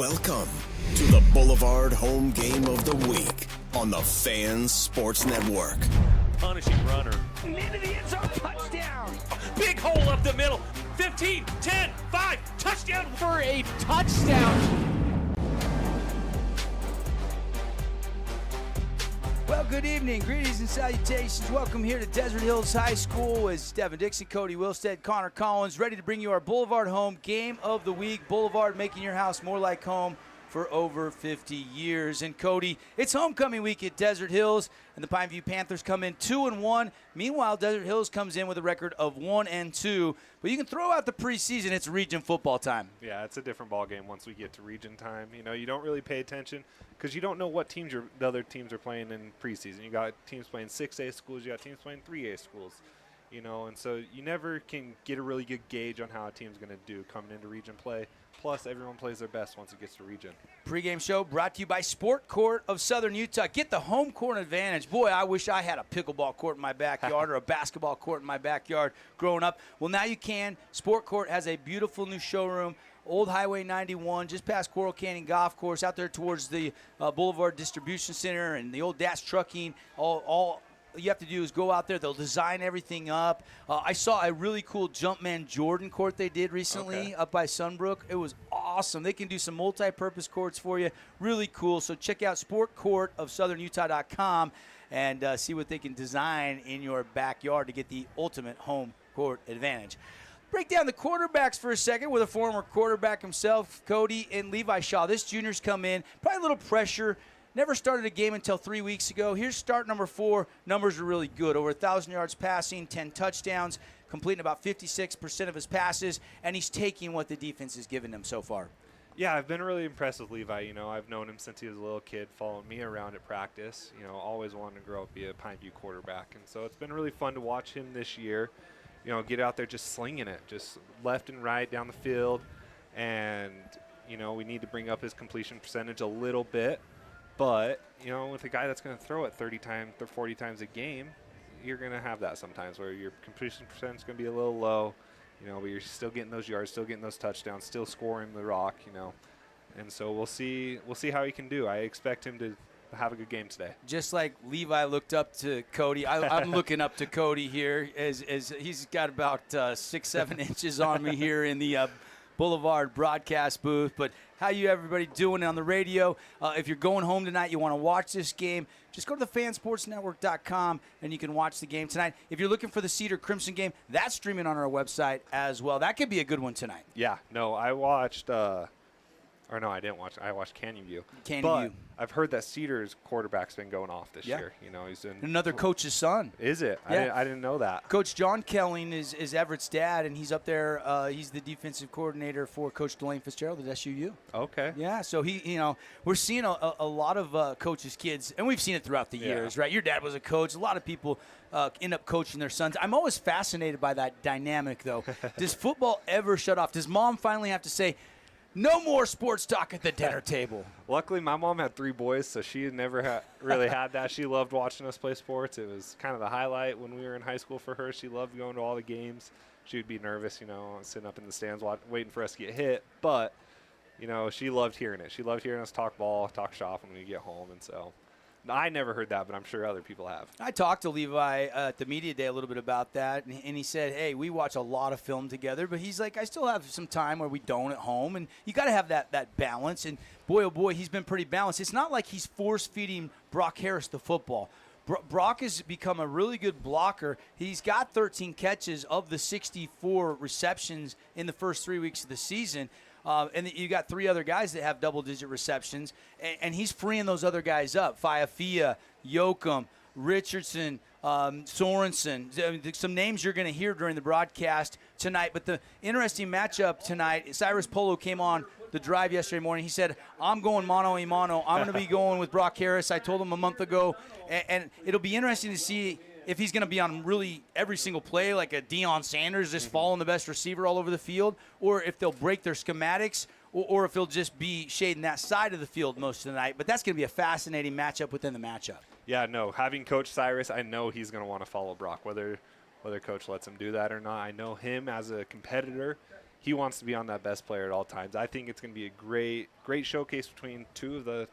Welcome to the Boulevard Home Game of the Week on the Fans Sports Network. Punishing runner. Into the end zone, touchdown. Big hole up the middle. 15, 10, 5, touchdown. For a touchdown. Well, good evening, greetings and salutations. Welcome here to Desert Hills High School with Stephen Dixon, Cody Wilstead, Connor Collins, ready to bring you our Boulevard Home Game of the Week. Boulevard making your house more like home for over 50 years. And Cody, it's homecoming week at Desert Hills, and the Pineview Panthers come in 2-1. Meanwhile, Desert Hills comes in with a record of 1-2. But you can throw out the preseason; it's region football time. Yeah, it's a different ball game once we get to region time. You know, you don't really pay attention because you don't know what teams the other teams are playing in preseason. You got teams playing 6A schools, you got teams playing 3A schools. You know, and so you never can get a really good gauge on how a team's going to do coming into region play. Plus, everyone plays their best once it gets to region. Pregame show brought to you by Sport Court of Southern Utah. Get the home court advantage. Boy, I wish I had a pickleball court in my backyard or a basketball court in my backyard growing up. Well, now you can. Sport Court has a beautiful new showroom. Old Highway 91, just past Coral Canyon Golf Course, out there towards the Boulevard Distribution Center and the old Das Trucking, all you have to do is go out there. They'll design everything up. I saw a really cool Jumpman Jordan court they did recently up by Sunbrook. It was awesome. They can do some multi-purpose courts for you. Really cool. So check out sportcourtofsouthernutah.com and see what they can design in your backyard to get the ultimate home court advantage. Break down the quarterbacks for a second with a former quarterback himself, Cody and Levi Shaw. This junior's come in, probably a little pressure. Never started a game until 3 weeks ago. Here's start number 4. Numbers are really good. Over 1,000 yards passing, 10 touchdowns, completing about 56% of his passes, and he's taking what the defense has given him so far. Yeah, I've been really impressed with Levi. You know, I've known him since he was a little kid, following me around at practice. You know, always wanted to grow up, be a Pineview quarterback. And so it's been really fun to watch him this year, you know, get out there just slinging it, just left and right down the field. And, you know, we need to bring up his completion percentage a little bit. But, you know, with a guy that's going to throw it 30 times or 40 times a game, you're going to have that sometimes where your completion percentage is going to be a little low, you know, but you're still getting those yards, still getting those touchdowns, still scoring the rock, you know. And so we'll see how he can do. I expect him to have a good game today. Just like Levi looked up to Cody, I'm looking up to Cody here as he's got about 6-7 inches on me here in the Boulevard broadcast booth. But how you everybody doing on the radio? If you're going home tonight, you want to watch this game, just go to thefansportsnetwork.com and you can watch the game tonight. If you're looking for the Cedar Crimson game, that's streaming on our website as well. That could be a good one tonight. Yeah, no, I watched or no, I didn't watch. I watched Canyon View. But I've heard that Cedar's quarterback's been going off this year. You know, he's in another coach's son. Is it? Yeah. I didn't know that. Coach John Kelling is Everett's dad, and he's up there. He's the defensive coordinator for Coach Delane Fitzgerald at SUU. Okay. Yeah, so we're seeing a lot of coaches' kids, and we've seen it throughout the years, right? Your dad was a coach. A lot of people end up coaching their sons. I'm always fascinated by that dynamic, though. Does football ever shut off? Does mom finally have to say, no more sports talk at the dinner table? Luckily, my mom had 3 boys, so she never really had that. She loved watching us play sports. It was kind of the highlight when we were in high school for her. She loved going to all the games. She would be nervous, you know, sitting up in the stands waiting for us to get hit. But, you know, she loved hearing it. She loved hearing us talk ball, talk shop when we get home. And so I never heard that, but I'm sure other people have. I talked to Levi at the media day a little bit about that, and he said, hey, we watch a lot of film together, but he's like, I still have some time where we don't at home, and you got to have that balance. And boy, oh boy, he's been pretty balanced. It's not like he's force-feeding Brock Harris the football. Brock has become a really good blocker. He's got 13 catches of the 64 receptions in the first 3 weeks of the season. And you got 3 other guys that have double-digit receptions, and he's freeing those other guys up. Fiafia, Yoakum, Richardson, Sorensen, some names you're going to hear during the broadcast tonight. But the interesting matchup tonight, Cyrus Polo came on the drive yesterday morning. He said, I'm going mano-a-mano. I'm going to be going with Brock Harris. I told him a month ago, and it'll be interesting to see if he's going to be on really every single play like a Deion Sanders, just following the best receiver all over the field, or if they'll break their schematics, or if he'll just be shading that side of the field most of the night. But that's going to be a fascinating matchup within the matchup. Yeah, no, having Coach Cyrus, I know he's going to want to follow Brock, whether Coach lets him do that or not. I know him as a competitor. he wants to be on that best player at all times. I think it's going to be a great showcase between two of the,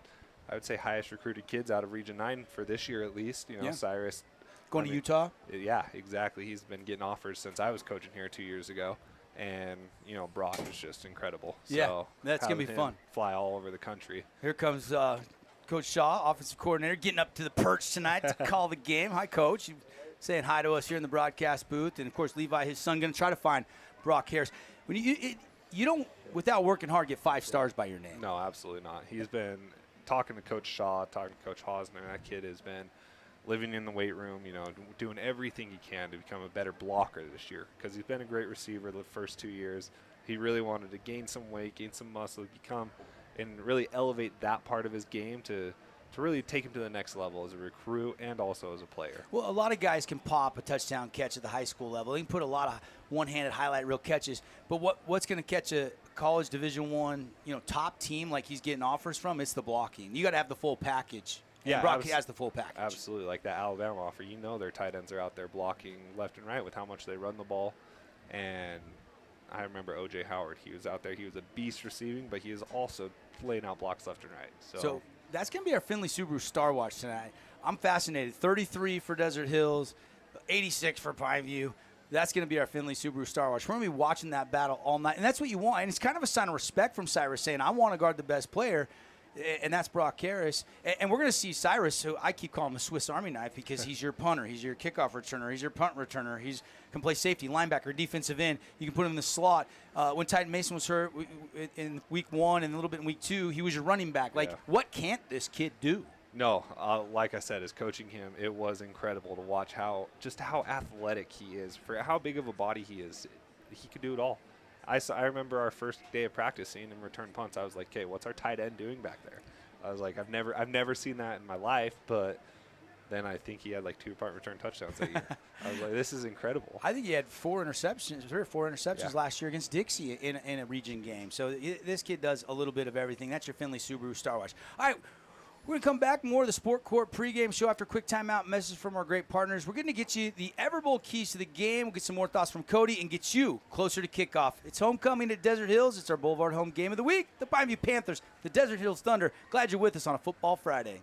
I would say, highest recruited kids out of Region 9 for this year at least. Cyrus. Going to Utah? Yeah, exactly. He's been getting offers since I was coaching here 2 years ago. And, Brock is just incredible. Yeah, so that's going to be fun. Fly all over the country. Here comes Coach Shaw, offensive coordinator, getting up to the perch tonight to call the game. Hi, Coach. Saying hi to us here in the broadcast booth. And, of course, Levi, his son, going to try to find Brock Harris. When you don't, without working hard, get 5 stars by your name. No, absolutely not. He's been talking to Coach Shaw, talking to Coach Hausner. That kid has been living in the weight room, doing everything he can to become a better blocker this year because he's been a great receiver the first 2 years. He really wanted to gain some weight, gain some muscle, become and really elevate that part of his game to really take him to the next level as a recruit and also as a player. Well, a lot of guys can pop a touchdown catch at the high school level. They can put a lot of one-handed highlight reel catches. But what's going to catch a college Division I, top team like he's getting offers from? It's the blocking. You got to have the full package. And Brock has the full package. Absolutely. Like that Alabama offer, their tight ends are out there blocking left and right with how much they run the ball. And I remember O.J. Howard. He was out there. He was a beast receiving, but he is also laying out blocks left and right. So that's going to be our Findlay Subaru Star Watch tonight. I'm fascinated. 33 for Desert Hills, 86 for Pineview. That's going to be our Findlay Subaru Star Watch. We're going to be watching that battle all night, and that's what you want. And it's kind of a sign of respect from Cyrus saying, I want to guard the best player, and that's Brock Harris. And we're going to see Cyrus, who I keep calling him a Swiss Army knife because he's your punter, he's your kickoff returner, he's your punt returner, he can play safety, linebacker, defensive end. You can put him in the slot. When Titan Mason was hurt in week 1 and a little bit in week 2, he was your running back. What can't this kid do? No, like I said, as coaching him, it was incredible to watch how athletic he is. For how big of a body he is, he could do it all. I remember our first day of practice seeing him return punts. I was like, okay, what's our tight end doing back there? I was like, I've never seen that in my life, but then I think he had like 2 punt return touchdowns that year. I was like, this is incredible. I think he had 3 or 4 interceptions last year against Dixie in a region game. So this kid does a little bit of everything. That's your Findlay Subaru Star Watch. All right. We're going to come back more of the Sport Court pregame show after a quick timeout message from our great partners. We're going to get you the Everbowl keys to the game. We'll get some more thoughts from Cody and get you closer to kickoff. It's homecoming at Desert Hills. It's our Boulevard home game of the week. The Pineview Panthers, the Desert Hills Thunder. Glad you're with us on a Football Friday.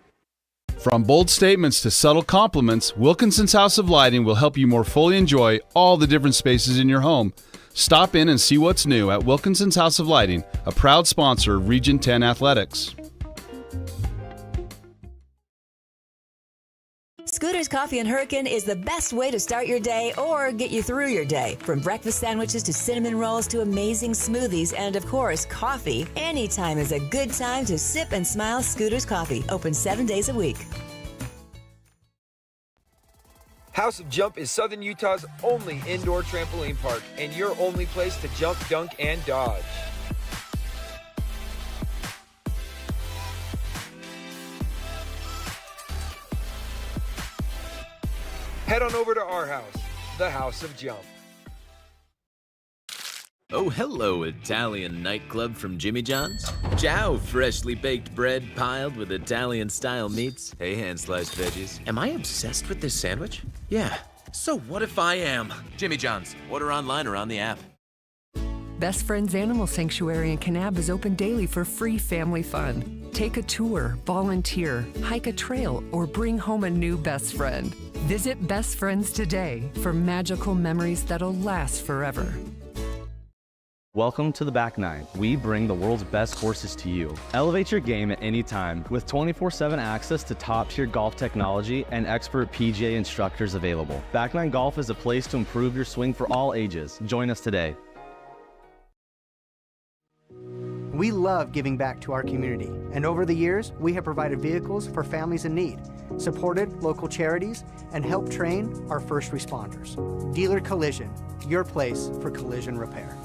From bold statements to subtle compliments, Wilkinson's House of Lighting will help you more fully enjoy all the different spaces in your home. Stop in and see what's new at Wilkinson's House of Lighting, a proud sponsor of Region 10 Athletics. Scooter's Coffee and Hurricane is the best way to start your day or get you through your day. From breakfast sandwiches to cinnamon rolls to amazing smoothies and, of course, coffee. Anytime is a good time to sip and smile Scooter's Coffee. Open 7 days a week. House of Jump is Southern Utah's only indoor trampoline park and your only place to jump, dunk, and dodge. Head on over to our house, the House of Jump. Oh, hello, Italian nightclub from Jimmy John's. Ciao, freshly baked bread piled with Italian-style meats. Hey, hand-sliced veggies. Am I obsessed with this sandwich? Yeah. So what if I am? Jimmy John's. Order online or on the app. Best Friends Animal Sanctuary in Kanab is open daily for free family fun. Take a tour, volunteer, hike a trail, or bring home a new best friend. Visit Best Friends today for magical memories that'll last forever. Welcome to the Back Nine. We bring the world's best horses to you. Elevate your game at any time with 24/7 access to top-tier golf technology and expert PGA instructors available. Back Nine Golf is a place to improve your swing for all ages. Join us today. We love giving back to our community, and over the years, we have provided vehicles for families in need, supported local charities, and helped train our first responders. Dealer Collision, your place for collision repair.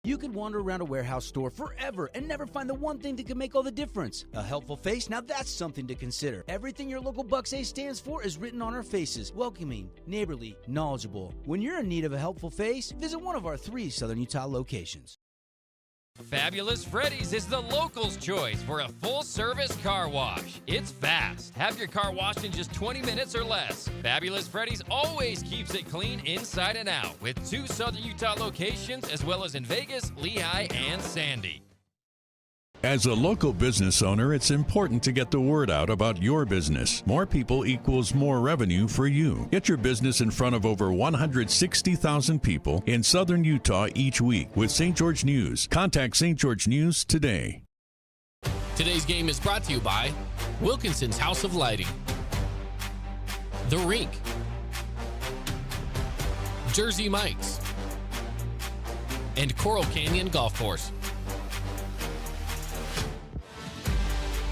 You could wander around a warehouse store forever and never find the one thing that could make all the difference. A helpful face? Now that's something to consider. Everything your local Bucks A stands for is written on our faces. Welcoming, neighborly, knowledgeable. When you're in need of a helpful face, visit one of our 3 Southern Utah locations. Fabulous Freddy's is the locals' choice for a full-service car wash. It's fast. Have your car washed in just 20 minutes or less. Fabulous Freddy's always keeps it clean inside and out with 2 Southern Utah locations as well as in Vegas, Lehigh, and Sandy. As a local business owner, it's important to get the word out about your business. More people equals more revenue for you. Get your business in front of over 160,000 people in Southern Utah each week with St. George News. Contact St. George News today. Today's game is brought to you by Wilkinson's House of Lighting, The Rink, Jersey Mike's, and Coral Canyon Golf Course.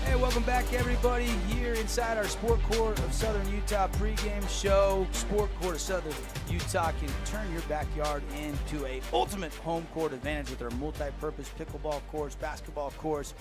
Hey, welcome back, everybody, here inside our Sport Court of Southern Utah pregame show. Sport Court of Southern Utah can turn your backyard into a ultimate home court advantage with their multi-purpose pickleball courts, basketball courts.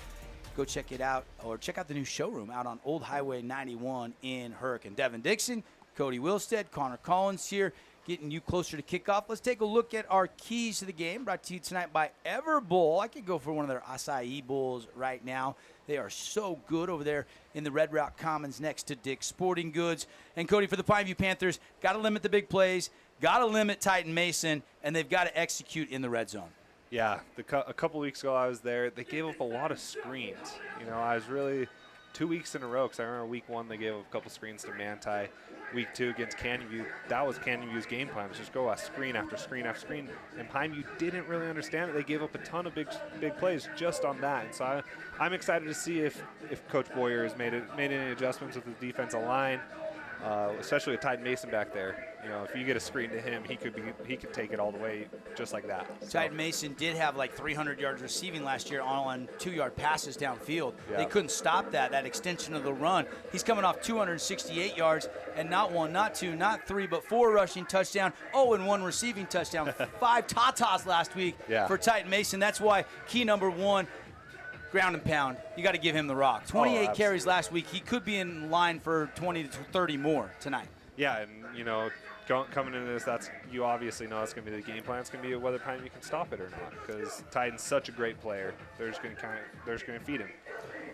Go check it out, or check out the new showroom out on Old Highway 91 in Hurricane. Devin Dixon, Cody Wilstead, Connor Collins here, getting you closer to kickoff. Let's take a look at our keys to the game, brought to you tonight by Everbowl. I could go for one of their acai bowls right now. They are so good over there in the Red Rock Commons next to Dick's Sporting Goods. And Cody, for the Pineview Panthers, got to limit the big plays, got to limit Titan Mason, and they've got to execute in the red zone. Yeah, a couple weeks ago I was there. They gave up a lot of screens. You know, I was really 2 weeks in a row, because I remember week 1 they gave up a couple screens to Manti. Week 2 against Canyon View, that was Canyon View's game plan, was just go screen after screen after screen. And Pineview didn't really understand it. They gave up a ton of big plays just on that. And so I'm excited to see if Coach Boyer has made any adjustments with the defensive line, especially with Titan Mason back there. You know, if you get a screen to him, he could take it all the way just like that. Titan Mason did have like 300 yards receiving last year on 2-yard passes downfield. Yeah. They couldn't stop that extension of the run. He's coming off 268 yards and not 1, not 2, not 3, but 4 rushing touchdown. Oh, and 1 receiving touchdown. 5 tatas last week for Titan Mason. That's why key number 1, ground and pound. You got to give him the rock. 28 carries last week. He could be in line for 20 to 30 more tonight. Yeah, and you know, coming into this, you obviously know it's going to be the game plan. It's going to be whether Pineview can stop it or not, because Titan's such a great player. They're just going to feed him.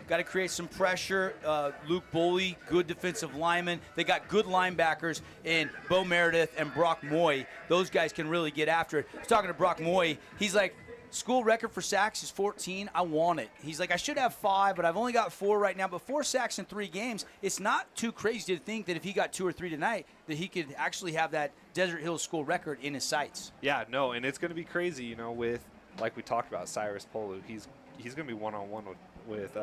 Got to create some pressure. Luke Boley, good defensive lineman. They got good linebackers in Bo Meredith and Brock Moy. Those guys can really get after it. I was talking to Brock Moy. He's like, school record for sacks is 14. I want it. He's like, I should have 5, but I've only got 4 right now. But 4 sacks in 3 games, it's not too crazy to think that if he got 2 or 3 tonight, that he could actually have that Desert Hills school record in his sights. Yeah, no, and it's going to be crazy, you know, with, like we talked about, Cyrus Polu. He's going to be one-on-one with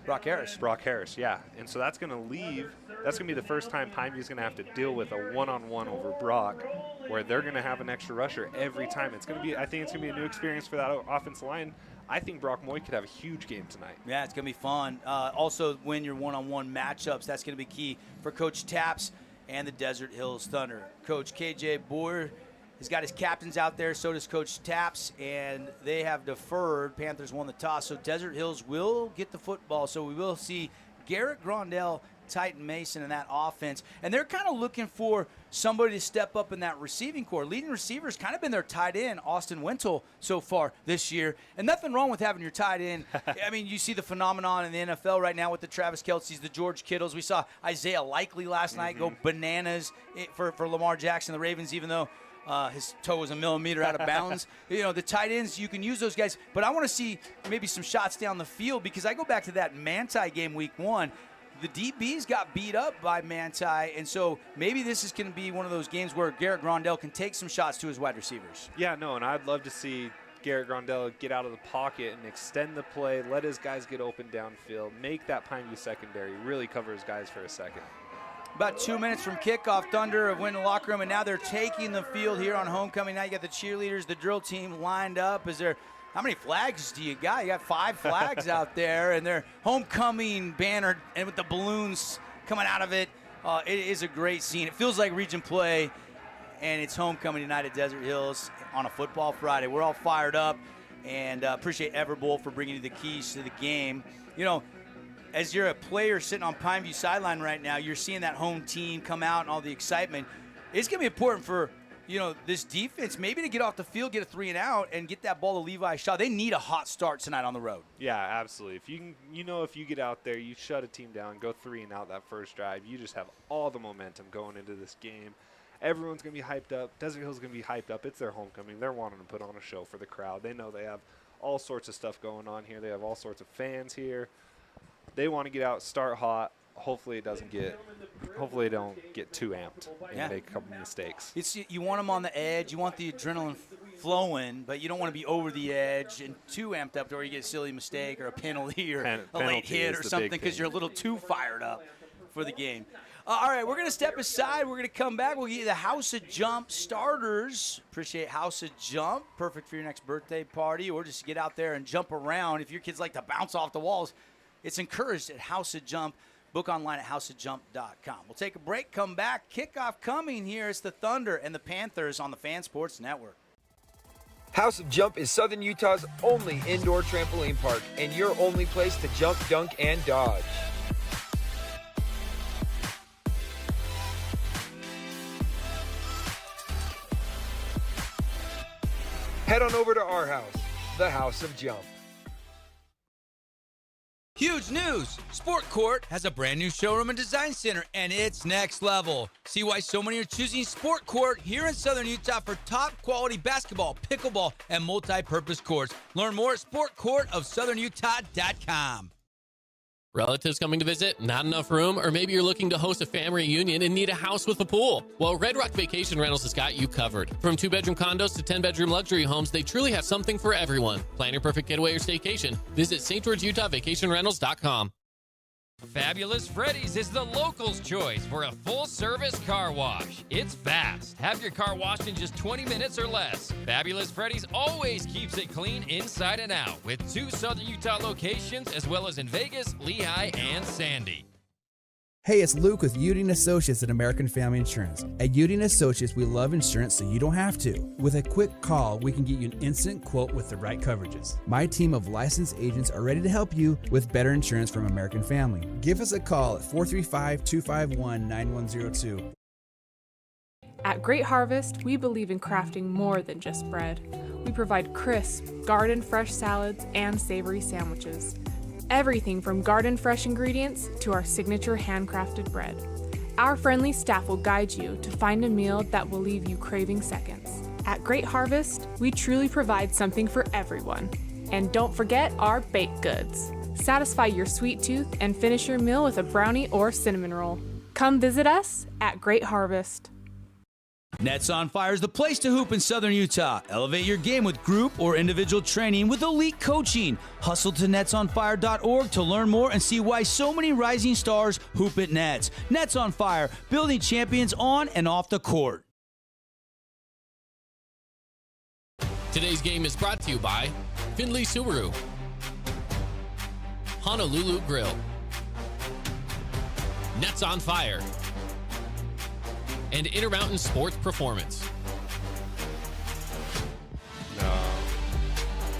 Brock Harris. Brock Harris, yeah. And so that's going to be the first time Pineview's going to have to deal with a one-on-one over Brock, where they're going to have an extra rusher every time. I think it's going to be a new experience for that offensive line. I think Brock Moy could have a huge game tonight. Yeah, it's going to be fun. Also, win your one-on-one matchups. That's going to be key for Coach Taps and the Desert Hills Thunder. Coach KJ Boyer has got his captains out there. So does Coach Taps, and they have deferred. Panthers won the toss, so Desert Hills will get the football. So we will see Garrett Grondell, Titan Mason in that offense. And they're kind of looking for somebody to step up in that receiving core. Leading receiver's kind of been their tight end, Austin Wintle, so far this year. And nothing wrong with having your tight end. I mean, you see the phenomenon in the NFL right now with the Travis Kelce's, the George Kittles. We saw Isaiah Likely last night go bananas for Lamar Jackson, the Ravens, even though his toe was a millimeter out of bounds. You know, the tight ends, you can use those guys. But I want to see maybe some shots down the field, because I go back to that Manti game week 1. The DBs got beat up by Manti, and so maybe this is going to be one of those games where Garrett Grondell can take some shots to his wide receivers. Yeah, no, and I'd love to see Garrett Grondell get out of the pocket and extend the play, let his guys get open downfield, make that Pineview secondary really cover his guys for a second. About 2 minutes from kickoff, Thunder have went in the locker room, and now they're taking the field here on homecoming. Now you got the cheerleaders, the drill team lined up. How many flags do you got? You got 5 flags out there, and their homecoming banner and with the balloons coming out of it. It is a great scene. It feels like region play, and it's homecoming tonight at Desert Hills on a football Friday. We're all fired up, and appreciate Everbowl for bringing you the keys to the game. You know, as you're a player sitting on Pineview sideline right now, you're seeing that home team come out and all the excitement. It's going to be important for this defense, maybe to get off the field, get a 3 and out, and get that ball to Levi Shaw. They need a hot start tonight on the road. Yeah, absolutely. If you get out there, you shut a team down, go 3 and out that first drive, you just have all the momentum going into this game. Everyone's going to be hyped up. Desert Hill's going to be hyped up. It's their homecoming. They're wanting to put on a show for the crowd. They know they have all sorts of stuff going on here. They have all sorts of fans here. They want to get out, start hot. Hopefully they don't get too amped and make a couple mistakes. You want them on the edge. You want the adrenaline flowing, but you don't want to be over the edge and too amped up to where you get a silly mistake or a penalty or a late hit or something because you're a little too fired up for the game. All right, we're going to step aside. We're going to come back. We'll get you the House of Jump starters. Appreciate House of Jump. Perfect for your next birthday party or just get out there and jump around. If your kids like to bounce off the walls, it's encouraged at House of Jump. Book online at houseofjump.com. We'll take a break, come back. Kickoff coming here. It's the Thunder and the Panthers on the Fan Sports Network. House of Jump is Southern Utah's only indoor trampoline park and your only place to jump, dunk, and dodge. Head on over to our house, the House of Jump. Huge news! Sport Court has a brand new showroom and design center, and it's next level. See why so many are choosing Sport Court here in Southern Utah for top quality basketball, pickleball, and multi-purpose courts. Learn more at sportcourtofsouthernutah.com. Relatives coming to visit, not enough room, or maybe you're looking to host a family reunion and need a house with a pool? Well, Red Rock Vacation Rentals has got you covered. From 2-bedroom condos to 10-bedroom luxury homes, they truly have something for everyone. Plan your perfect getaway or staycation. Visit stgeorgeutahvacationrentals.com. Fabulous Freddy's is the locals' choice for a full-service car wash. It's fast. Have your car washed in just 20 minutes or less. Fabulous Freddy's always keeps it clean inside and out with 2 Southern Utah locations as well as in Vegas, Lehigh, and Sandy. Hey, it's Luke with Udine Associates at American Family Insurance. At Udine Associates, we love insurance so you don't have to. With a quick call, we can get you an instant quote with the right coverages. My team of licensed agents are ready to help you with better insurance from American Family. Give us a call at 435-251-9102. At Great Harvest, we believe in crafting more than just bread. We provide crisp, garden-fresh salads and savory sandwiches. Everything from garden-fresh ingredients to our signature handcrafted bread. Our friendly staff will guide you to find a meal that will leave you craving seconds. At Great Harvest, we truly provide something for everyone. And don't forget our baked goods. Satisfy your sweet tooth and finish your meal with a brownie or cinnamon roll. Come visit us at Great Harvest. Nets on Fire is the place to hoop in Southern Utah. Elevate your game with group or individual training with elite coaching. Hustle to netsonfire.org to learn more and see why so many rising stars hoop at Nets. Nets on Fire, building champions on and off the court. Today's game is brought to you by Findlay Subaru, Honolulu Grill, Nets on Fire, and Intermountain Sports Performance.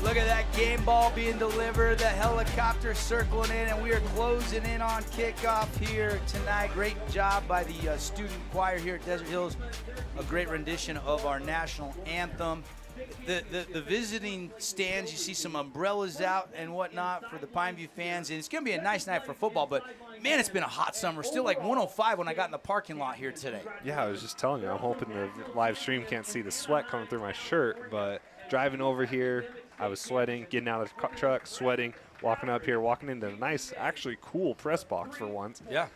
Look at that game ball being delivered, the helicopter circling in, and we are closing in on kickoff here tonight. Great job by the student choir here at Desert Hills. A great rendition of our national anthem. The visiting stands, you see some umbrellas out and whatnot for the Pineview fans, and it's going to be a nice night for football, but man, it's been a hot summer. Still like 105 when I got in the parking lot here today. Yeah, I was just telling you, I'm hoping the live stream can't see the sweat coming through my shirt, but driving over here, I was sweating, getting out of the truck, sweating, walking up here, walking into a nice, actually cool press box for once. Yeah.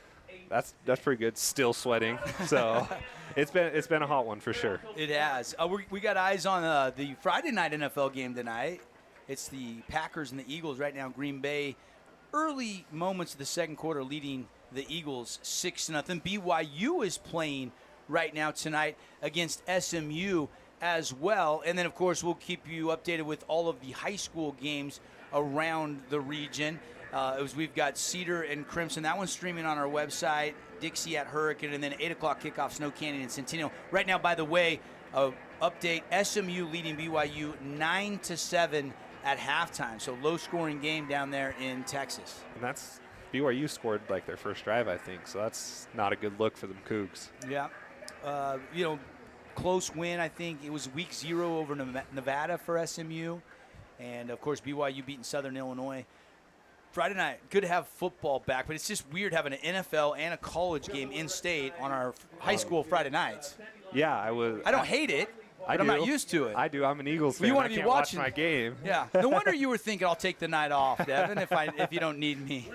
That's pretty good. Still sweating. So it's been a hot one for sure. It has. We got eyes on the Friday night NFL game tonight. It's the Packers and the Eagles right now in Green Bay. Early moments of the second quarter leading the Eagles 6-0. BYU is playing right now tonight against SMU as well. And then, of course, we'll keep you updated with all of the high school games around the region. We've got Cedar and Crimson. That one's streaming on our website, Dixie at Hurricane, and then 8 o'clock kickoff, Snow Canyon and Centennial. Right now, by the way, update, SMU leading BYU 9-7 at halftime. So low-scoring game down there in Texas. And that's BYU scored like their first drive, I think. So that's not a good look for them Cougs. Yeah. close win. I think it was week 0 over Nevada for SMU. And, of course, BYU beating Southern Illinois. Friday night, good to have football back, but it's just weird having an NFL and a college game in-state on our high school Friday nights. Yeah, I don't hate it, but I'm not used to it. I do. I'm an Eagles fan. You want I to be can't watching watch my game. Yeah. No wonder you were thinking I'll take the night off, Devin, if you don't need me.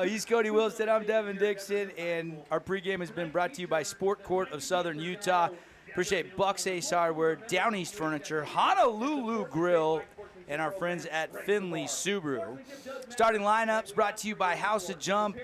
He's Cody Wilson. I'm Devin Dixon, and our pregame has been brought to you by Sport Court of Southern Utah. Appreciate Bucks Ace Hardware, Down East Furniture, Honolulu Grill, and our friends at Finley Subaru. Starting lineups brought to you by House of Jump.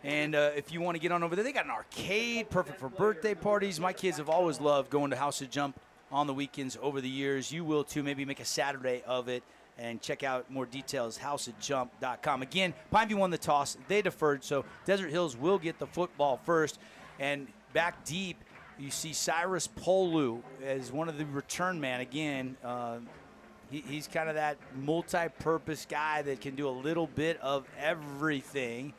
And if you want to get on over there, they got an arcade, perfect for birthday parties. My kids have always loved going to House of Jump on the weekends over the years. You will too. Maybe make a Saturday of it. And check out more details, houseofjump.com. Again, Pineview won the toss. They deferred, so Desert Hills will get the football first. And back deep, you see Cyrus Polu as one of the return man. Again, he's kind of that multi-purpose guy that can do a little bit of everything.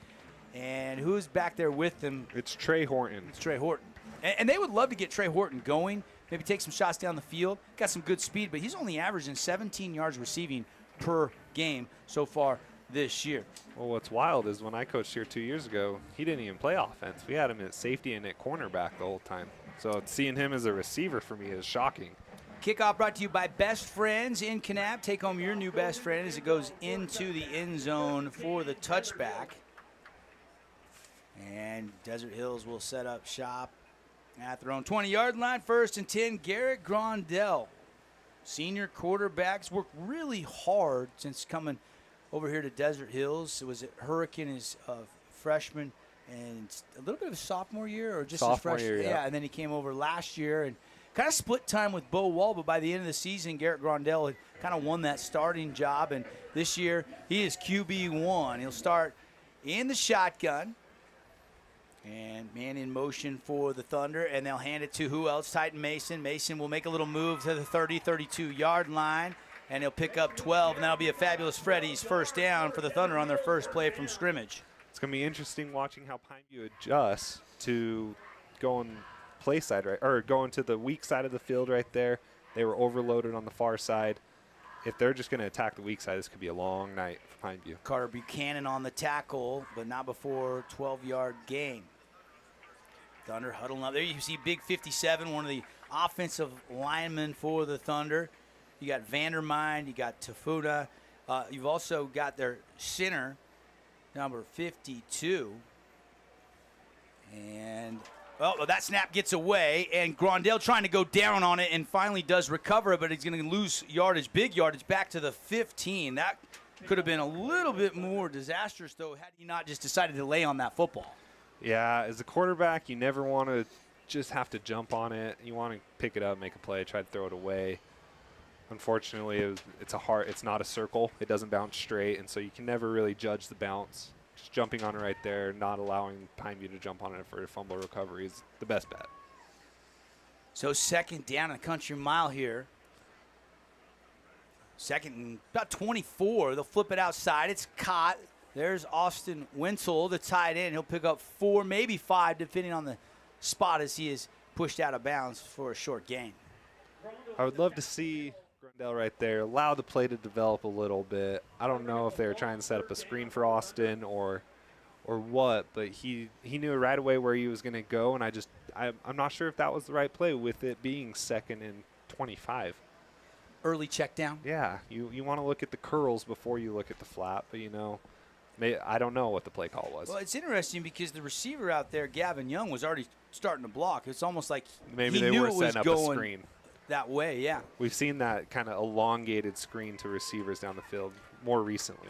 And who's back there with him? It's Trey Horton. It's Trey Horton. And they would love to get Trey Horton going, maybe take some shots down the field. Got some good speed, but he's only averaging 17 yards receiving per game so far this year. Well, what's wild is when I coached here 2 years ago, he didn't even play offense. We had him at safety and at cornerback the whole time. So seeing him as a receiver for me is shocking. Kickoff brought to you by Best Friends in Kanab. Take home your new best friend as it goes into the end zone for the touchback. And Desert Hills will set up shop at their own 20-yard line. 1st and 10, Garrett Grondell. Senior quarterbacks worked really hard since coming over here to Desert Hills. It was at Hurricane his freshman and a little bit of a sophomore year, or just sophomore his freshman year, yeah. And then he came over last year and kind of split time with Bo Wall, but by the end of the season, Garrett Grondell had kind of won that starting job. And this year, he is QB1. He'll start in the shotgun. And man in motion for the Thunder, and they'll hand it to who else? Titan Mason. Mason will make a little move to the 30, 32-yard line, and he'll pick up 12, and that'll be a Fabulous Freddy's first down for the Thunder on their first play from scrimmage. It's going to be interesting watching how Pineview adjusts to going play side, right, or going to the weak side of the field right there. They were overloaded on the far side. If they're just going to attack the weak side, this could be a long night for Pineview. Carter Buchanan on the tackle, but not before 12-yard gain. Thunder huddling up there. You see Big 57, one of the offensive linemen for the Thunder. You got Vandermine, you got Tafuna. You've also got their center, number 52. And, well, that snap gets away, and Grondell trying to go down on it and finally does recover it, but he's going to lose yardage, big yardage, back to the 15. That could have been a little bit more disastrous, though, had he not just decided to lay on that football. Yeah, as a quarterback, you never want to just have to jump on it. You want to pick it up, make a play, try to throw it away. Unfortunately, it's not a circle. It doesn't bounce straight, and so you can never really judge the bounce. Just jumping on it right there, not allowing Pineview to jump on it for a fumble recovery is the best bet. So 2nd down in the country mile here. 2nd and about 24. They'll flip it outside. It's caught. There's Austin Wenzel, the tight end. He'll pick up 4, maybe 5, depending on the spot as he is pushed out of bounds for a short gain. I would love to see Grondell right there, allow the play to develop a little bit. I don't know if they were trying to set up a screen for Austin or what, but he knew right away where he was going to go, and I'm not sure if that was the right play with it being 2nd and 25. Early check down? Yeah, you want to look at the curls before you look at the flat, but I don't know what the play call was. Well, it's interesting because the receiver out there, Gavin Young, was already starting to block. It's almost like maybe he they knew were it was setting up going a screen that way. Yeah, we've seen that kind of elongated screen to receivers down the field more recently.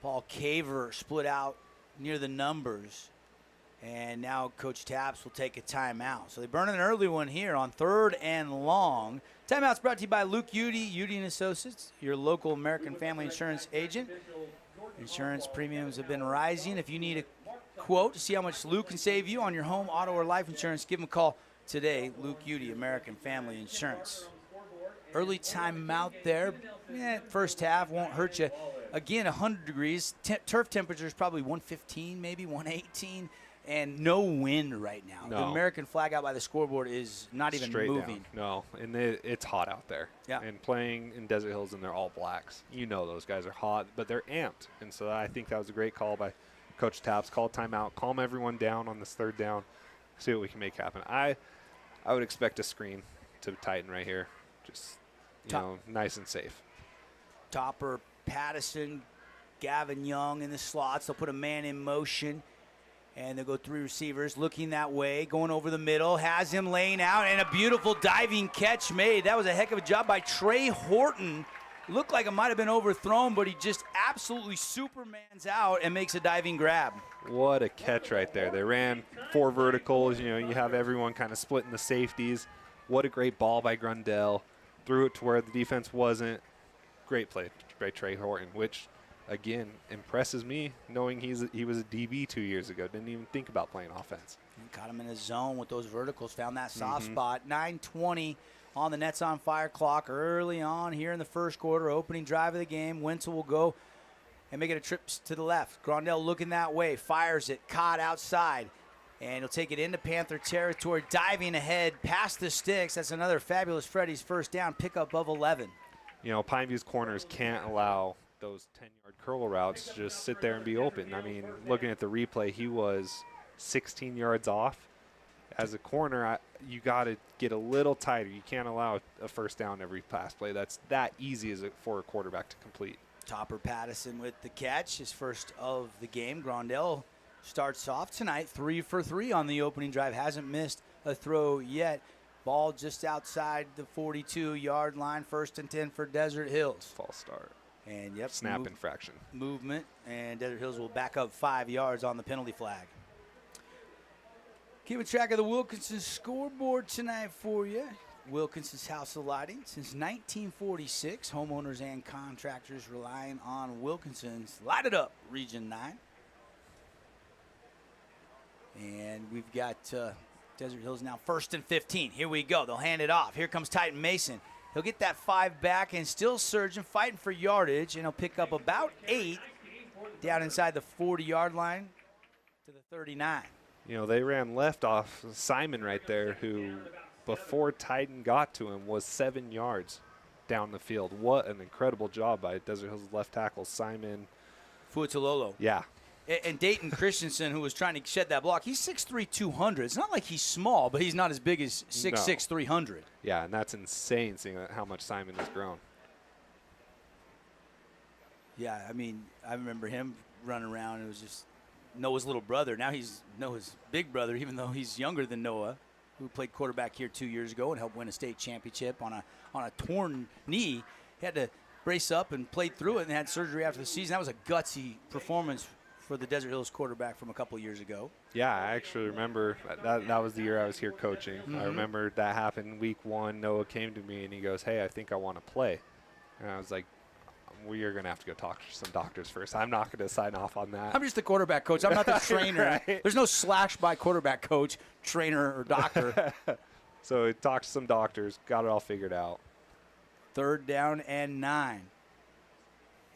Paul Caver split out near the numbers, and now Coach Taps will take a timeout. So they burn an early one here on 3rd and long. Timeout's brought to you by Luke Udy & Associates, your local American Family Insurance agent. Insurance premiums have been rising. If you need a quote to see how much Luke can save you on your home, auto, or life insurance, give him a call today. Luke Udy, American Family Insurance. Early timeout there. First half won't hurt you. Again, 100 degrees. Turf temperature is probably 115, maybe 118. and no wind right now. No. The American flag out by the scoreboard is not even Straight moving. down. No, and it's hot out there. Yeah. And playing in Desert Hills, and they're all blacks. You know those guys are hot, but they're amped. And so I think that was a great call by Coach Taps. Call timeout, calm everyone down on this third down, see what we can make happen. I would expect a screen to Titan right here. Just, you know, nice and safe. Topper, Pattison, Gavin Young in the slots. They'll put a man in motion, and they'll go 3 receivers looking that way, going over the middle, has him laying out, and a beautiful diving catch made. That was a heck of a job by Trey Horton. Looked like it might have been overthrown, but he just absolutely supermans out and makes a diving grab. What a catch right there. They ran 4 verticals. You know, you have everyone kind of splitting the safeties. What a great ball by Grundell. Threw it to where the defense wasn't. Great play by Trey Horton, which, again, impresses me knowing he was a DB 2 years ago. Didn't even think about playing offense. And caught him in a zone with those verticals, found that soft spot. 9:20 on the Nets on Fire clock early on here in the first quarter. Opening drive of the game. Wenzel will go and make it a trip to the left. Grondell looking that way, fires it, caught outside. And he'll take it into Panther territory, diving ahead past the sticks. That's another fabulous Freddy's first down, pickup of 11. You know, Pineview's corners can't allow those 10-yard curl routes to just sit there and be open. I mean, looking at the replay, he was 16 yards off. As a corner, you got to get a little tighter. You can't allow a first down every pass play. That's that easy for a quarterback to complete. Topper Pattison with the catch, his first of the game. Grondell starts off tonight 3 for 3 on the opening drive. Hasn't missed a throw yet. Ball just outside the 42-yard line. 1st and 10 for Desert Hills. False start. And, yep. Snap infraction. Movement. And Desert Hills will back up 5 yards on the penalty flag. Keeping track of the Wilkinson scoreboard tonight for you. Wilkinson's House of Lighting. Since 1946, homeowners and contractors relying on Wilkinson's Light It Up Region 9. And we've got Desert Hills now 1st and 15. Here we go. They'll hand it off. Here comes Titan Mason. He'll get that 5 back and still surging, fighting for yardage, and he'll pick up about 8 down inside the 40-yard line to the 39. You know, they ran left off Simon right there, who before Titan got to him was 7 yards down the field. What an incredible job by Desert Hills left tackle Simon Fuatololo. Yeah. And Dayton Christensen, who was trying to shed that block, he's 6'3", 200. It's not like he's small, but he's not as big as 6'6", 300. Yeah, and that's insane seeing how much Simon has grown. Yeah, I mean, I remember him running around. It was just Noah's little brother. Now he's Noah's big brother, even though he's younger than Noah, who played quarterback here 2 years ago and helped win a state championship on a torn knee. He had to brace up and played through it and had surgery after the season. That was a gutsy performance for the Desert Hills quarterback from a couple years ago. Yeah, I actually remember that was the year I was here coaching. I remember that happened week 1. Noah came to me and he goes, "Hey, I think I want to play." And I was like, "We are going to have to go talk to some doctors first. I'm not going to sign off on that." I'm just the quarterback coach. I'm not the trainer. Right. There's no slash by quarterback coach, trainer, or doctor. So he talked to some doctors, got it all figured out. 3rd down and 9.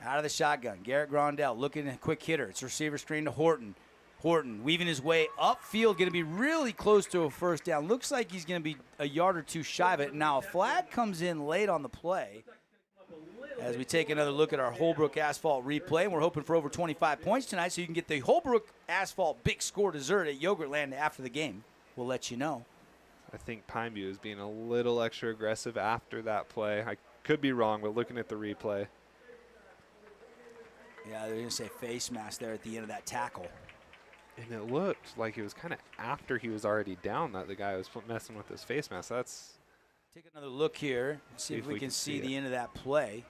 Out of the shotgun, Garrett Grondell looking at a quick hitter. It's a receiver screen to Horton. Horton weaving his way upfield, going to be really close to a first down. Looks like he's going to be a yard or two shy of it. Now a flag comes in late on the play as we take another look at our Holbrook Asphalt replay. And we're hoping for over 25 points tonight, so you can get the Holbrook Asphalt Big Score dessert at Yogurtland after the game. We'll let you know. I think Pineview is being a little extra aggressive after that play. I could be wrong, but looking at the replay. Yeah, they're going to say face mask there at the end of that tackle. And it looked like it was kind of after he was already down that the guy was messing with his face mask. That's. Take another look here. See if we can see the end of that play.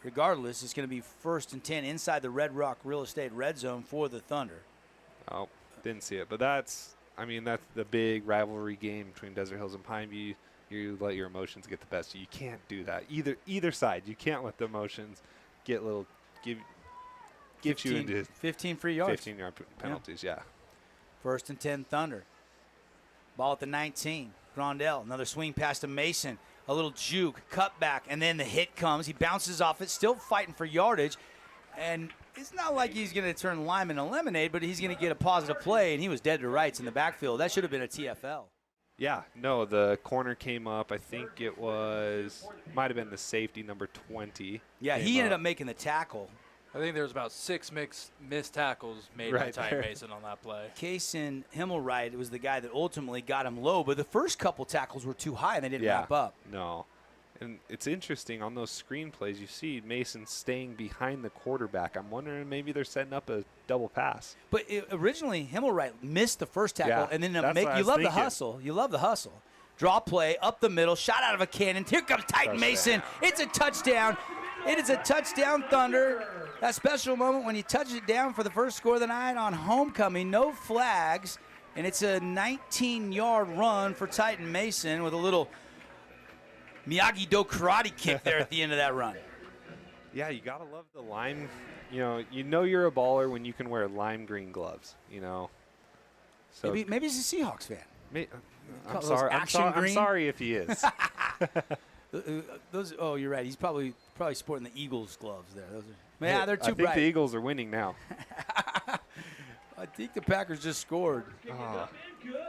Regardless, it's going to be 1st and 10 inside the Red Rock Real Estate red zone for the Thunder. Oh, didn't see it. But that's the big rivalry game between Desert Hills and Pineview. You let your emotions get the best. You can't do that. Either side. You can't let the emotions get you into 15 free yards. 15-yard penalties, yeah. 1st and 10 Thunder. Ball at the 19. Grondell, another swing pass to Mason. A little juke, cut back, and then the hit comes. He bounces off it, still fighting for yardage. And it's not like he's going to turn lime into lemonade, but he's going to get a positive play, and he was dead to rights in the backfield. That should have been a TFL. Yeah, no, the corner came up. I think it might have been the safety, number 20. Yeah, he ended up making the tackle. I think there was about 6 missed tackles made by Ty Mason on that play. Kason Himmelwright was the guy that ultimately got him low, but the first couple tackles were too high, and they didn't wrap up. No. And it's interesting, on those screen plays, you see Mason staying behind the quarterback. I'm wondering maybe they're setting up a double pass. But originally, Himmelwright missed the first tackle, and then you love the hustle. You love the hustle. Draw play, up the middle, shot out of a cannon. Here comes Titan Mason. It's a touchdown. It is a touchdown, Thunder. That special moment when you touch it down for the first score of the night on homecoming. No flags, and it's a 19-yard run for Titan Mason with a little Miyagi-Do karate kick there at the end of that run. Yeah, you got to love the lime. You know you're a baller when you can wear lime green gloves, So maybe he's a Seahawks fan. I'm sorry. I'm sorry if he is. You're right. He's probably sporting the Eagles gloves there. They're too bright. I think the Eagles are winning now. I think the Packers just scored.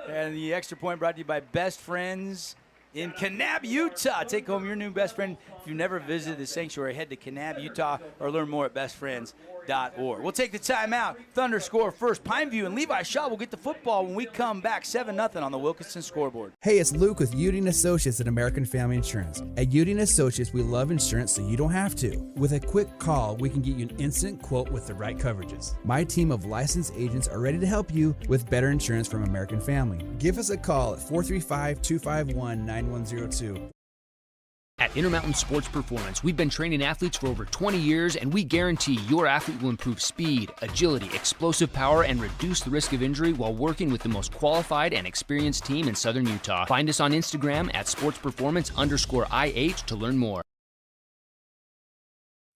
And the extra point brought to you by Best Friends in Kanab, Utah. Take home your new best friend. If you've never visited the sanctuary, head to Kanab, Utah, or learn more at bestfriends.org. We'll take the timeout. Thunder score first. Pineview and Levi Shaw will get the football when we come back. 7-0 on the Wilkinson scoreboard. Hey, it's Luke with Udine Associates at American Family Insurance. At Udine Associates, we love insurance so you don't have to. With a quick call, we can get you an instant quote with the right coverages. My team of licensed agents are ready to help you with better insurance from American Family. Give us a call at 435-251-9102. At Intermountain Sports Performance, we've been training athletes for over 20 years, and we guarantee your athlete will improve speed, agility, explosive power, and reduce the risk of injury while working with the most qualified and experienced team in Southern Utah. Find us on Instagram at sportsperformance_IH to learn more.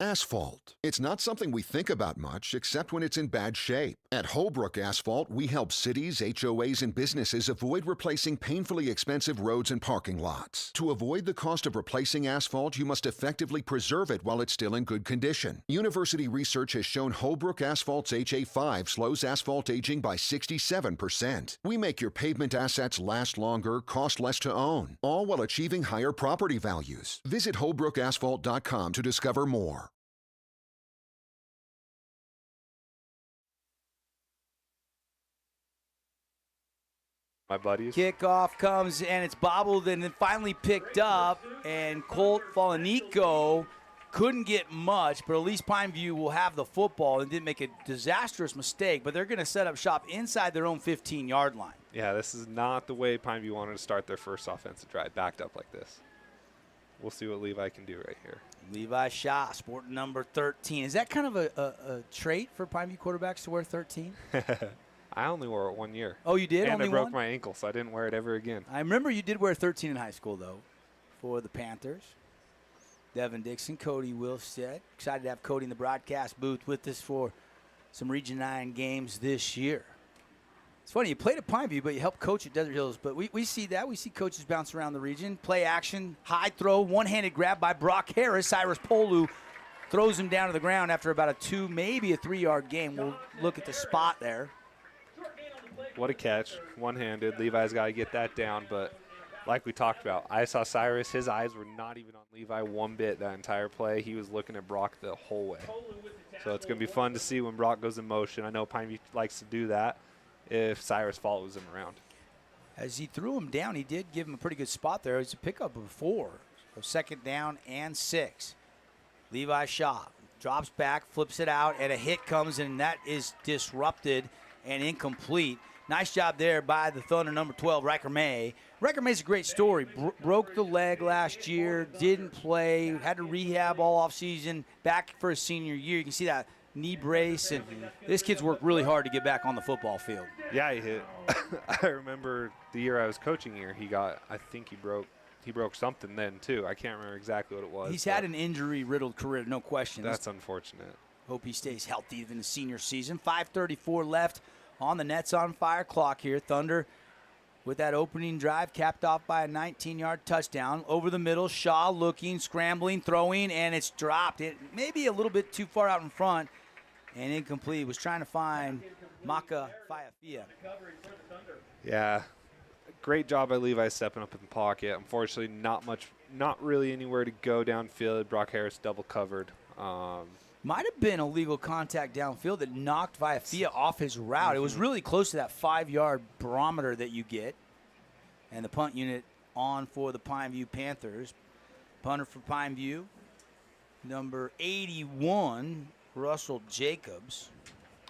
Asphalt. It's not something we think about much, except when it's in bad shape. At Holbrook Asphalt, we help cities, HOAs, and businesses avoid replacing painfully expensive roads and parking lots. To avoid the cost of replacing asphalt, you must effectively preserve it while it's still in good condition. University research has shown Holbrook Asphalt's HA5 slows asphalt aging by 67%. We make your pavement assets last longer, cost less to own, all while achieving higher property values. Visit holbrookasphalt.com to discover more. My buddies. Kickoff comes, and it's bobbled and then finally picked up, and Colt Falanico couldn't get much, but at least Pineview will have the football and didn't make a disastrous mistake, but they're going to set up shop inside their own 15-yard line. Yeah, this is not the way Pineview wanted to start their first offensive drive, backed up like this. We'll see what Levi can do right here. Levi Shaw, sporting number 13. Is that kind of a trait for Pineview quarterbacks to wear 13? I only wore it 1 year. Oh, you did? And only I broke one? my ankle, so I didn't wear it ever again. I remember you did wear 13 in high school, though, for the Panthers. Devin Dixon, Cody Wilstead. Excited to have Cody in the broadcast booth with us for some Region 9 games this year. It's funny, you played at Pineview, but you helped coach at Desert Hills. But we see that. We see coaches bounce around the region. Play action, high throw, one-handed grab by Brock Harris. Cyrus Polu throws him down to the ground after about a 2, maybe a 3-yard gain. We'll look at the spot there. What a catch, one-handed. Levi's got to get that down, but like we talked about, I saw Cyrus. His eyes were not even on Levi one bit that entire play. He was looking at Brock the whole way. So it's going to be fun to see when Brock goes in motion. I know Pineview likes to do that if Cyrus follows him around. As he threw him down, he did give him a pretty good spot there. It's a pickup of 4, so 2nd down and 6. Levi Shaw drops back, flips it out, and a hit comes, and that is disrupted and incomplete. Nice job there by the Thunder, number 12, Riker May. Riker May's a great story. Broke the leg last year, didn't play, had to rehab all offseason, back for his senior year. You can see that knee brace, and this kid's worked really hard to get back on the football field. Yeah, he hit. I remember the year I was coaching here, I think he broke something then too. I can't remember exactly what it was. He's had an injury-riddled career, no question. That's unfortunate. Hope he stays healthy even the senior season. 5:34 left on the Nets on Fire clock here. Thunder with that opening drive capped off by a 19-yard touchdown. Over the middle, Shaw looking, scrambling, throwing, and it's dropped. It may be a little bit too far out in front. and incomplete. Was trying to find Maka Faiafia. Yeah, great job by Levi stepping up in the pocket. Unfortunately, not really anywhere to go downfield. Brock Harris double covered. Might have been a legal contact downfield that knocked Faiafia off his route. It was really close to that 5-yard barometer that you get. And the punt unit on for the Pineview Panthers. Punter for Pineview, number 81, Russell Jacobs,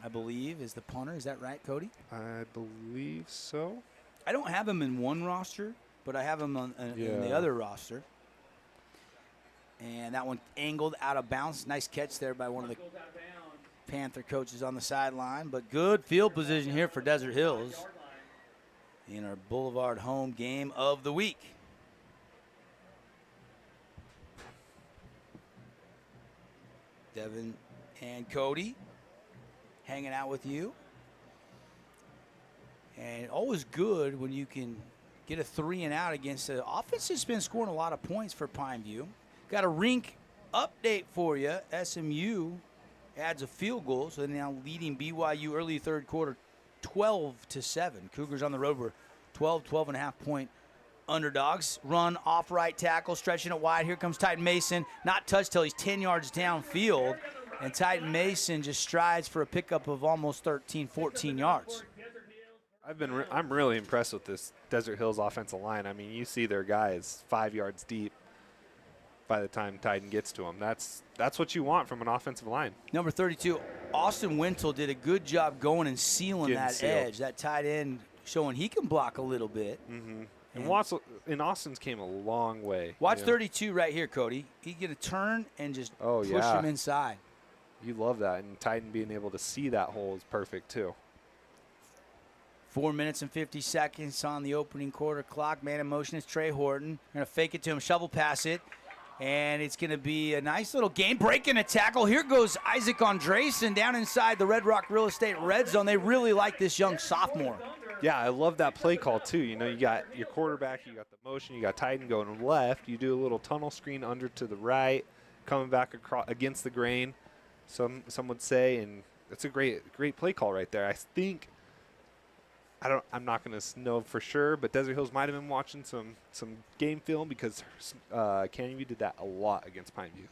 I believe, is the punter. Is that right, Cody? I believe so. I don't have him in one roster, but I have him in the other roster. And that one angled out of bounds. Nice catch there by one of the Panther coaches on the sideline. But good field position here for Desert Hills in our Boulevard home game of the week. Devin and Cody hanging out with you. And always good when you can get a 3-and-out against the offense that's been scoring a lot of points for Pineview. Got a rink update for you. SMU adds a field goal, so they're now leading BYU early third quarter 12-7. Cougars on the road were 12.5-point underdogs. Run off right tackle, stretching it wide. Here comes Titan Mason. Not touched till he's 10 yards downfield. And Titan Mason just strides for a pickup of almost 13, 14 yards. I'm really impressed with this Desert Hills offensive line. I mean, you see their guys 5 yards deep by the time Titan gets to them. That's what you want from an offensive line. Number 32, Austin Wintle did a good job going and sealing that edge. That tight end showing he can block a little bit. And Austin's came a long way. Watch 32 right here, Cody. He get a turn and just push him inside. You love that. And Titan being able to see that hole is perfect, too. 4 minutes and 50 seconds on the opening quarter clock. Man in motion is Trey Horton. Going to fake it to him, shovel pass it. And it's going to be a nice little game breaking a tackle. Here goes Isaac Andresen down inside the Red Rock Real Estate red zone. They really like this young sophomore. Yeah, I love that play call, too. You know, you got your quarterback, you got the motion, you got Titan going left. You do a little tunnel screen under to the right, coming back across against the grain, some would say. And it's a great play call right there. I think, I'm not going to know for sure, but Desert Hills might have been watching some game film because Canyon View did that a lot against Pineview.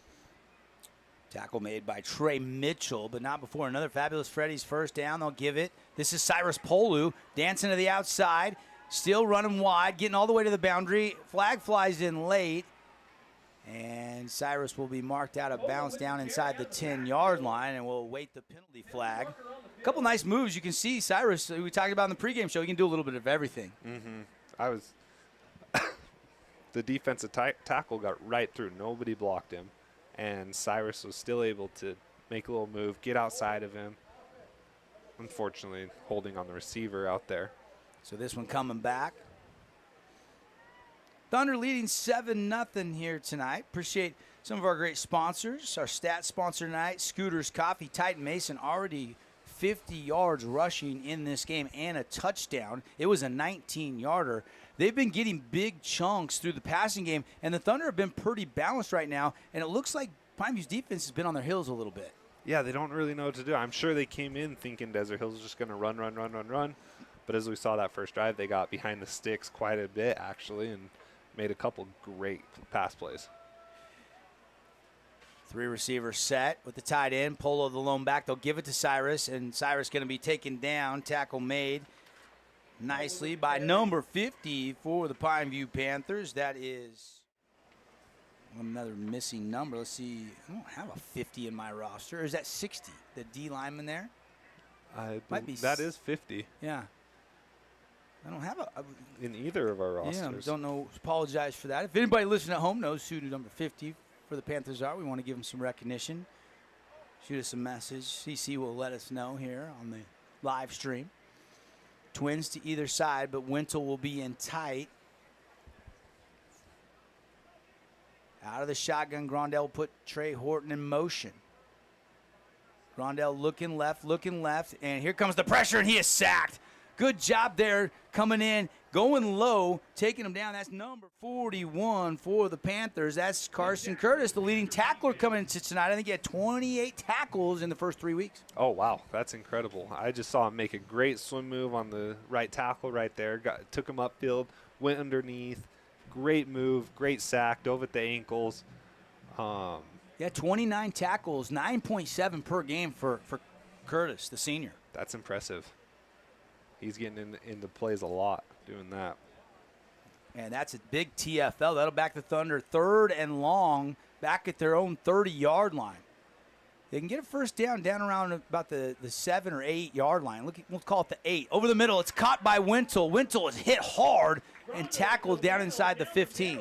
Tackle made by Trey Mitchell, but not before another Fabulous Freddy's first down. They'll give it. This is Cyrus Polu dancing to the outside, still running wide, getting all the way to the boundary. Flag flies in late, and Cyrus will be marked out of bounds down inside the 10-yard line, and we'll await the penalty flag. A couple nice moves. You can see Cyrus, we talked about in the pregame show, he can do a little bit of everything. The defensive tackle got right through. Nobody blocked him. And Cyrus was still able to make a little move, get outside of him. Unfortunately, holding on the receiver out there. So this one coming back. Thunder leading 7-0 here tonight. Appreciate some of our great sponsors. Our stat sponsor tonight, Scooters Coffee. Titan Mason already 50 yards rushing in this game and a touchdown. It was a 19-yarder. They've been getting big chunks through the passing game, and the Thunder have been pretty balanced right now, and it looks like Pineview's defense has been on their heels a little bit. Yeah, they don't really know what to do. I'm sure they came in thinking Desert Hills was just going to run. But as we saw that first drive, they got behind the sticks quite a bit, actually, and made a couple great pass plays. 3 receivers set with the tight end. Polo the lone back. They'll give it to Cyrus, and Cyrus going to be taken down. Tackle made nicely by number 50 for the Pineview Panthers. That is another missing number. Let's see. I don't have a 50 in my roster. Or is that 60? The D lineman there? Might be. That is 50. Yeah. I don't have in either of our rosters. Yeah, don't know. Apologize for that. If anybody listening at home knows who number 50 for the Panthers are, we want to give them some recognition. Shoot us a message. CC will let us know here on the live stream. Twins to either side, but Wintle will be in tight. Out of the shotgun, Grondell put Trey Horton in motion. Grondell looking left, and here comes the pressure, and he is sacked. Good job there coming in Going low, taking him down. That's number 41 for the Panthers. That's Carson Curtis, the leading tackler coming into tonight. I think he had 28 tackles in the first 3 weeks. Oh, wow. That's incredible. I just saw him make a great swim move on the right tackle right there. Took him upfield, went underneath. Great move, great sack, dove at the ankles. 29 tackles, 9.7 per game for Curtis, the senior. That's impressive. He's getting into plays a lot doing that. And that's a big TFL. That'll back the Thunder 3rd and long back at their own 30-yard line. They can get a first down around about the 7 or 8 yard line. We'll call it the 8. Over the middle, it's caught by Wintle. Wintle is hit hard and tackled down inside the 15.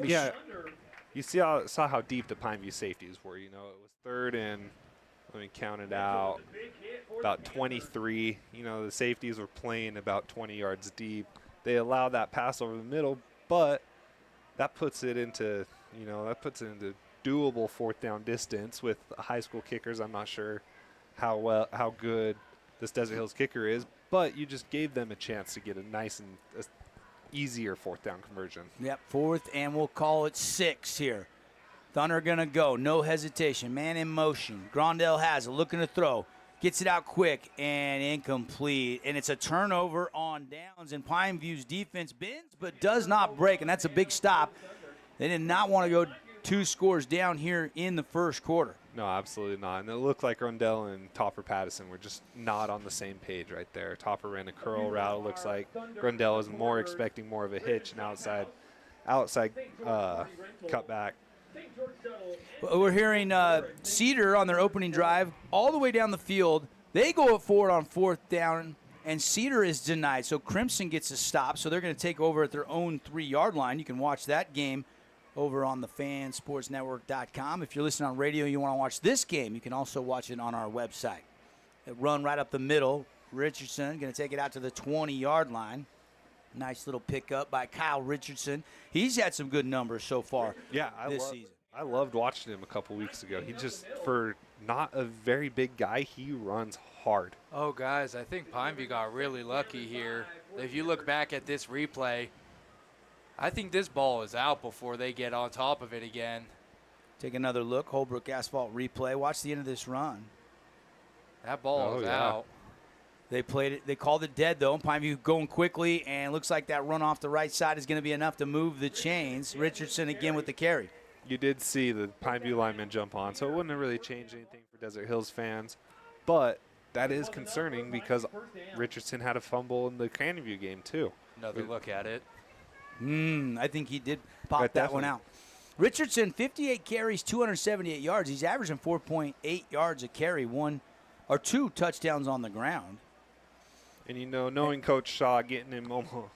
Yeah, you saw how deep the Pineview safeties were. You know, it was 3rd and, let me count it out, about 23. You know, the safeties were playing about 20 yards deep. They allowed that pass over the middle, but that puts it into, doable 4th down distance with high school kickers. I'm not sure how good this Desert Hills kicker is, but you just gave them a chance to get a nice and easier 4th down conversion. Yep, 4th, and we'll call it 6 here. Thunder going to go, no hesitation, man in motion. Grondell has it, looking to throw. Gets it out quick and incomplete. And it's a turnover on downs. And Pineview's defense bends but does not break. And that's a big stop. They did not want to go 2 scores down here in the first quarter. No, absolutely not. And it looked like Grondell and Topper Pattison were just not on the same page right there. Topper ran a curl route. It looks like Grondell was more expecting more of a hitch and outside cutback. We're hearing Cedar on their opening drive all the way down the field. They go forward on 4th down, and Cedar is denied. So Crimson gets a stop, so they're going to take over at their own 3-yard line. You can watch that game over on the fansportsnetwork.com. If you're listening on radio, you want to watch this game, you can also watch it on our website. They run right up the middle. Richardson going to take it out to the 20-yard line. Nice little pickup by Kyle Richardson. He's had some good numbers so far this season. I loved watching him a couple weeks ago. He just, for not a very big guy, he runs hard. Oh, guys, I think Pineview got really lucky here. If you look back at this replay, I think this ball is out before they get on top of it again. Take another look. Holbrook asphalt replay. Watch the end of this run. That ball is out. They played it. They called it dead, though. Pineview going quickly, and looks like that run off the right side is going to be enough to move the chains. Richardson again with the carry. You did see the Pineview lineman jump on, so it wouldn't have really changed anything for Desert Hills fans. But that is concerning because Richardson had a fumble in the Canyonview game, too. Another look at it. I think he did pop that one out. Richardson, 58 carries, 278 yards. He's averaging 4.8 yards a carry, 1 or 2 touchdowns on the ground. And, you know, knowing Coach Shaw, getting him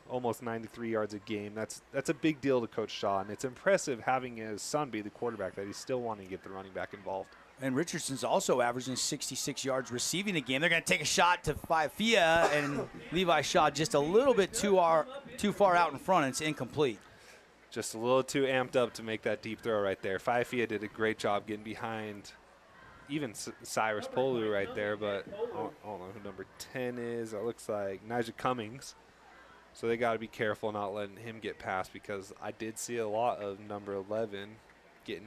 almost 93 yards a game, that's a big deal to Coach Shaw. And it's impressive having his son be the quarterback that he's still wanting to get the running back involved. And Richardson's also averaging 66 yards receiving a game. They're going to take a shot to Faifia, and Levi Shaw just a little bit too far out in front, and it's incomplete. Just a little too amped up to make that deep throw right there. Faifia did a great job getting behind even Cyrus Polu right there, but I don't know who number 10 is. It looks like Nigel Cummings. So they got to be careful not letting him get past, because I did see a lot of number 11 getting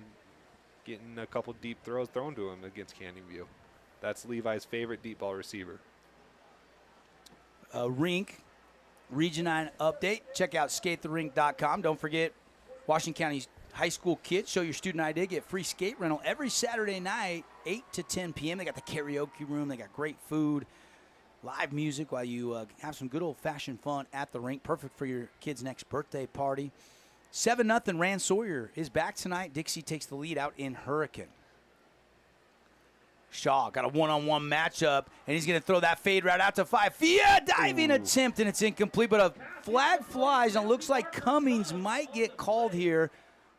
a couple deep throws thrown to him against Canyon View. That's Levi's favorite deep ball receiver. Rink, Region 9 update. Check out skatetherink.com. Don't forget, Washington County's high school kids, show your student ID, get free skate rental every Saturday night, 8 to 10 p.m. They got the karaoke room. They got great food, live music while you have some good old-fashioned fun at the rink. Perfect for your kid's next birthday party. 7-0, Rand Sawyer is back tonight. Dixie takes the lead out in Hurricane. Shaw got a one-on-one matchup, and he's going to throw that fade route out to Faifia. Diving attempt, and it's incomplete, but a flag flies, and it looks like Cummings might get called here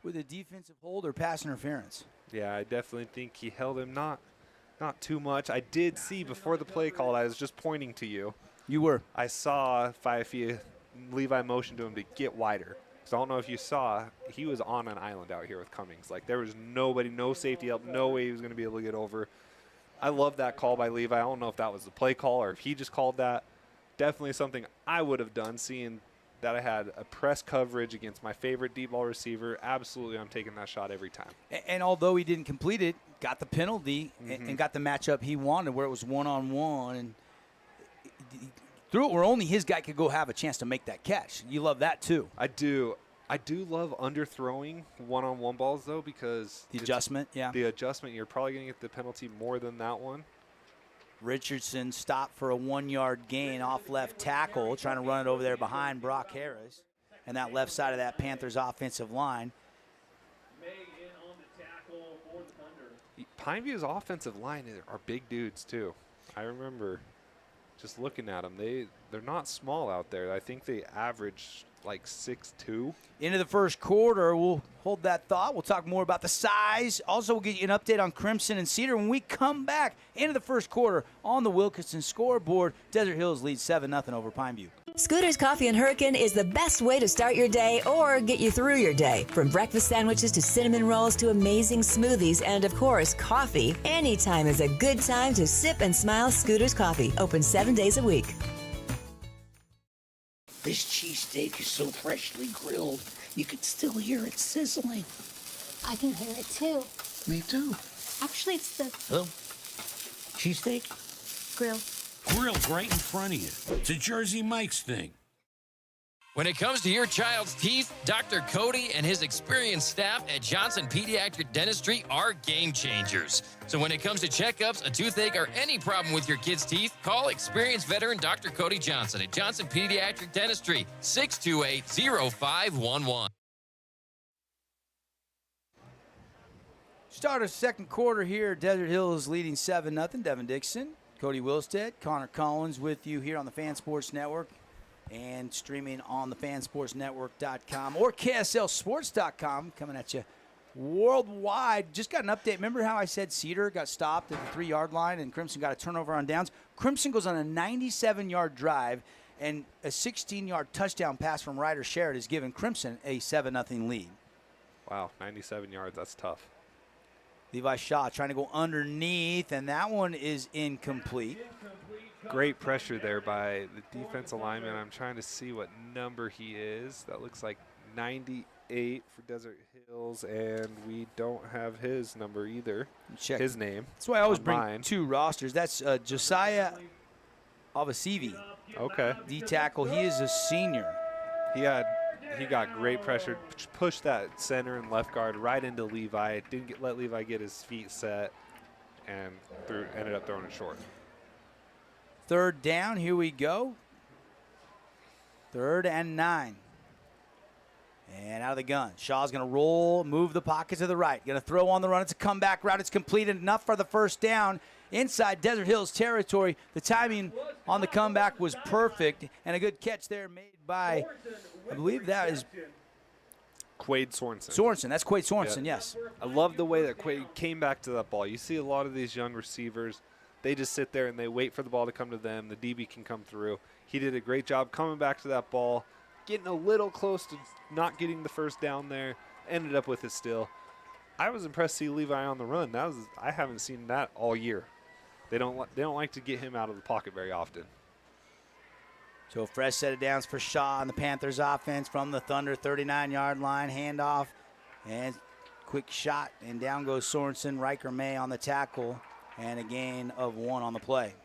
with a defensive hold or pass interference. Yeah, I definitely think he held him not too much. I did see before the play call, I was just pointing to you. You were. I saw Faifia, Levi motion to him to get wider. So I don't know if you saw, he was on an island out here with Cummings. Like, there was nobody, no safety help, no way he was going to be able to get over. I love that call by Levi. I don't know if that was the play call or if he just called that. Definitely something I would have done, seeing that I had a press coverage against my favorite deep ball receiver, absolutely I'm taking that shot every time. And although he didn't complete it, got the penalty and got the matchup he wanted where it was one-on-one. And he threw it where only his guy could go have a chance to make that catch. You love that too. I do love underthrowing one-on-one balls, though, because the adjustment, you're probably going to get the penalty more than that one. Richardson stopped for a 1-yard gain off left tackle, trying to run it over there behind Brock Harris and that left side of that Panthers offensive line. Pineview's offensive line are big dudes, too. I remember just looking at them. They're not small out there. I think they average like 6'2". Into the first quarter, we'll hold that thought. We'll talk more about the size. Also, we'll get you an update on Crimson and Cedar when we come back into the first quarter on the Wilkinson scoreboard. Desert Hills leads 7-0 over Pineview. Scooter's Coffee and Hurricane is the best way to start your day or get you through your day. From breakfast sandwiches to cinnamon rolls to amazing smoothies and, of course, coffee, anytime is a good time to sip and smile Scooter's Coffee. Open 7 days a week. This cheesesteak is so freshly grilled, you can still hear it sizzling. I can hear it too. Me too. Actually, it's the Cheesesteak? grill. Grilled right in front of you. It's a Jersey Mike's thing. When it comes to your child's teeth, Dr. Cody and his experienced staff at Johnson Pediatric Dentistry are game changers. So when it comes to checkups, a toothache, or any problem with your kid's teeth, call experienced veteran Dr. Cody Johnson at Johnson Pediatric Dentistry, 628-0511. Start of second quarter here. Desert Hills leading 7-0. Devin Dixon, Cody Wilstead, Connor Collins with you here on the Fan Sports Network and streaming on the fansportsnetwork.com or KSLSports.com, coming at you worldwide. Just got an update. Remember how I said Cedar got stopped at the 3-yard line and Crimson got a turnover on downs? Crimson goes on a 97-yard drive, and a 16-yard touchdown pass from Ryder Sherrod has given Crimson a 7-0 lead. Wow, 97 yards. That's tough. Levi Shaw trying to go underneath, and that one is incomplete. Great pressure there by the defensive lineman. I'm trying to see what number he is. That looks like 98 for Desert Hills, and we don't have his number either. Check his name. That's why I always bring mine. two rosters. That's Josiah Avasivi. Okay. D-tackle. He is a senior. He got great pressure. Pushed that center and left guard right into Levi. Didn't let Levi get his feet set, and ended up throwing it short. Third down, here we go. 3rd and 9. And out of the gun. Shaw's going to roll, move the pocket to the right. Going to throw on the run. It's a comeback route. It's completed enough for the first down. Inside Desert Hills territory. The timing on the comeback was perfect. And a good catch there made by, I believe that is Quade Sorensen. Sorensen. That's Quade Sorensen, yes. I love the way that Quade came back to that ball. You see a lot of these young receivers, they just sit there and they wait for the ball to come to them. The DB can come through. He did a great job coming back to that ball, getting a little close to not getting the first down there, ended up with it still. I was impressed to see Levi on the run. I haven't seen that all year. They don't like to get him out of the pocket very often. So a fresh set of downs for Shaw and the Panthers offense from the Thunder 39-yard line. Handoff and quick shot, and down goes Sorensen. Riker May on the tackle, and a gain of 1 on the play.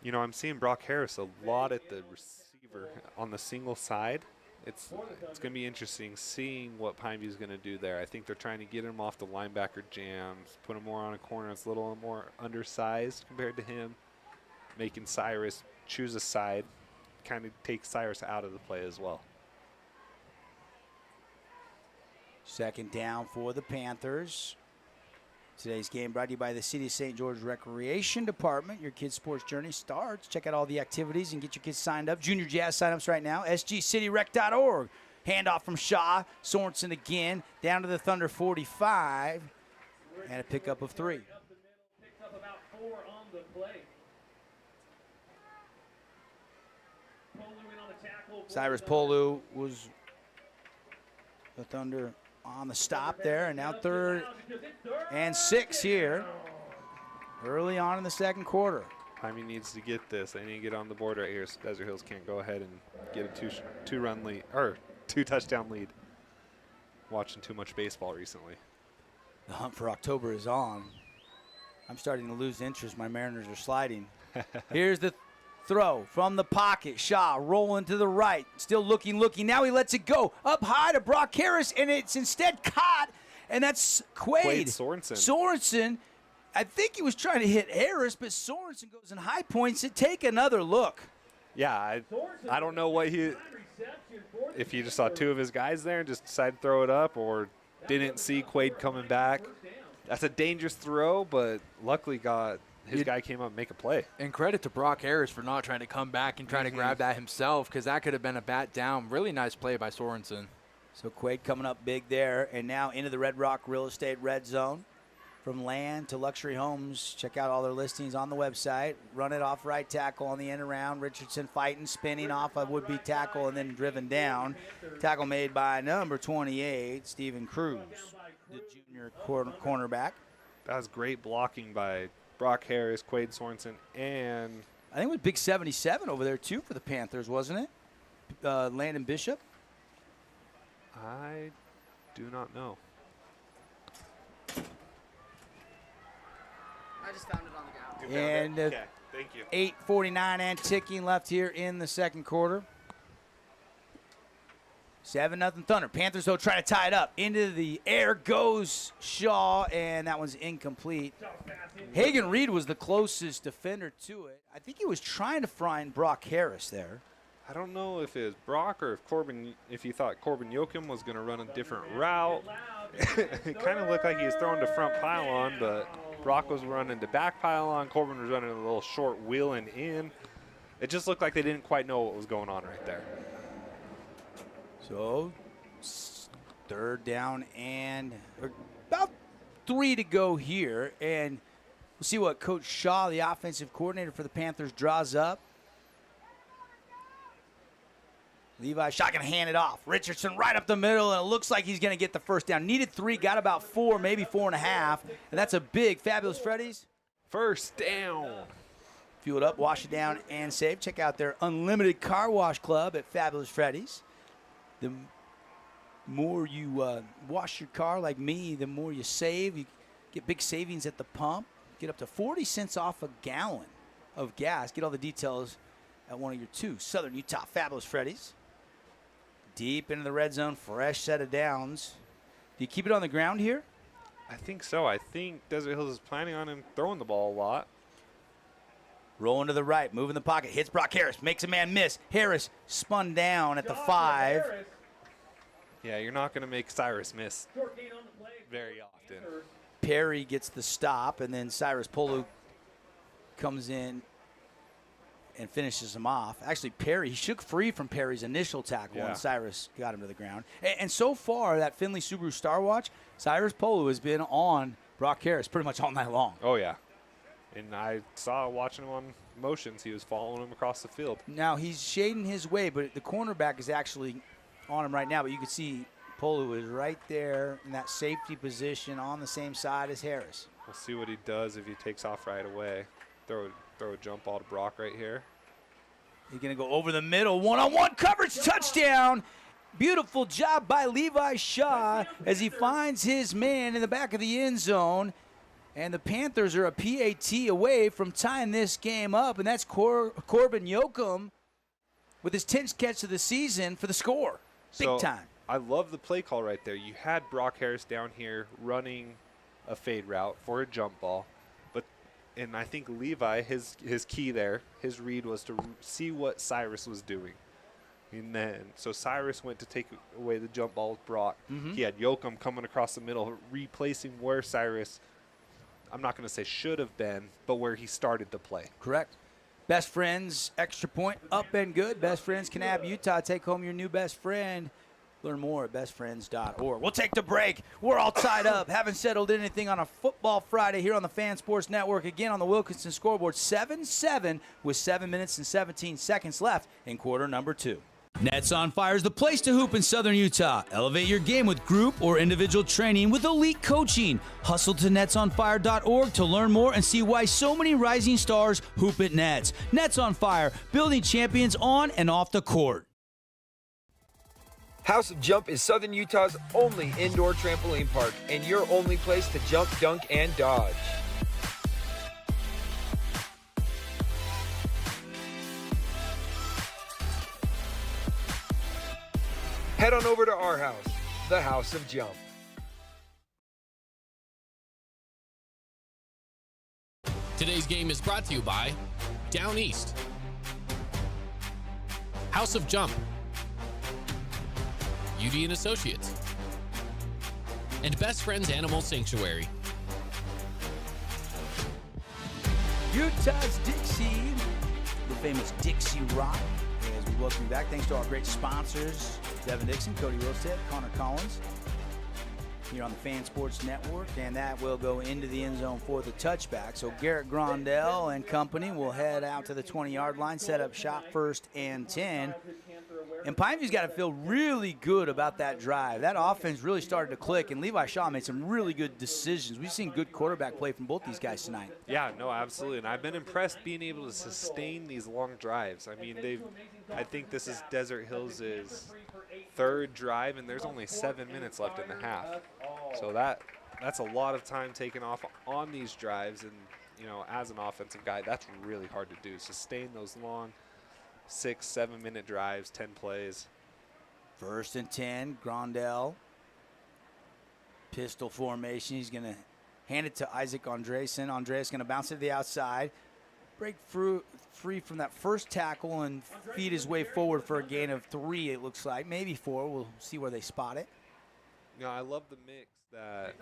You know, I'm seeing Brock Harris a lot at the receiver on the single side. It's going to be interesting seeing what Pineview's going to do there. I think they're trying to get him off the linebacker jams, put him more on a corner. It's a little more undersized compared to him, making Cyrus choose a side, kind of take Cyrus out of the play as well. Second down for the Panthers. Today's game brought to you by the City of St. George Recreation Department. Your kids' sports journey starts. Check out all the activities and get your kids signed up. Junior Jazz signups right now. sgcityrec.org. Handoff from Shaw. Sorensen again. Down to the Thunder 45. And a pickup of 3. Picked up about 4 on the play. Cyrus Polu was the Thunder on the stop there, and now 3rd and 6 here early on in the second quarter. Jaime needs to get this. They need to get on the board right here. So Desert Hills can't go ahead and get a two-run lead or 2-touchdown lead. Watching too much baseball recently. The hunt for October is on. I'm starting to lose interest. My Mariners are sliding. Here's the throw from the pocket. Shaw rolling to the right. Still looking. Now he lets it go. Up high to Brock Harris, and it's instead caught. And that's Quaid Sorensen. Sorensen. I think he was trying to hit Harris, but Sorensen goes and high points it. Take another look. Yeah, I don't know what if he just saw two of his guys there and just decided to throw it up, or didn't see Quaid coming back. That's a dangerous throw, but luckily his guy came up and make a play. And credit to Brock Harris for not trying to come back and trying to grab that himself, because that could have been a bat down. Really nice play by Sorensen. So Quaid coming up big there, and now into the Red Rock Real Estate Red Zone. From land to luxury homes, check out all their listings on the website. Run it off right tackle on the end around. Richardson fighting, spinning off a would-be tackle and then driven down. Tackle made by number 28, Stephen Cruz, the junior cornerback. That was great blocking by Brock Harris, Quaid Sorensen, and I think it was Big 77 over there too for the Panthers, wasn't it? Landon Bishop? I do not know. I just found it on the ground. And okay, thank you. 8:49 and ticking left here in the second quarter. 7-0 Thunder. Panthers, though, trying to tie it up. Into the air goes Shaw, and that one's incomplete. Hagen Reed was the closest defender to it. I think he was trying to find Brock Harris there. I don't know if it was Brock or if he thought Corbin Yoakum was going to run a different route. It kind of looked like he was throwing to front pylon, but Brock was running to back pylon. Corbin was running a little short wheeling in. It just looked like they didn't quite know what was going on right there. So, third down and about 3 to go here. And we'll see what Coach Shaw, the offensive coordinator for the Panthers, draws up. Levi Shaw going to hand it off. Richardson right up the middle, and it looks like he's going to get the first down. Needed 3, got about 4, maybe 4.5. And that's a big Fabulous Freddy's. First down. Fuel it up, wash it down, and save. Check out their unlimited car wash club at Fabulous Freddy's. The more you wash your car like me, the more you save. You get big savings at the pump. Get up to 40 cents off a gallon of gas. Get all the details at one of your 2 Southern Utah Fabulous Freddy's. Deep into the red zone, fresh set of downs. Do you keep it on the ground here? I think so. I think Desert Hills is planning on him throwing the ball a lot. Rolling to the right, moving the pocket, hits Brock Harris, makes a man miss. Harris spun down at the 5. Yeah, you're not going to make Cyrus miss very often. Perry gets the stop, and then Cyrus Polu comes in and finishes him off. Actually, Perry, he shook free from Perry's initial tackle, and Cyrus got him to the ground. And so far, that Finley Subaru Star Watch, Cyrus Polu has been on Brock Harris pretty much all night long. Oh, yeah. And I saw watching him on motions, he was following him across the field. Now, he's shading his way, but the cornerback is actually on him right now. But you can see Polu is right there in that safety position on the same side as Harris. We'll see what he does if he takes off right away. Throw a jump ball to Brock right here. He's going to go over the middle. One-on-one coverage, touchdown. Beautiful job by Levi Shaw as he finds his man in the back of the end zone. And the Panthers are a PAT away from tying this game up. And that's Corbin Yoakum with his 10th catch of the season for the score. Big time. I love the play call right there. You had Brock Harris down here running a fade route for a jump ball. And I think Levi, his key there, his read was to see what Cyrus was doing. And then, so Cyrus went to take away the jump ball with Brock. He had Yoakum coming across the middle, replacing where Cyrus, I'm not going to say should have been, but where he started the play. Correct. Best Friends, extra point, up and good. Best Friends, Kanab, Utah. Take home your new best friend. Learn more at bestfriends.org. We'll take the break. We're all tied up. Haven't settled anything on a Football Friday here on the Fan Sports Network. Again on the Wilkinson scoreboard, 7-7 with 7 minutes and 17 seconds left in quarter number 2. Nets on Fire is the place to hoop in Southern Utah. Elevate your game with group or individual training with elite coaching. Hustle to netsonfire.org to learn more and see why so many rising stars hoop at Nets. Nets on Fire, building champions on and off the court. House of Jump is Southern Utah's only indoor trampoline park and your only place to jump, dunk, and dodge. Head on over to our house, the House of Jump. Today's game is brought to you by Down East, House of Jump, UD and Associates, and Best Friends Animal Sanctuary. Utah's Dixie, the famous Dixie Rock. As we welcome you back, thanks to our great sponsors, Devin Dixon, Cody Wilstead, Connor Collins, here on the Fan Sports Network, and that will go into the end zone for the touchback. So Garrett Grondell and company will head out to the 20-yard line, set up shop, 1st and 10. And Pineview's got to feel really good about that drive. That offense really started to click, and Levi Shaw made some really good decisions. We've seen good quarterback play from both these guys tonight. Yeah, no, absolutely. And I've been impressed being able to sustain these long drives. I mean, I think this is Desert Hills' 3rd drive, and there's only 7 minutes left in the half. So that's a lot of time taken off on these drives. And, you know, as an offensive guy, that's really hard to do. Sustain those long 6-7 minute drives, 10 plays. 1st and 10, Grondell. Pistol formation. He's going to hand it to Isaac Andreessen. Andreas going to bounce it to the outside. Break free from that first tackle and feed his way forward for a gain of 3, it looks like. Maybe 4. We'll see where they spot it. You know, I love the mix that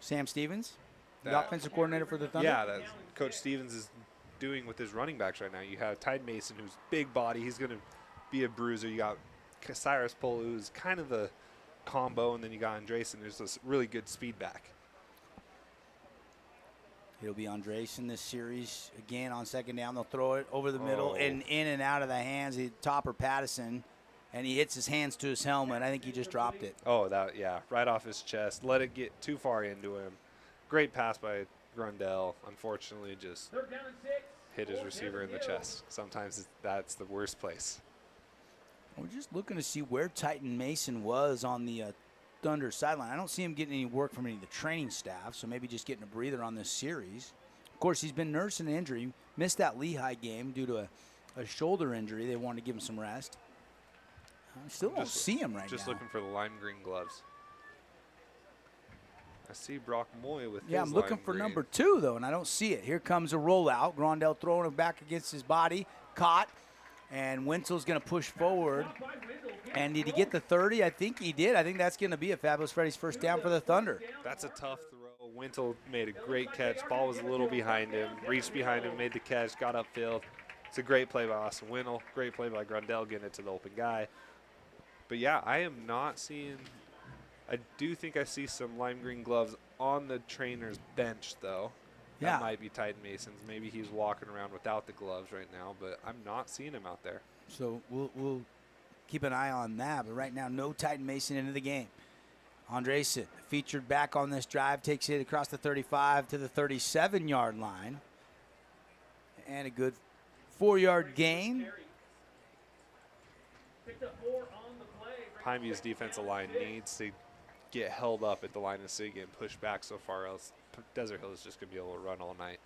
Sam Stevens, the offensive coordinator for the Thunder. Yeah, that Coach Stevens is doing with his running backs right now. You have Tide Mason, who's big body. He's going to be a bruiser. You got Cyrus Polo, who's kind of a combo, and then you got Andreessen, who's this really good speed back. It'll be Andreessen this series. Again, on 2nd down, they'll throw it over the middle and in and out of the hands of Topper Pattison, and he hits his hands to his helmet. I think he just dropped it. Oh, yeah, right off his chest. Let it get too far into him. Great pass by Grondell. Unfortunately, just hit his receiver in the chest. Sometimes that's the worst place. We're just looking to see where Titan Mason was on the Thunder sideline. I don't see him getting any work from any of the training staff, so maybe just getting a breather on this series. Of course, he's been nursing an injury. Missed that Lehigh game due to a shoulder injury. They wanted to give him some rest. I still don't see him right now. Just looking for the lime green gloves. I see Brock Moy with I'm looking for number 2, though, and I don't see it. Here comes a rollout. Grondell throwing it back against his body. Caught. And Wenzel's going to push forward. And did he get the 30? I think he did. I think that's going to be a Fabulous Freddy's first down for the Thunder. That's a tough throw. Wenzel made a great catch. Ball was a little behind him. Reached behind him, made the catch, got upfield. It's a great play by Austin Wintle. Great play by Grondell getting it to the open guy. But, yeah, I am not seeing – I do think I see some lime green gloves on the trainer's bench, though. That might be Titan Mason's. Maybe he's walking around without the gloves right now, but I'm not seeing him out there. So we'll keep an eye on that. But right now, no Titan Mason into the game. Andreessen, featured back on this drive, takes it across the 35 to the 37-yard line. And a good 4-yard gain. Pineview's defensive line needs to get held up at the line of city and pushed back so far, else Desert Hill is just going to be able to run all night.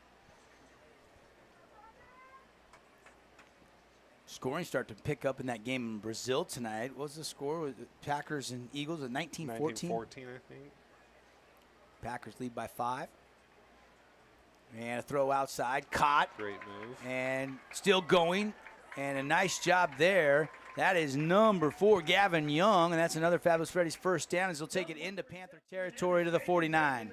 Scoring start to pick up in that game in Brazil tonight. What was the score? Was it Packers and Eagles at 19-14? 19-14, I think. Packers lead by 5. And a throw outside. Caught. Great move. And still going. And a nice job there. That is number 4, Gavin Young, and that's another Fabulous Freddy's first down as he'll take it into Panther territory to the 49.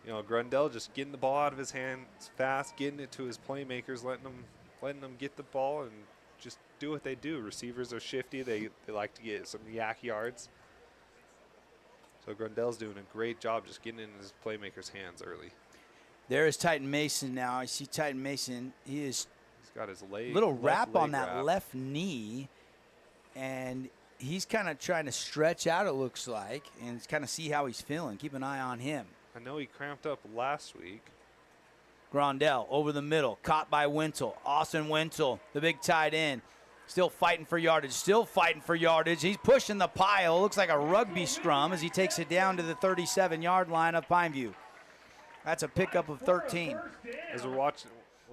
You know, Grondell just getting the ball out of his hands fast, getting it to his playmakers, letting them get the ball and just do what they do. Receivers are shifty. They like to get some yak yards. So Grondell's doing a great job just getting in his playmakers' hands early. There is Titan Mason now. I see Titan Mason. He is He's got his leg. Little wrap on leg that wrap. left knee, and he's kind of trying to stretch out, it looks like, and kind of see how he's feeling. Keep an eye on him. I know he cramped up last week. Grondell over the middle, caught by Wintle. Austin Wintle, the big tight end, still fighting for yardage, He's pushing the pile. Looks like a rugby scrum as he takes it down to the 37-yard line of Pineview. That's a pickup of 13. As we're going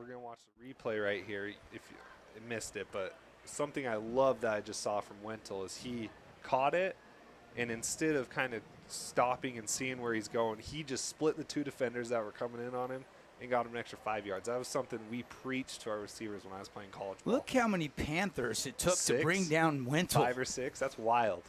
to watch the replay right here. If you missed it, but something I love that I just saw from Wintle is he caught it, and instead of kind of stopping and seeing where he's going, he just split the two defenders that were coming in on him and got him an extra 5 yards. That was something we preached to our receivers when I was playing college ball. Look how many Panthers it took to bring down Wintle. 5 or 6. That's wild.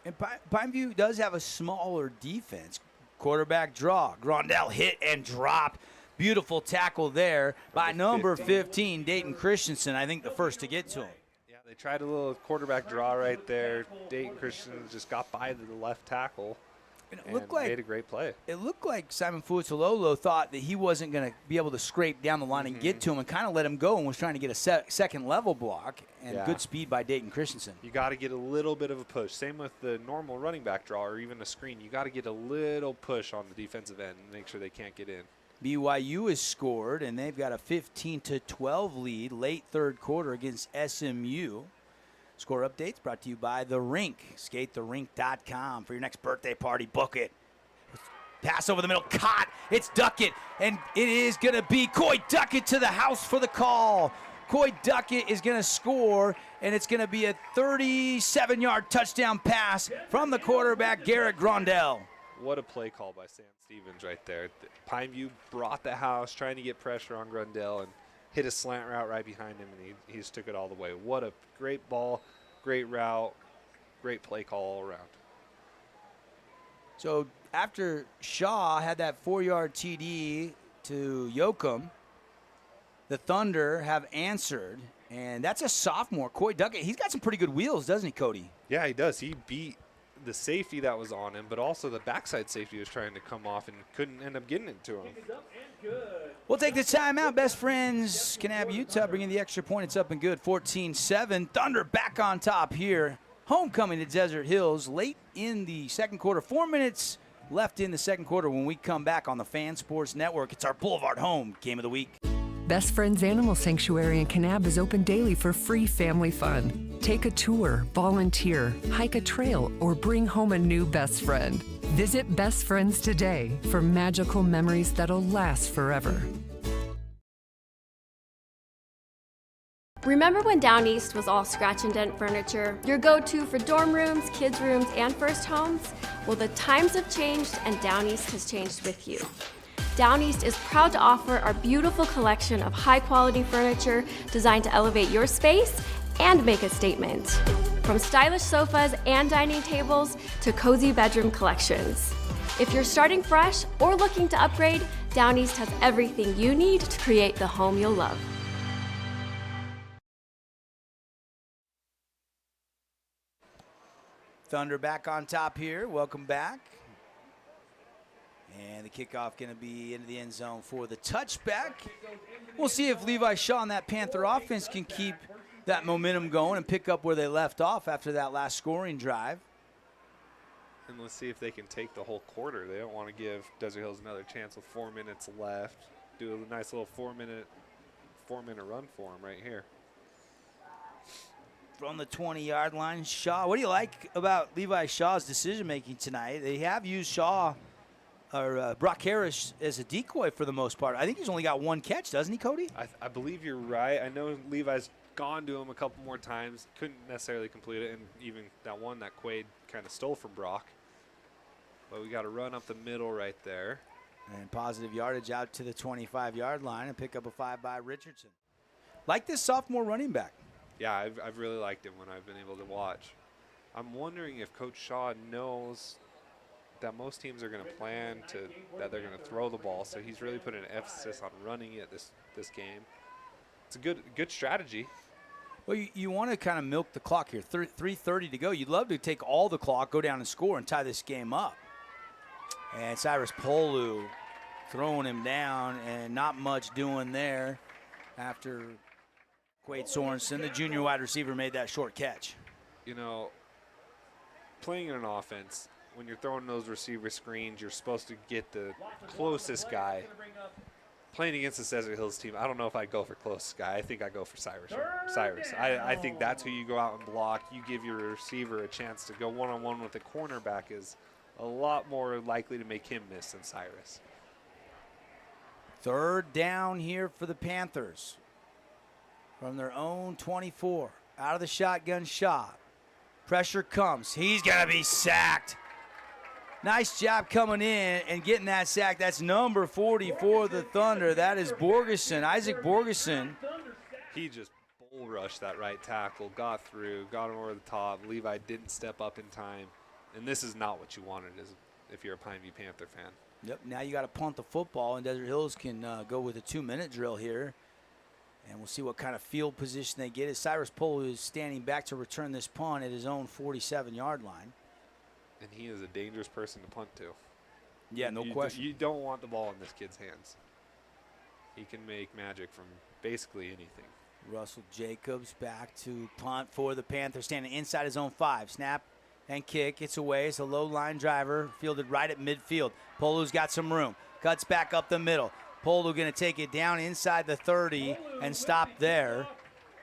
And Pineview does have a smaller defense. Quarterback draw. Grondell hit and drop. Beautiful tackle there by number 15, Dayton Christensen. I think the first to get to him. Yeah, they tried a little quarterback draw right there. Dayton Christensen just got by the left tackle. And it looked like made a great play. It looked like Simon Fuatololo thought that he wasn't going to be able to scrape down the line and get to him, and kind of let him go and was trying to get a second level block. And good speed by Dayton Christensen. You got to get a little bit of a push. Same with the normal running back draw or even a screen. You got to get a little push on the defensive end and make sure they can't get in. BYU has scored, and they've got a 15-12 lead late third quarter against SMU. Score updates brought to you by The Rink. SkateTheRink.com. For your next birthday party, book it. Pass over the middle, caught. It's Duckett, and it is going to be Coy Duckett to the house for the call. Coy Duckett is going to score, and it's going to be a 37-yard touchdown pass from the quarterback, Garrett Grondell. What a play call by Sam Stevens right there. Pineview brought the house, trying to get pressure on Grondell, and hit a slant route right behind him, and he just took it all the way. What a great ball, great route, great play call all around. So after Shaw had that 4-yard TD to Yoakum, the Thunder have answered, and that's a sophomore, Coy Duckett. He's got some pretty good wheels, doesn't he, Cody? Yeah, he does. He beat the safety that was on him, but also the backside safety was trying to come off and couldn't end up getting it to him. We'll take the timeout. Best friends, Kanab, Utah, bringing the extra point. It's up and good, 14-7. Thunder back on top here. Homecoming to Desert Hills late in the second quarter. 4 minutes left in the second quarter when we come back on the Fan Sports Network. It's our Boulevard Home Game of the Week. Best Friends Animal Sanctuary in Kanab is open daily for free family fun. Take a tour, volunteer, hike a trail, or bring home a new best friend. Visit Best Friends today for magical memories that'll last forever. Remember when Down East was all scratch and dent furniture? Your go-to for dorm rooms, kids' rooms, and first homes? Well, the times have changed and Down East has changed with you. Down East is proud to offer our beautiful collection of high-quality furniture designed to elevate your space and make a statement. From stylish sofas and dining tables to cozy bedroom collections. If you're starting fresh or looking to upgrade, Down East has everything you need to create the home you'll love. Thunder back on top here. Welcome back. And the kickoff going to be into the end zone for the touchback. We'll see if Levi Shaw and that Panther offense can keep that momentum going and pick up where they left off after that last scoring drive. And let's see if they can take the whole quarter. They don't want to give Desert Hills another chance with 4 minutes left. Do a nice little four-minute run for them right here. From the 20-yard line, Shaw. What do you like about Levi Shaw's decision-making tonight? They have used Shaw or Brock Harris as a decoy for the most part. I think he's only got one catch, doesn't he, Cody? I believe you're right. I know Levi's gone to him a couple more times. Couldn't necessarily complete it, and even that one that Quaid kind of stole from Brock. But we got a run up the middle right there. And positive yardage out to the 25-yard line and pick up a 5 by Richardson. Like this sophomore running back. Yeah, I've really liked him when I've been able to watch. I'm wondering if Coach Shaw knows that most teams are going to plan that they're going to throw the ball, so he's really put an emphasis on running it this game. It's a good strategy. Well, you want to kind of milk the clock here. 3:30 to go. You'd love to take all the clock, go down and score, and tie this game up. And Cyrus Polu throwing him down, and not much doing there after Quade Sorensen, the junior wide receiver, made that short catch. You know, playing in an offense, when you're throwing those receiver screens, you're supposed to get the closest guy. Playing against the Desert Hills team, I don't know if I'd go for closest guy. I think I'd go for Cyrus. I think that's who you go out and block. You give your receiver a chance to go one-on-one with the cornerback is a lot more likely to make him miss than Cyrus. 3rd down here for the Panthers. From their own 24. Out of the shotgun shot. Pressure comes. He's going to be sacked. Nice job coming in and getting that sack. That's number 40 for the Thunder. That is Borgeson, Isaac Borgeson. He just bull rushed that right tackle, got through, got him over the top. Levi didn't step up in time. And this is not what you wanted if you're a Pineview Panther fan. Yep, now you got to punt the football, and Desert Hills can go with a 2-minute drill here. And we'll see what kind of field position they get as Cyrus Polo is standing back to return this punt at his own 47-yard line. And he is a dangerous person to punt to. Yeah, no question. You don't want the ball in this kid's hands. He can make magic from basically anything. Russell Jacobs back to punt for the Panthers, standing inside his own 5. Snap and kick. It's away. It's a low-line driver fielded right at midfield. Polo's got some room. Cuts back up the middle. Polo going to take it down inside the 30 and stop there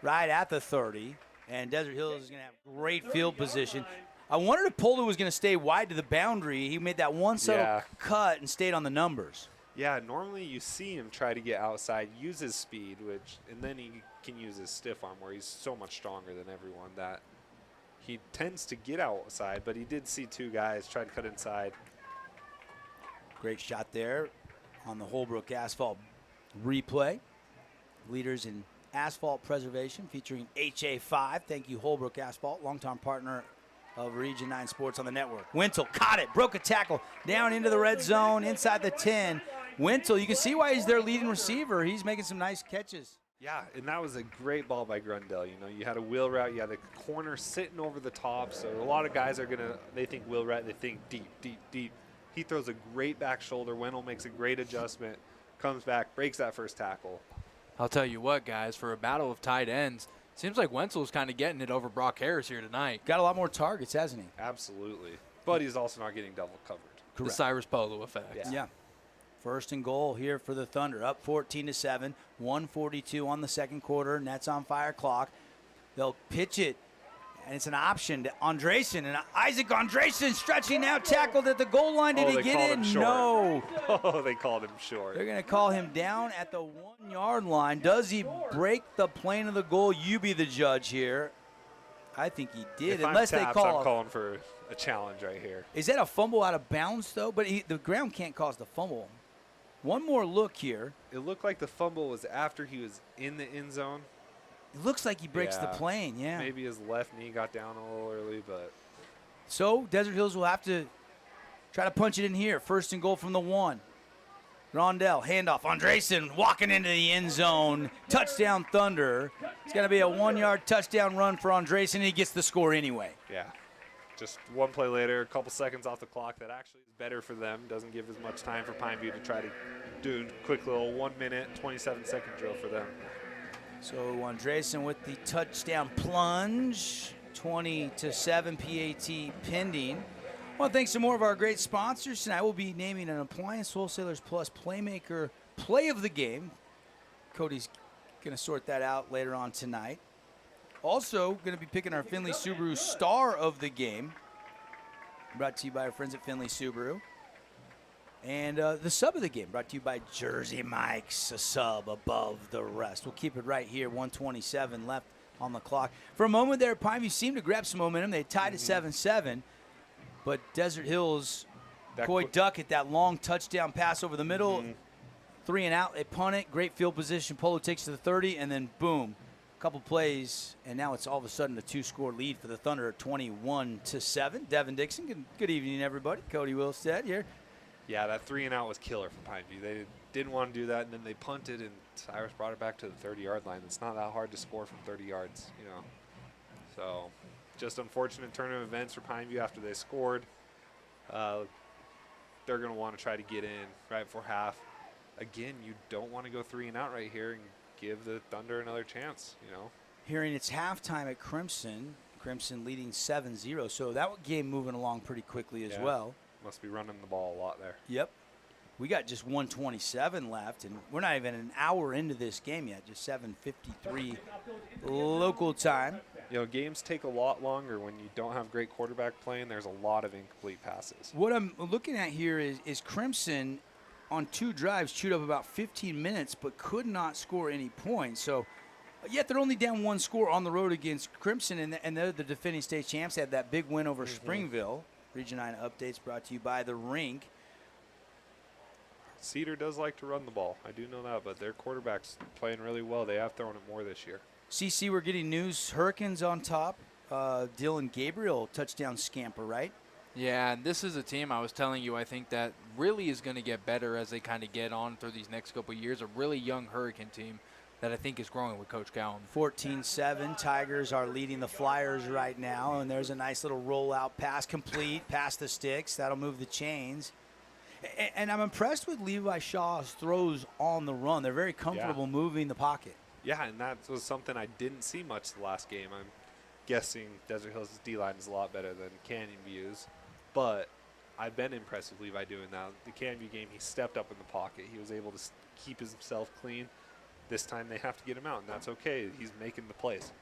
right at the 30. And Desert Hills is going to have great field position. I wondered if Polo was going to stay wide to the boundary. He made that one subtle cut and stayed on the numbers. Yeah, normally you see him try to get outside, use his speed, and then he can use his stiff arm where he's so much stronger than everyone that he tends to get outside, but he did see 2 guys try to cut inside. Great shot there on the Holbrook Asphalt replay. Leaders in asphalt preservation featuring HA5. Thank you, Holbrook Asphalt, longtime partner of Region 9 Sports on the network. Wintle caught it, broke a tackle, down into the red zone, inside the 10. Wintle, you can see why he's their leading receiver. He's making some nice catches. Yeah, and that was a great ball by Grundell. You know, you had a wheel route, you had a corner sitting over the top, so a lot of guys are they think wheel route, they think deep, deep, deep. He throws a great back shoulder. Wendell makes a great adjustment, comes back, breaks that first tackle. I'll tell you what, guys, for a battle of tight ends, seems like Wenzel's kind of getting it over Brock Harris here tonight. Got a lot more targets, hasn't he? Absolutely. But he's also not getting double covered. Correct. The Cyrus Polo effect. Yeah. 1st and goal here for the Thunder. Up 14-7, 1:42 on the second quarter. Nets on fire clock. They'll pitch it, and it's an option to Andresen. And Isaac Andresen stretching out, tackled at the goal line. Did he get in? No. Oh, they called him short. They're going to call him down at the 1-yard line. Does he break the plane of the goal? You be the judge here. I think he did. Unless I'm calling for a challenge right here. Is that a fumble out of bounds, though? But the ground can't cause the fumble. One more look here. It looked like the fumble was after he was in the end zone. It looks like he breaks the plane, yeah. Maybe his left knee got down a little early, but. So Desert Hills will have to try to punch it in here. 1st and goal from the 1. Rondell, handoff. Andresen walking into the end zone. Touchdown Thunder. It's going to be a 1-yard touchdown run for Andresen. He gets the score anyway. Yeah. Just one play later, a couple seconds off the clock. That actually is better for them. Doesn't give as much time for Pineview to try to do a quick little 1-minute, 27-second drill for them. So Andresen with the touchdown plunge. 20-7 PAT pending. Well, thanks to more of our great sponsors. Tonight we'll be naming an Appliance Wholesalers Plus Playmaker Play of the Game. Cody's going to sort that out later on tonight. Also going to be picking our Finley Subaru Star of the Game. Brought to you by our friends at Finley Subaru. And the sub of the game brought to you by Jersey Mike's, a sub above the rest. We'll keep it right here, 1:27 left on the clock. For a moment there, Pineview seemed to grab some momentum. They tied at 7-7. But Desert Hills, Coy Duckett, that long touchdown pass over the middle, 3 and out. They punt it, great field position. Polo takes to the 30, and then boom, a couple plays, and now it's all of a sudden a 2-score lead for the Thunder at 21-7. Devin Dixon, good evening, everybody. Cody Wilstead here. Yeah, that 3 and out was killer for Pineview. They didn't want to do that, and then they punted, and Cyrus brought it back to the 30-yard line. It's not that hard to score from 30 yards, you know. So just unfortunate turn of events for Pineview after they scored. They're going to want to try to get in right before half. Again, you don't want to go 3 and out right here and give the Thunder another chance, Hearing it's halftime at Crimson leading 7-0, so that game moving along pretty quickly as well. Must be running the ball a lot there. Yep. We got just 1:27 left, and we're not even an hour into this game yet, just 7:53 local time. Games take a lot longer when you don't have great quarterback play, and there's a lot of incomplete passes. What I'm looking at here is Crimson on 2 drives chewed up about 15 minutes but could not score any points. So, yet they're only down 1 score on the road against Crimson, and they're the defending state champs. They had that big win over Springville. Region 9 updates brought to you by The Rink. Cedar does like to run the ball. I do know that, but their quarterback's playing really well. They have thrown it more this year. CC, we're getting news. Hurricanes on top. Dylan Gabriel, touchdown scamper, right? Yeah, and this is a team I was telling you I think that really is going to get better as they kind of get on through these next couple of years. A really young Hurricane team that I think is growing with Coach Cowan. 14-7. Tigers are leading the Flyers right now, and there's a nice little rollout pass complete past the sticks. That'll move the chains. And I'm impressed with Levi Shaw's throws on the run. They're very comfortable moving the pocket. Yeah, and that was something I didn't see much the last game. I'm guessing Desert Hills' D-line is a lot better than Canyon View's, but I've been impressed with Levi doing that. The Canyon View game, he stepped up in the pocket. He was able to keep himself clean. This time they have to get him out, and that's okay. He's making the plays.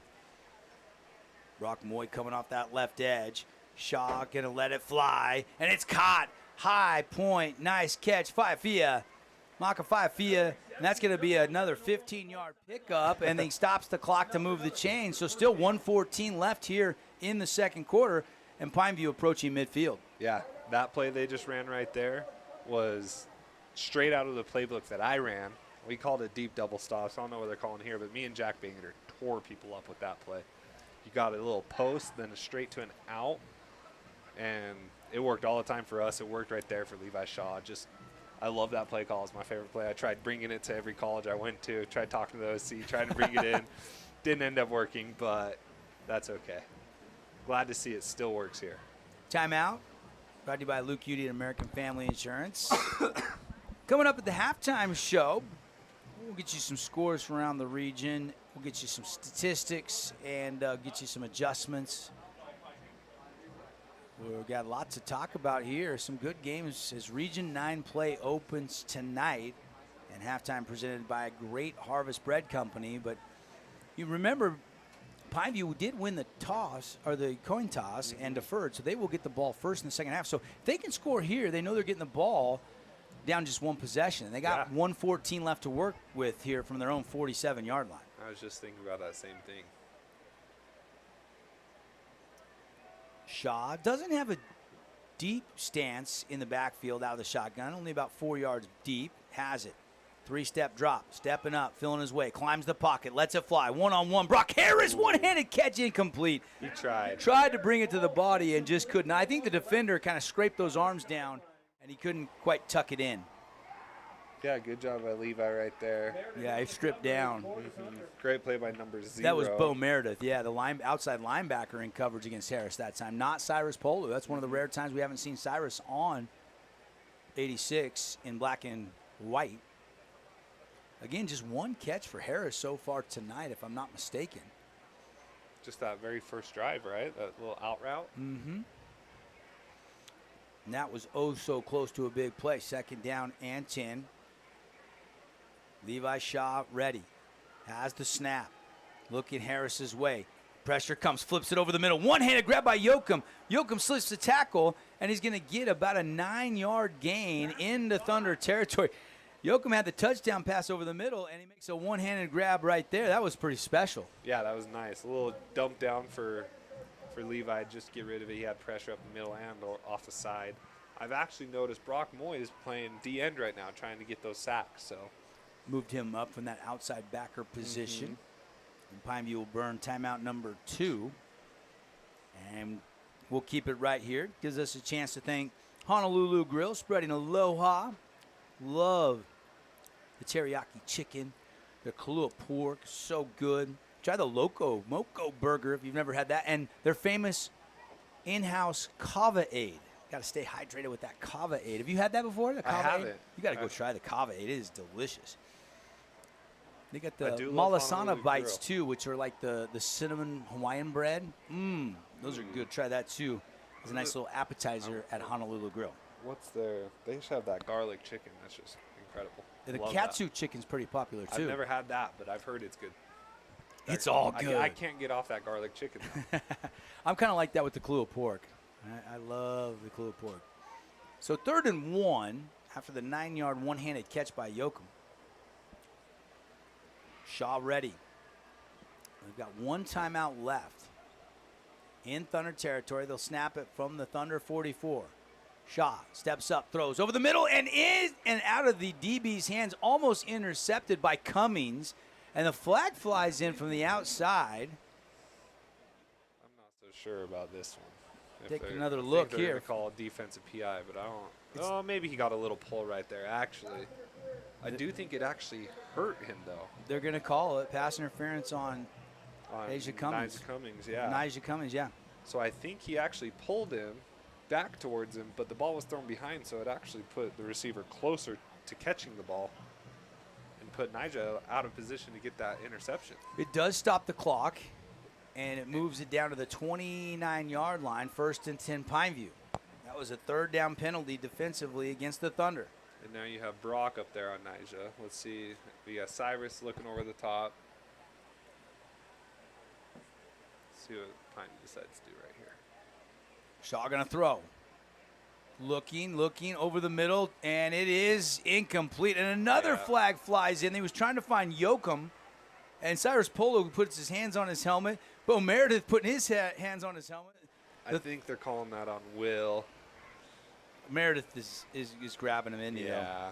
Brock Moy coming off that left edge. Shaw going to let it fly, and it's caught. High point, nice catch, Faifia. Maka Faifia, and that's going to be another 15-yard pickup, and he stops the clock to move the chain. So still 1:14 left here in the second quarter, and Pineview approaching midfield. Yeah, that play they just ran right there was straight out of the playbook that I ran. We called it deep double stops. I don't know what they're calling here, but me and Jack Banger tore people up with that play. You got a little post, then a straight to an out, and it worked all the time for us. It worked right there for Levi Shaw. I love that play call. It's my favorite play. I tried bringing it to every college I went to, tried talking to the OC, tried to bring it in. Didn't end up working, but that's okay. Glad to see it still works here. Timeout, brought to you by Luke Udy and American Family Insurance. Coming up at the halftime show, we'll get you some scores from around the region. We'll get you some statistics and get you some adjustments. We've got a lot to talk about here. Some good games as Region 9 play opens tonight, and halftime presented by Great Harvest Bread Company. But you remember, Pineview did win the toss, or the coin toss, and deferred, so they will get the ball first in the second half. So if they can score here, they know they're getting the ball down just 1 possession. They got 1:14 left to work with here from their own 47-yard line. I was just thinking about that same thing. Shaw doesn't have a deep stance in the backfield out of the shotgun, only about 4 yards deep. Has it. 3-step drop, stepping up, filling his way, climbs the pocket, lets it fly. One-on-one, Brock Harris, one-handed catch, incomplete. He tried. Tried to bring it to the body and just couldn't. I think the defender kind of scraped those arms down, and he couldn't quite tuck it in. Yeah, good job by Levi right there. Yeah, he stripped down. Great play by number 0. That was Bo Meredith, yeah, the outside linebacker in coverage against Harris that time. Not Cyrus Polo. That's one of the rare times we haven't seen Cyrus on 86 in black and white. Again, just one catch for Harris so far tonight, if I'm not mistaken. Just that very first drive, right? That little out route. Mm-hmm. And that was so close to a big play. Second down and 10. Levi Shaw ready. Has the snap. Looking Harris's way. Pressure comes, flips it over the middle. One-handed grab by Yoakum. Yoakum slips the tackle, and he's going to get about a 9-yard gain into Thunder territory. Yoakum had the touchdown pass over the middle, and he makes a one-handed grab right there. That was pretty special. Yeah, that was nice. A little dump down for Levi, just get rid of it. He had pressure up the middle and off the side. I've actually noticed Brock Moy is playing D-end right now, trying to get those sacks. So moved him up from that outside backer position. And Pineview will burn timeout number 2. And we'll keep it right here. Gives us a chance to thank Honolulu Grill, spreading aloha. Love the teriyaki chicken, the Kahlua pork, so good. Try the Moco burger if you've never had that. And their famous in-house Kava Aid. Got to stay hydrated with that Kava Aid. Have you had that before? The Kava I haven't. Aid? You got to go try the Kava Aid. It is delicious. They got the do love malasana Honolulu bites, Grill. too, which are like the cinnamon Hawaiian bread. Those are good. Try that, too. It's a nice little appetizer at Honolulu Grill. What's their? They just have that garlic chicken. That's just incredible. And the Love katsu chicken's pretty popular, too. I've never had that, but I've heard it's good. It's all good. I can't get off that garlic chicken, though. I'm kind of like that with the Kahlua pork. I love the Kahlua pork. So 3rd and 1 after the 9-yard one-handed catch by Yoakum. Shaw ready. We've got one timeout left. In Thunder territory, they'll snap it from the Thunder 44. Shaw steps up, throws over the middle, and is and out of the DB's hands, almost intercepted by Cummings. And the flag flies in from the outside. I'm not so sure about this one. Take another look here. They're going to call a defensive PI, but I don't. Oh, maybe he got a little pull right there, actually. I do think it actually hurt him, though. They're going to call it pass interference on Asia Cummings. Nija Cummings, yeah. Nija Cummings, yeah. So I think he actually pulled him back towards him, but the ball was thrown behind, so it actually put the receiver closer to catching the ball and put Nija out of position to get that interception. It does stop the clock, and it moves it down to the 29-yard line, 1st and 10 Pineview. That was a 3rd down penalty defensively against the Thunder. And now you have Brock up there on Nija. Let's see. We got Cyrus looking over the top. Let's see what Pineview decides to do right here. Shaw going to throw. Looking over the middle, and it is incomplete. And another flag flies in. He was trying to find Yoakum, and Cyrus Polo puts his hands on his helmet. Bo Meredith putting his hands on his helmet. I think they're calling that on Will. Meredith is grabbing him in, Yeah.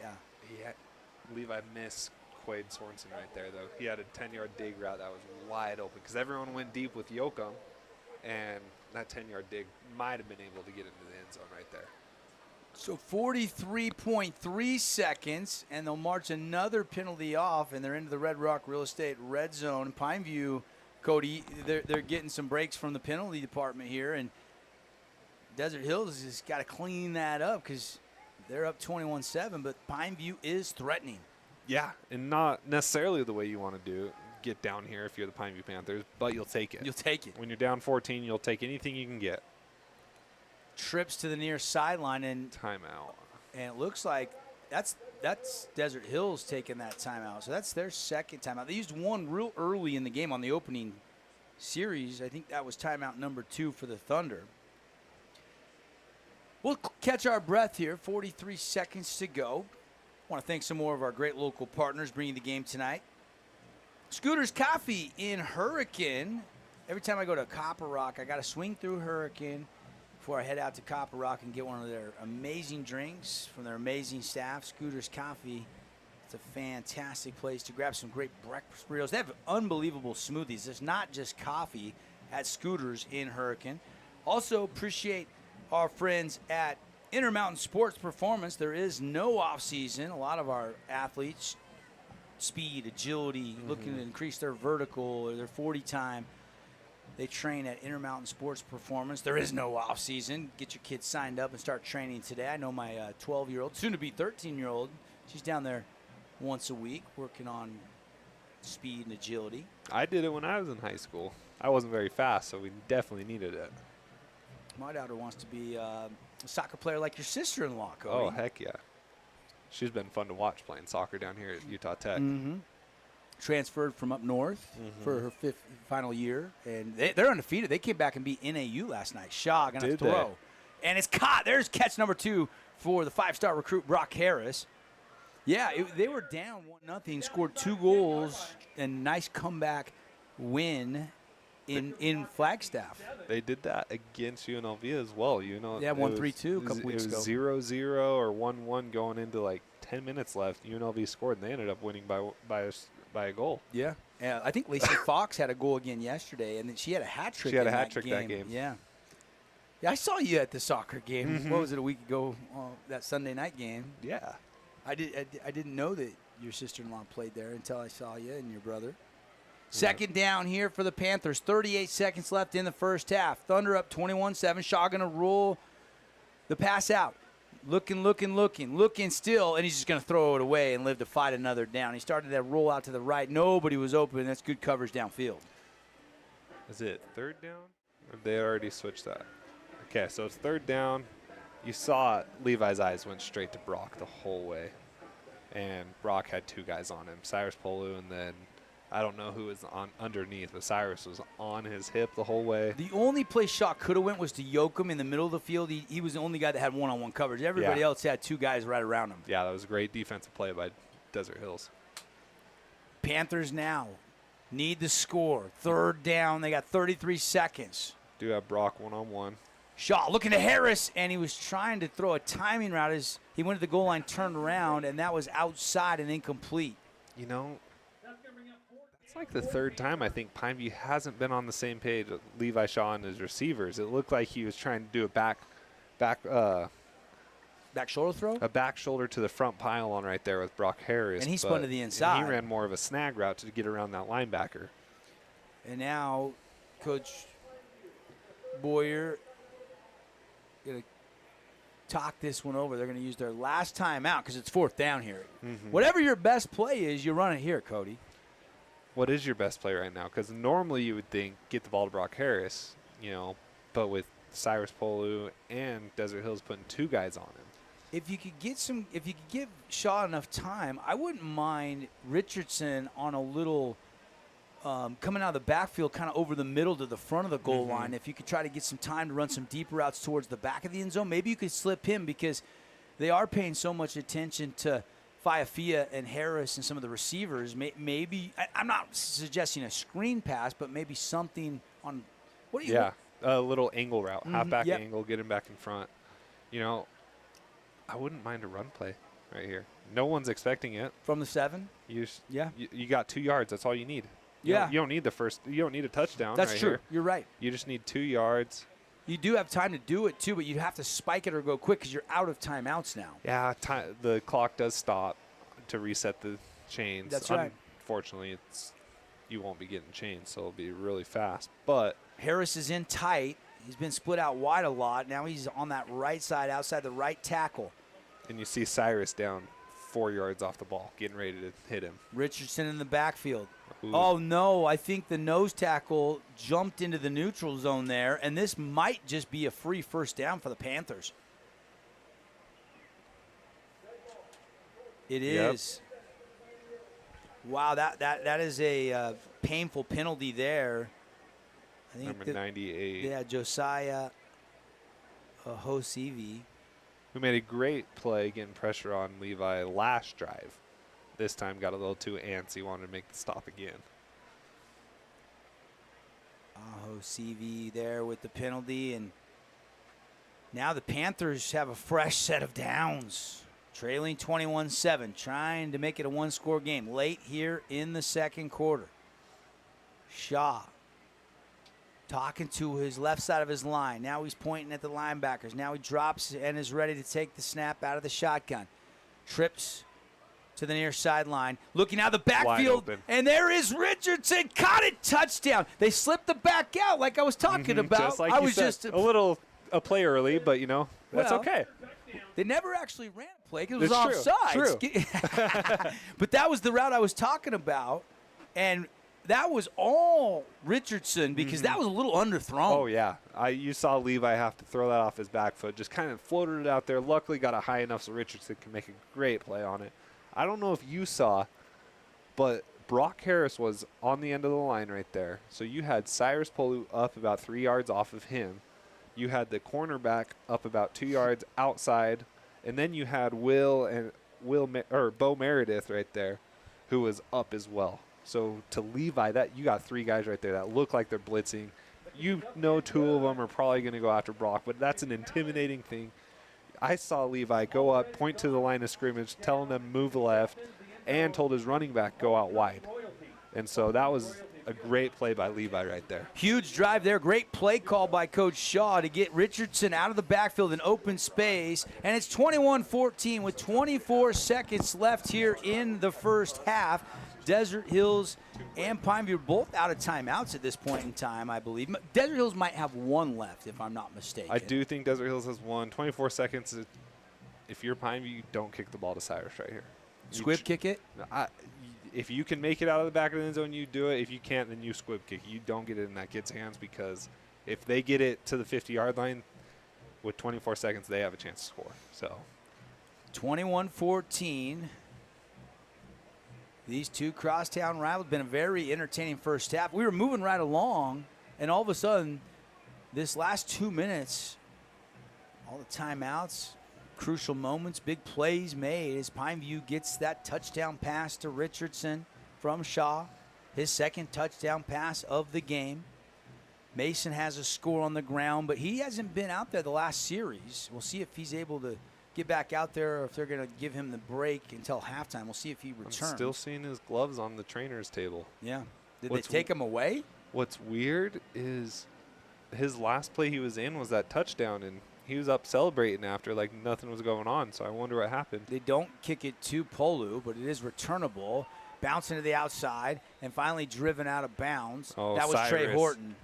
Yeah. Levi missed Quade Sorensen right there, though. He had a 10-yard dig route that was wide open because everyone went deep with Yoakum, and that 10-yard dig might have been able to get into the end zone right there. So 43.3 seconds, and they'll march another penalty off, and they're into the Red Rock Real Estate red zone. Pineview, Cody, they're getting some breaks from the penalty department here, and Desert Hills has got to clean that up because they're up 21-7, but Pineview is threatening. Yeah, and not necessarily the way you want to do it. Get down here if you're the Pineview Panthers, but you'll take it. You'll take it. When you're down 14, you'll take anything you can get. Trips to the near sideline and timeout. And it looks like that's Desert Hills taking that timeout. So that's their second timeout. They used one real early in the game on the opening series. I think that was timeout number 2 for the Thunder. We'll catch our breath here. 43 seconds to go. I want to thank some more of our great local partners bringing the game tonight. Scooter's Coffee in Hurricane. Every time I go to Copper Rock, I got to swing through Hurricane before I head out to Copper Rock and get one of their amazing drinks from their amazing staff. Scooter's Coffee. It's a fantastic place to grab some great breakfast burritos. They have unbelievable smoothies. There's not just coffee at Scooter's in Hurricane. Also appreciate our friends at Intermountain Sports Performance. There is no off season. A lot of our athletes, speed, agility, looking to increase their vertical or their 40 time. They train at Intermountain Sports Performance. There is no off season. Get your kids signed up and start training today. I know my 12-year-old, soon to be 13-year-old. She's down there once a week working on speed and agility. I did it when I was in high school. I wasn't very fast, so we definitely needed it. My daughter wants to be a soccer player like your sister-in-law, Cody. Oh, heck yeah. She's been fun to watch playing soccer down here at Utah Tech. Transferred from up north for her final year, and they're undefeated. They came back and beat NAU last night. Shaw going to throw. And it's caught. There's catch number 2 for the 5-star recruit, Brock Harris. Yeah, they were down 1-0, scored 2 goals, and nice comeback win in Flagstaff. They did that against UNLV as well. Yeah, 1-3-2 a couple weeks ago. It was 0-0 or 1-1 going into like 10 minutes left. UNLV scored, and they ended up winning by a goal. Yeah. I think Lacey Fox had a goal again yesterday, and then she had a hat trick. She had a hat trick that game. Yeah. Yeah, I saw you at the soccer game. What was it, a week ago? That Sunday night game. Yeah. I didn't know that your sister-in-law played there until I saw you and your brother. Second down here for the Panthers. 38 seconds left in the first half. Thunder up 21-7. Shaw going to roll the pass out. Looking still, and he's just going to throw it away and live to fight another down. He started that roll out to the right. Nobody was open. That's good coverage downfield. Is it third down? Or they already switched that? Okay, so it's third down. You saw Levi's eyes went straight to Brock the whole way. And Brock had 2 guys on him, Cyrus Polu, and then I don't know who was on underneath, but Cyrus was on his hip the whole way. The only place Shaw could have went was to yoke him in the middle of the field. He was the only guy that had one-on-one coverage. Everybody else had 2 guys right around him. Yeah, that was a great defensive play by Desert Hills. Panthers now need the score. Third down. They got 33 seconds. Do have Brock one-on-one. Shaw looking to Harris, and he was trying to throw a timing route as he went to the goal line, turned around, and that was outside and incomplete. You know, it's like the third time I think Pineview hasn't been on the same page with Levi Shaw and his receivers. It looked like he was trying to do a back shoulder throw? A back shoulder to the front pylon right there with Brock Harris. And he spun to the inside. And he ran more of a snag route to get around that linebacker. And now Coach Boyer going to talk this one over. They're going to use their last timeout because it's fourth down here. Whatever your best play is, you run it here, Cody. What is your best play right now? Because normally you would think get the ball to Brock Harris, you know, but with Cyrus Polu and Desert Hills putting 2 guys on him. If you could give Shaw enough time, I wouldn't mind Richardson on a little coming out of the backfield kind of over the middle to the front of the goal line. If you could try to get some time to run some deep routes towards the back of the end zone, maybe you could slip him because they are paying so much attention to Fiafia and Harris and some of the receivers. Maybe I'm not suggesting a screen pass, but maybe something on what do you? Yeah, a little angle route, halfback angle, get him back in front. You know, I wouldn't mind a run play right here. No one's expecting it from the 7. You got 2 yards. That's all you need. You don't need you don't need a touchdown. That's right true. Here. You're right. You just need 2 yards. You do have time to do it too, but you have to spike it or go quick because you're out of timeouts now. Yeah, the clock does stop to reset the chains. That's right. Unfortunately, you won't be getting chains, so it'll be really fast. But Harris is in tight. He's been split out wide a lot. Now he's on that right side, outside the right tackle. And you see Cyrus down 4 yards off the ball, getting ready to hit him. Richardson in the backfield. Ooh. Oh, no, I think the nose tackle jumped into the neutral zone there, and this might just be a free first down for the Panthers. It is. Wow, that is a painful penalty there. I think Number 98. Yeah, Josiah Hosivi. Who made a great play getting pressure on Levi last drive. This time got a little too antsy, wanted to make the stop again. Hosivi there with the penalty, and now the Panthers have a fresh set of downs. Trailing 21-7, trying to make it a one-score game late here in the second quarter. Shaw talking to his left side of his line. Now he's pointing at the linebackers. Now he drops and is ready to take the snap out of the shotgun. Trips to the near sideline. Looking out the backfield, and there is Richardson. Caught it, touchdown. They slipped the back out like I was talking about. Just like you said, a play early, but, you know, that's okay. They never actually ran a play because it was offside. True. But that was the route I was talking about, and that was all Richardson because that was a little underthrown. Oh, yeah. You saw Levi have to throw that off his back foot. Just kind of floated it out there. Luckily got it high enough so Richardson can make a great play on it. I don't know if you saw, but Brock Harris was on the end of the line right there. So you had Cyrus Polu up about 3 yards off of him. You had the cornerback up about 2 yards outside, and then you had Bo Meredith right there, who was up as well. So to Levi, you got 3 guys right there that look like they're blitzing. You know 2 of them are probably going to go after Brock, but that's an intimidating thing. I saw Levi go up, point to the line of scrimmage, telling them move left, and told his running back go out wide. And so that was a great play by Levi right there. Huge drive there. Great play call by Coach Shaw to get Richardson out of the backfield in open space. And it's 21-14 with 24 seconds left here in the first half. Desert Hills and Pineview both out of timeouts at this point in time, I believe. Desert Hills might have 1 left, if I'm not mistaken. I do think Desert Hills has 1. 24 seconds if you're Pineview, don't kick the ball to Cyrus right here. Squib kick it? If you can make it out of the back of the end zone, you do it. If you can't, then you squib kick. You don't get it in that kid's hands, because if they get it to the 50-yard line with 24 seconds, they have a chance to score. So 21-14. These two crosstown rivals. Been a very entertaining first half. We were moving right along, and all of a sudden, this last 2 minutes, all the timeouts, crucial moments, big plays made as Pineview gets that touchdown pass to Richardson from Shaw, his second touchdown pass of the game. Mason has a score on the ground, but he hasn't been out there the last series. We'll see if he's able to get back out there, or if they're going to give him the break until halftime. We'll see if he returns. I'm still seeing his gloves on the trainer's table. Yeah. Did they take him away? What's weird is his last play he was in was that touchdown, and he was up celebrating after like nothing was going on, so I wonder what happened. They don't kick it to Polu, but it is returnable. Bouncing to the outside and finally driven out of bounds. Oh, that was Cyrus. Trey Horton.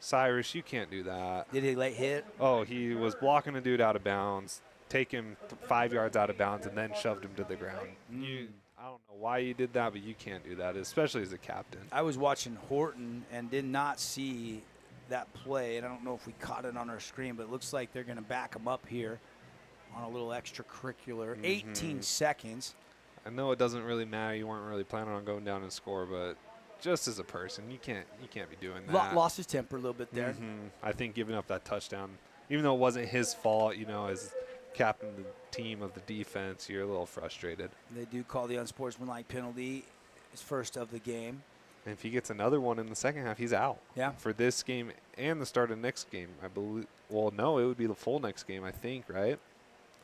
Cyrus, you can't do that. Did he late hit? Oh, he was blocking a dude out of bounds, take him 5 yards out of bounds, and then shoved him to the ground. I don't know why you did that, but you can't do that, especially as a captain. I was watching Horton and did not see that play, and I don't know if we caught it on our screen, but it looks like they're going to back him up here on a little extracurricular. 18 seconds. I know it doesn't really matter. You weren't really planning on going down and score, but just as a person, you can't be doing that. Lost his temper a little bit there. I think giving up that touchdown, even though it wasn't his fault, as captain of the team of the defense, you're a little frustrated. They do call the unsportsmanlike penalty, his first of the game. And if he gets another one in the second half, he's out. Yeah. For this game and the start of next game, I believe. Well, no, it would be the full next game, I think, right?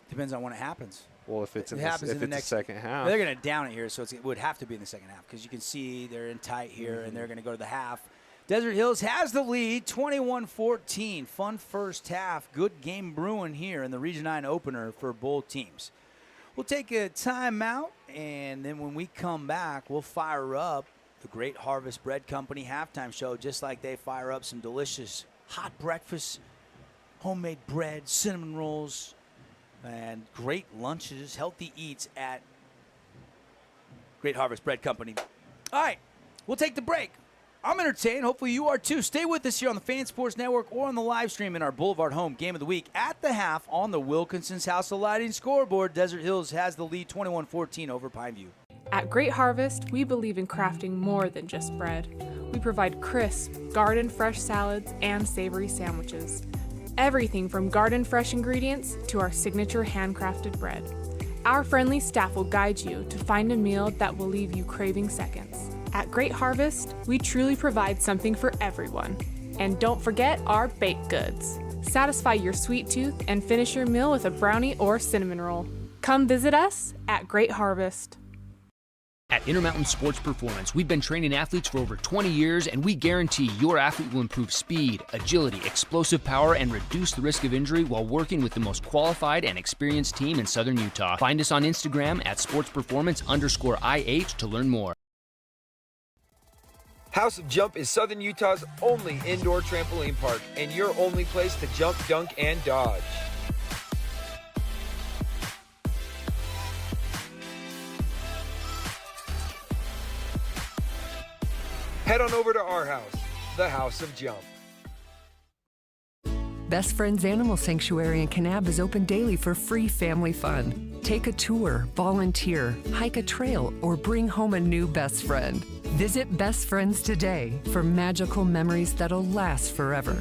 Depends on when it happens. Well, if it's in the next second half. They're going to down it here, so it would have to be in the second half, because you can see they're in tight here, and they're going to go to the half. Desert Hills has the lead, 21-14. Fun first half. Good game brewing here in the Region 9 opener for both teams. We'll take a timeout, and then when we come back, we'll fire up the Great Harvest Bread Company halftime show, just like they fire up some delicious hot breakfast, homemade bread, cinnamon rolls, and great lunches, healthy eats at Great Harvest Bread Company. All right, we'll take the break. I'm entertained. Hopefully you are too. Stay with us here on the Fan Sports Network or on the live stream in our Boulevard Home Game of the Week at the half on the Wilkinson's House of Lighting scoreboard. Desert Hills has the lead 21-14 over Pineview. At Great Harvest, we believe in crafting more than just bread. We provide crisp, garden-fresh salads and savory sandwiches. Everything from garden-fresh ingredients to our signature handcrafted bread. Our friendly staff will guide you to find a meal that will leave you craving seconds. At Great Harvest, we truly provide something for everyone. And don't forget our baked goods. Satisfy your sweet tooth and finish your meal with a brownie or cinnamon roll. Come visit us at Great Harvest. At Intermountain Sports Performance, we've been training athletes for over 20 years, and we guarantee your athlete will improve speed, agility, explosive power, and reduce the risk of injury while working with the most qualified and experienced team in Southern Utah. Find us on Instagram at sportsperformance_IH to learn more. House of Jump is Southern Utah's only indoor trampoline park and your only place to jump, dunk, and dodge. Head on over to our house, the House of Jump. Best Friends Animal Sanctuary in Kanab is open daily for free family fun. Take a tour, volunteer, hike a trail, or bring home a new best friend. Visit Best Friends today for magical memories that'll last forever.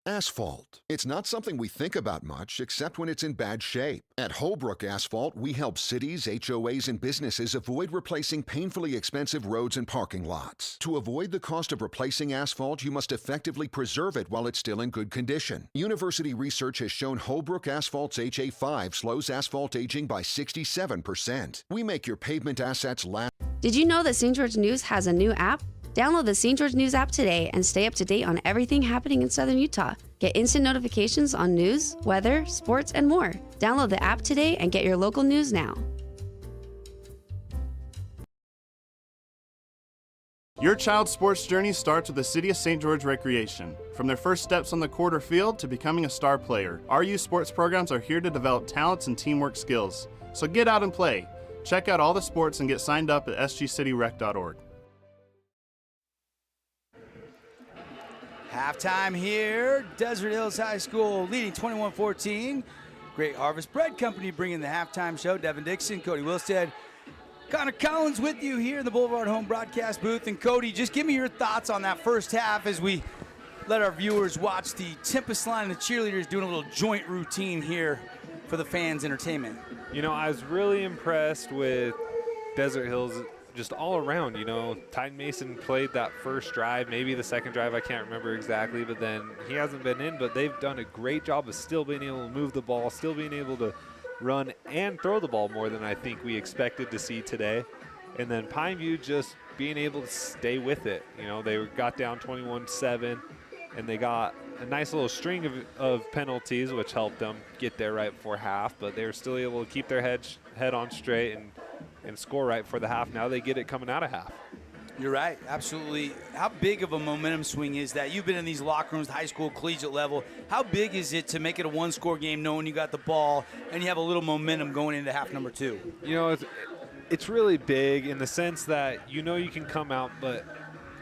Asphalt. It's not something we think about much, except when it's in bad shape. At Holbrook Asphalt, we help cities, HOAs, and businesses avoid replacing painfully expensive roads and parking lots. To avoid the cost of replacing asphalt, you must effectively preserve it while it's still in good condition. University research has shown Holbrook Asphalt's HA5 slows asphalt aging by 67%. We make your pavement assets last. Did you know that St. George News has a new app? Download the St. George News app today and stay up to date on everything happening in Southern Utah. Get instant notifications on news, weather, sports, and more. Download the app today and get your local news now. Your child's sports journey starts with the City of St. George Recreation. From their first steps on the court or field to becoming a star player, our youth sports programs are here to develop talents and teamwork skills. So get out and play. Check out all the sports and get signed up at sgcityrec.org. Halftime here, Desert Hills High School leading 21-14. Great Harvest Bread Company bringing the halftime show. Devin Dixon, Cody Wilstead, Connor Collins with you here in the Boulevard Home broadcast booth. And Cody, just give me your thoughts on that first half as we let our viewers watch the Tempest line and the cheerleaders doing a little joint routine here for the fans' entertainment. You know, I was really impressed with Desert Hills just all around. You know, Tyden Mason played that first drive, maybe the second drive, I can't remember exactly, but then he hasn't been in, but they've done a great job of still being able to move the ball, still being able to run and throw the ball more than I think we expected to see today. And then Pineview just being able to stay with it. You know, they got down 21-7, and they got a nice little string of penalties, which helped them get there right before half, but they were still able to keep their head on straight and score right for the half. Now they get it coming out of half. You're right, absolutely. How big of a momentum swing is that? You've been in these locker rooms, high school, collegiate level. How big is it to make it a one-score game knowing you got the ball and you have a little momentum going into half number 2? You know, it's really big in the sense that you know you can come out, but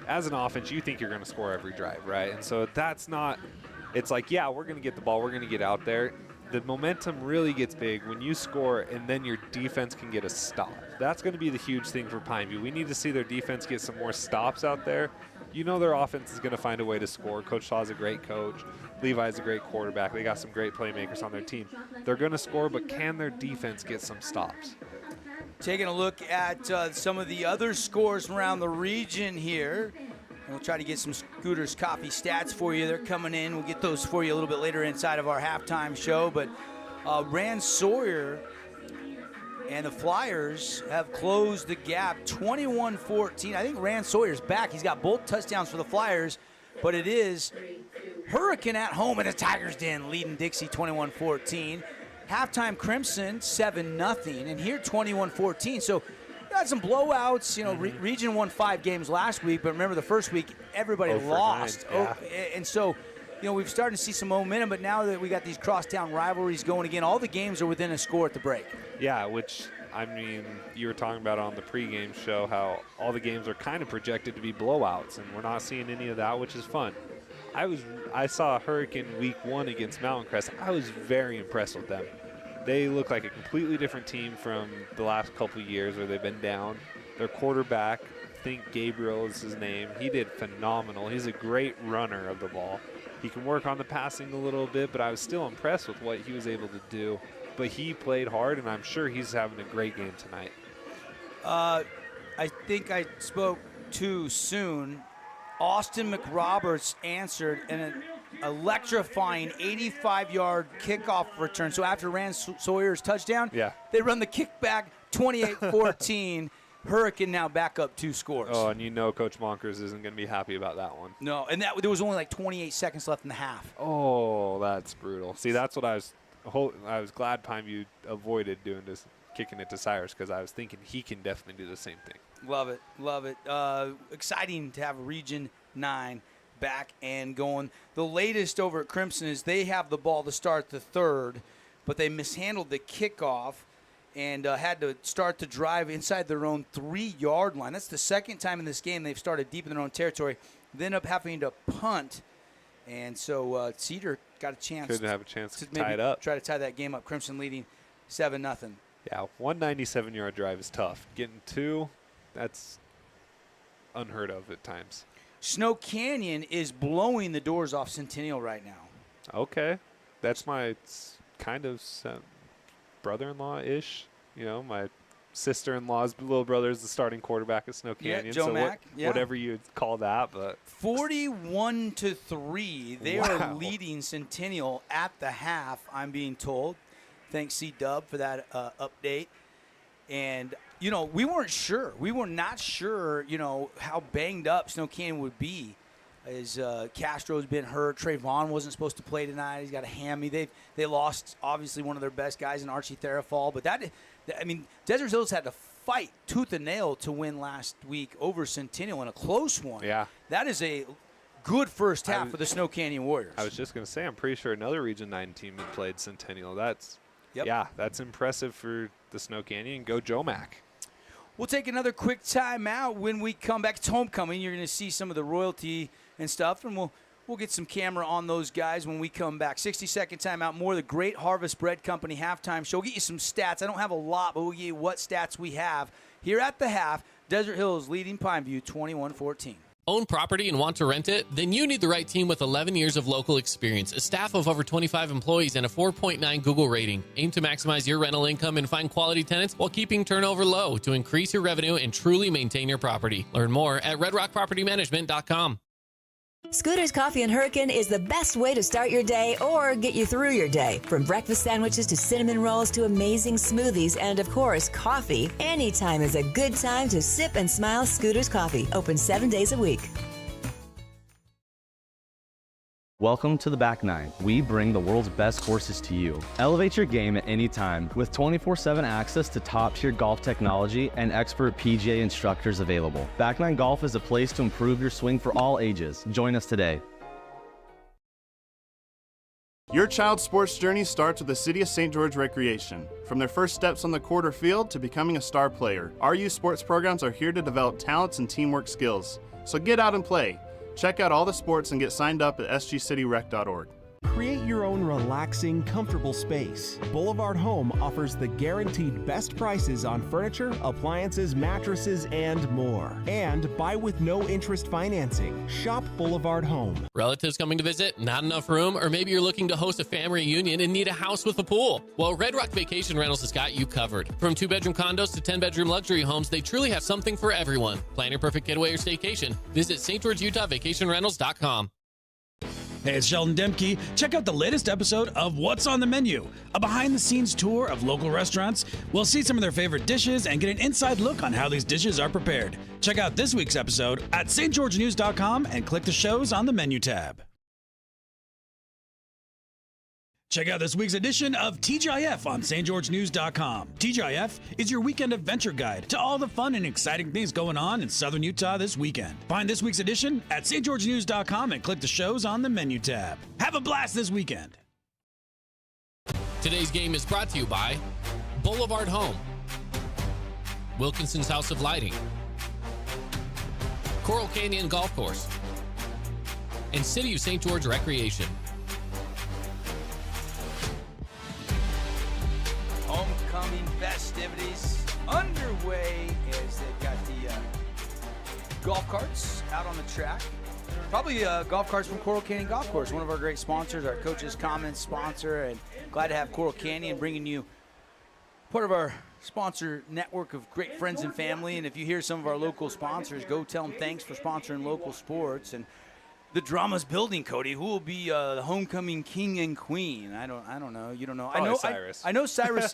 as an offense, you think you're going to score every drive, right? And so that's not – it's like, yeah, we're going to get the ball, we're going to get out there. The momentum really gets big when you score and then your defense can get a stop. That's going to be the huge thing for Pineview. We need to see their defense get some more stops out there. You know their offense is going to find a way to score. Coach Shaw's a great coach. Levi's a great quarterback. They got some great playmakers on their team. They're going to score, but can their defense get some stops? Taking a look at some of the other scores around the region here. We'll try to get some Scooters Coffee stats for you. They're coming in. We'll get those for you a little bit later inside of our halftime show. But Rand Sawyer and the Flyers have closed the gap 21-14. I think Rand Sawyer's back. He's got both touchdowns for the Flyers, but it is Hurricane at home at the Tigers' Den leading Dixie 21-14. Halftime Crimson 7-0, and here 21-14. So had some blowouts. You know, Region won 5 games last week, but remember the first week everybody lost. 9, yeah. And so, you know, we've started to see some momentum, but now that we got these crosstown rivalries going again, all the games are within a score at the break. Yeah, which, I mean, you were talking about on the pregame show how all the games are kind of projected to be blowouts, and we're not seeing any of that, which is fun. I saw Hurricane week 1 against Mountain Crest. I was very impressed with them. They look like a completely different team from the last couple of years where they've been down. Their quarterback, I think Gabriel is his name, he did phenomenal. He's a great runner of the ball. He can work on the passing a little bit, but I was still impressed with what he was able to do. But he played hard, and I'm sure he's having a great game tonight. I think I spoke too soon. Austin McRoberts answered an electrifying 85-yard kickoff return. So after Rand Sawyer's touchdown, they run the kickback 28-14. Hurricane now back up 2 scores. Oh, and you know Coach Monkers isn't going to be happy about that one. No, and there was only like 28 seconds left in the half. Oh, that's brutal. See, that's what I was glad Pineview avoided doing this, kicking it to Cyrus, because I was thinking he can definitely do the same thing. Love it, love it. Exciting to have Region 9 back and going. The latest over at Crimson is they have the ball to start the third, but they mishandled the kickoff and had to start the drive inside their own 3-yard line. That's the second time in this game they've started deep in their own territory. They end up having to punt, and so Cedar got a chance. Couldn't have a chance to maybe tie it up. Try to tie that game up. Crimson leading 7-0. Yeah, 197-yard drive is tough. Getting 2, that's unheard of at times. Snow Canyon is blowing the doors off Centennial right now. Okay. That's my kind of brother-in-law-ish. You know, my sister-in-law's little brother is the starting quarterback at Snow Canyon. Yeah, Joe Mack. Whatever you'd call that. But 41-3. They are leading Centennial at the half, I'm being told. Thanks, C-Dub, for that update. And, you know, we weren't sure. We were not sure, you know, how banged up Snow Canyon would be. As Castro's been hurt. Trayvon wasn't supposed to play tonight. He's got a hammy. They lost, obviously, one of their best guys in Archie Therafall. But I mean, Desert Hills had to fight tooth and nail to win last week over Centennial in a close one. Yeah. That is a good first half for the Snow Canyon Warriors. I was just going to say, I'm pretty sure another Region 9 team had played Centennial. That's impressive for the Snow Canyon. Go Joe Mac. We'll take another quick time out. When we come back, it's homecoming. You're going to see some of the royalty and stuff, and we'll get some camera on those guys when we come back. 60-second timeout. More of the Great Harvest Bread Company halftime show. We'll get you some stats. I don't have a lot, but we'll get you what stats we have. Here at the half, Desert Hills leading Pineview 21-14. Own property and want to rent it? Then you need the right team with 11 years of local experience, a staff of over 25 employees, and a 4.9 Google rating. Aim to maximize your rental income and find quality tenants while keeping turnover low to increase your revenue and truly maintain your property. Learn more at redrockpropertymanagement.com. Scooter's Coffee and Hurricane is the best way to start your day or get you through your day. From breakfast sandwiches to cinnamon rolls to amazing smoothies and, of course, coffee, anytime is a good time to sip and smile. Scooter's Coffee, open 7 days a week. Welcome to the Back Nine. We bring the world's best courses to you. Elevate your game at any time with 24/7 access to top-tier golf technology and expert PGA instructors available. Back Nine Golf is a place to improve your swing for all ages. Join us today. Your child's sports journey starts with the City of St. George Recreation. From their first steps on the quarter field to becoming a star player, our youth sports programs are here to develop talents and teamwork skills. So get out and play. Check out all the sports and get signed up at sgcityrec.org. Create your own relaxing, comfortable space. Boulevard Home offers the guaranteed best prices on furniture, appliances, mattresses, and more. And buy with no interest financing. Shop Boulevard Home. Relatives coming to visit? Not enough room? Or maybe you're looking to host a family reunion and need a house with a pool? Well, Red Rock Vacation Rentals has got you covered. From 2-bedroom condos to 10-bedroom luxury homes, they truly have something for everyone. Plan your perfect getaway or staycation. Visit stgeorgeutahvacationrentals.com. Hey, it's Sheldon Demke. Check out the latest episode of What's on the Menu, a behind-the-scenes tour of local restaurants. We'll see some of their favorite dishes and get an inside look on how these dishes are prepared. Check out this week's episode at stgeorgenews.com and click the shows on the menu tab. Check out this week's edition of TGIF on stgeorgenews.com. TGIF is your weekend adventure guide to all the fun and exciting things going on in southern Utah this weekend. Find this week's edition at stgeorgenews.com and click the shows on the menu tab. Have a blast this weekend. Today's game is brought to you by Boulevard Home, Wilkinson's House of Lighting, Coral Canyon Golf Course, and City of St. George Recreation. Homecoming festivities underway as they've got the golf carts out on the track. Probably golf carts from Coral Canyon Golf Course, one of our great sponsors, our Coach's Commons sponsor, and glad to have Coral Canyon bringing you part of our sponsor network of great friends and family. And if you hear some of our local sponsors, go tell them thanks for sponsoring local sports. And the drama's building, Cody. Who will be the homecoming king and queen? I don't know. You don't know. Probably Cyrus. I know Cyrus.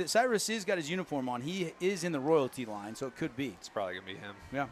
Cyrus has got his uniform on. He is in the royalty line, so it could be. It's probably gonna be him. Yeah.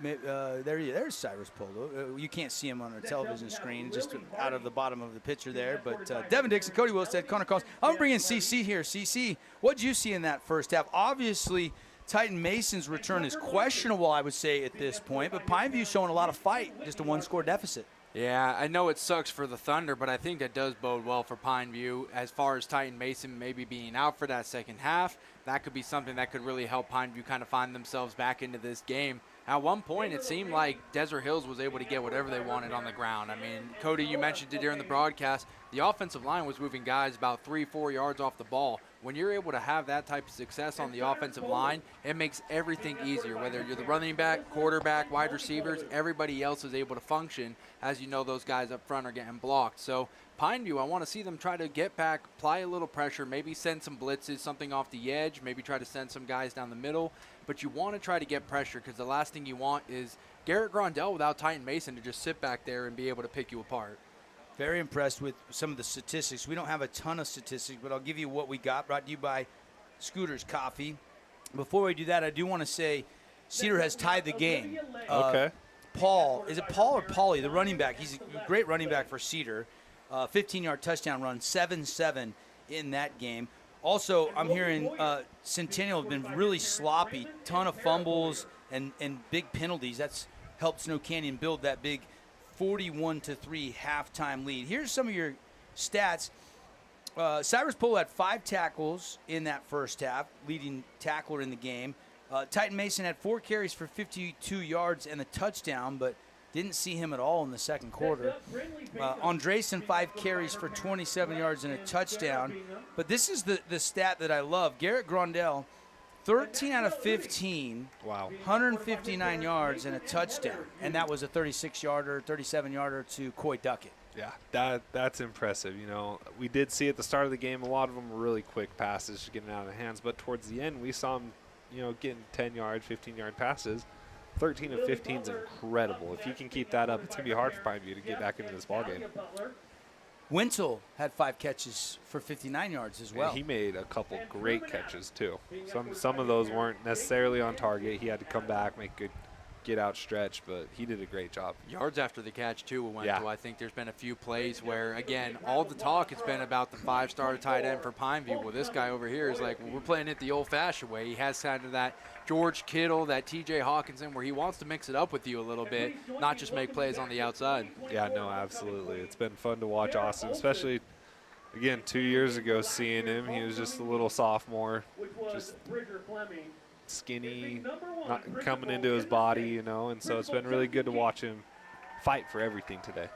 There's Cyrus Polo. You can't see him on our television screen, just out of the bottom of the picture there. But Devin Dixon, Cody Wilstead, Connor Collins. I'm bringing CC here. CC, what did you see in that first half? Obviously, Titan Mason's return is questionable, I would say, at this point. But Pineview's showing a lot of fight, just a one-score deficit. Yeah, I know it sucks for the Thunder, but I think that does bode well for Pineview. As far as Titan Mason maybe being out for that second half, that could be something that could really help Pineview kind of find themselves back into this game. At one point, it seemed like Desert Hills was able to get whatever they wanted on the ground. I mean, Cody, you mentioned it during the broadcast. The offensive line was moving guys about 3-4 yards off the ball. When you're able to have that type of success on the offensive line, it makes everything easier. Whether you're the running back, quarterback, wide receivers, everybody else is able to function. As you know, those guys up front are getting blocked. So Pineview, I want to see them try to get back, apply a little pressure, maybe send some blitzes, something off the edge, maybe try to send some guys down the middle. But you want to try to get pressure because the last thing you want is Garrett Grondell without Titan Mason to just sit back there and be able to pick you apart. Very impressed with some of the statistics. We don't have a ton of statistics, but I'll give you what we got, brought to you by Scooter's Coffee. Before we do that, I do want to say Cedar has tied the game. Okay. Paul, is it Paul or Paulie, the running back? He's a great running back for Cedar. 15-yard touchdown run, 7-7 in that game. Also, I'm hearing Centennial have been really sloppy, ton of fumbles and big penalties. That's helped Snow Canyon build that big 41-3 halftime lead. Here's some of your stats. Cyrus Polo had 5 tackles in that first half, leading tackler in the game. Titan Mason had 4 carries for 52 yards and a touchdown, but didn't see him at all in the second quarter. Andresen, 5 carries for 27 yards and a touchdown. But this is the stat that I love. Garrett Grondell, 13 out of 15, wow, 159 yards and a touchdown. And that was a 36-yarder, 37-yarder to Coy Duckett. Yeah, that's impressive. You know, we did see at the start of the game a lot of them were really quick passes getting out of the hands, but towards the end we saw them, you know, getting 10-yard, 15-yard passes. 13 of 15 is incredible. If you can keep that up, it's going to be hard for Pineview to get back into this ballgame. Wintle had 5 catches for 59 yards as well. And he made a couple great catches too. Some of those weren't necessarily on target. He had to come back, make good get out stretch, but he did a great job. Yards after the catch too went Yeah. to. I think there's been a few plays where, again, all the talk has been about the 5-star tight end for Pineview. Well, this guy over here is like, well, we're playing it the old-fashioned way. He has kind of that George Kittle, that T.J. Hawkinson, where he wants to mix it up with you a little bit, not just make plays on the outside. Yeah, no, absolutely. It's been fun to watch Austin, especially, again, 2 years ago seeing him. He was just a little sophomore, just skinny, not coming into his body, you know, and so it's been really good to watch him fight for everything today.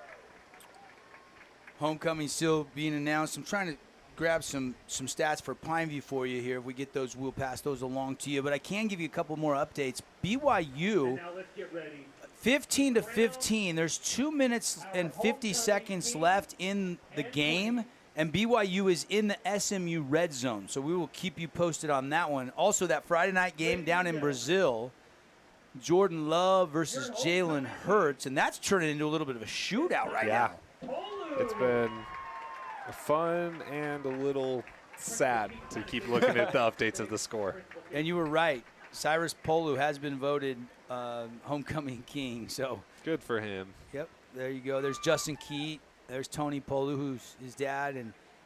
Homecoming still being announced. I'm trying to grab some stats for Pineview for you here. If we get those, we'll pass those along to you. But I can give you a couple more updates. BYU, 15-15. There's 2 minutes and 50 seconds left in the game, and BYU is in the SMU red zone. So we will keep you posted on that one. Also, that Friday night game down in Brazil, Jordan Love versus Jalen Hurts, and that's turning into a little bit of a shootout right now. It's been fun and a little sad to keep looking at the updates of the score. And you were right. Cyrus Polu has been voted homecoming king. So good for him. Yep, there you go. There's Justin Keat. There's Tony Polu, who's his dad,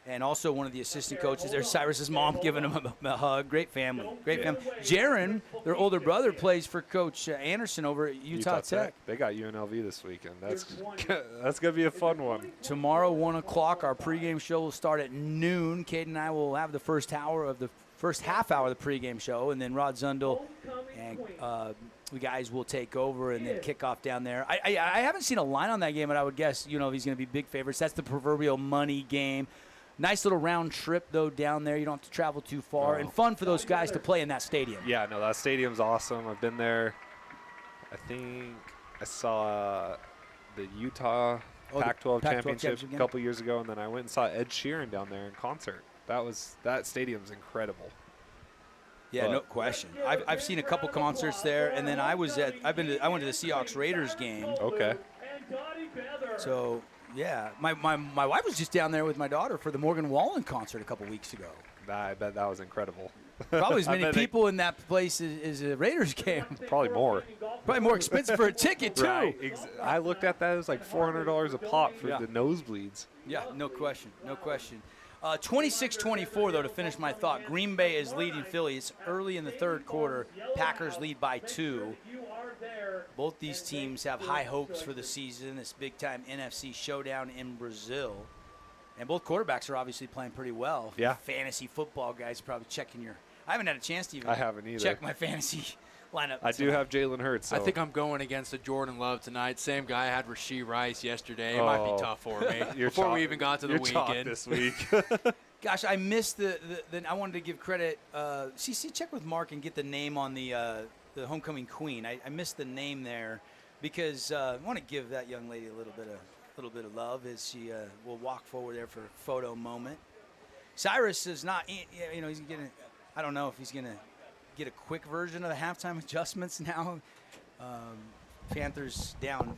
and also one of the assistant coaches. There's Cyrus's mom giving him a hug. Great family. Great family. Jaron, their older brother, plays for Coach Anderson over at Utah Tech. They got UNLV this weekend. That's going to be a fun one. Tomorrow, 1 o'clock, our pregame show will start at noon. Kate and I will have the first half hour of the pregame show, and then Rod Zundel and the guys will take over and then kick off down there. I haven't seen a line on that game, but I would guess, he's going to be big favorites. That's the proverbial money game. Nice little round trip, though, down there. You don't have to travel too far. And fun for those guys to play in that stadium. Yeah, no, that stadium's awesome. I've been there. I think I saw the Utah Pac-12 championship a couple years ago, and then I went and saw Ed Sheeran down there in concert. That stadium's incredible. Yeah, no question. I've seen a couple concerts there, and then I went to the Seahawks Raiders game. Okay. So yeah, my wife was just down there with my daughter for the Morgan Wallen concert a couple weeks ago. I bet that was incredible. Probably as many people in that place as a Raiders game. Probably more. Probably more expensive for a ticket too. Right. I looked at that. It was like $400 a pop for the nosebleeds. Yeah, no question. No question. 26-24, though, to finish my thought. Green Bay is leading Philly. It's early in the third quarter. Packers lead by 2. Both these teams have high hopes for the season, this big-time NFC showdown in Brazil. And both quarterbacks are obviously playing pretty well. Yeah. Fantasy football guys are probably checking your – I haven't had a chance to even I haven't either. check my fantasy lineup. I do have Jalen Hurts. So. I think I'm going against a Jordan Love tonight. Same guy I had Rashee Rice yesterday. It might be tough for me before we even got to the weekend. This week. Gosh, I missed the I wanted to give credit. CC, check with Mark and get the name on the homecoming queen. I missed the name there because I want to give that young lady a little bit of love as she will walk forward there for a photo moment. Cyrus is not, he's getting. I don't know if he's gonna get a quick version of the halftime adjustments now. Panthers down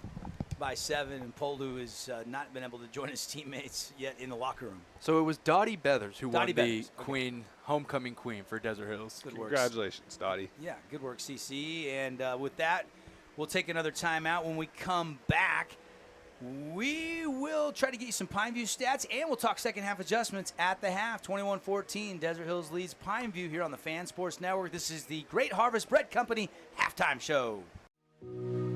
by 7, and Polu has not been able to join his teammates yet in the locker room. So it was Dottie Beathers who won Dottie the Beathers. queen, homecoming queen for Desert Hills. Good work. Congratulations, Dottie. Yeah, good work, CC. And with that, we'll take another timeout. When we come back, We will try to get you some Pineview stats, and we'll talk second half adjustments at the half. 21-14, Desert Hills leads Pineview here on the Fan Sports Network. This is the Great Harvest Bread Company halftime show.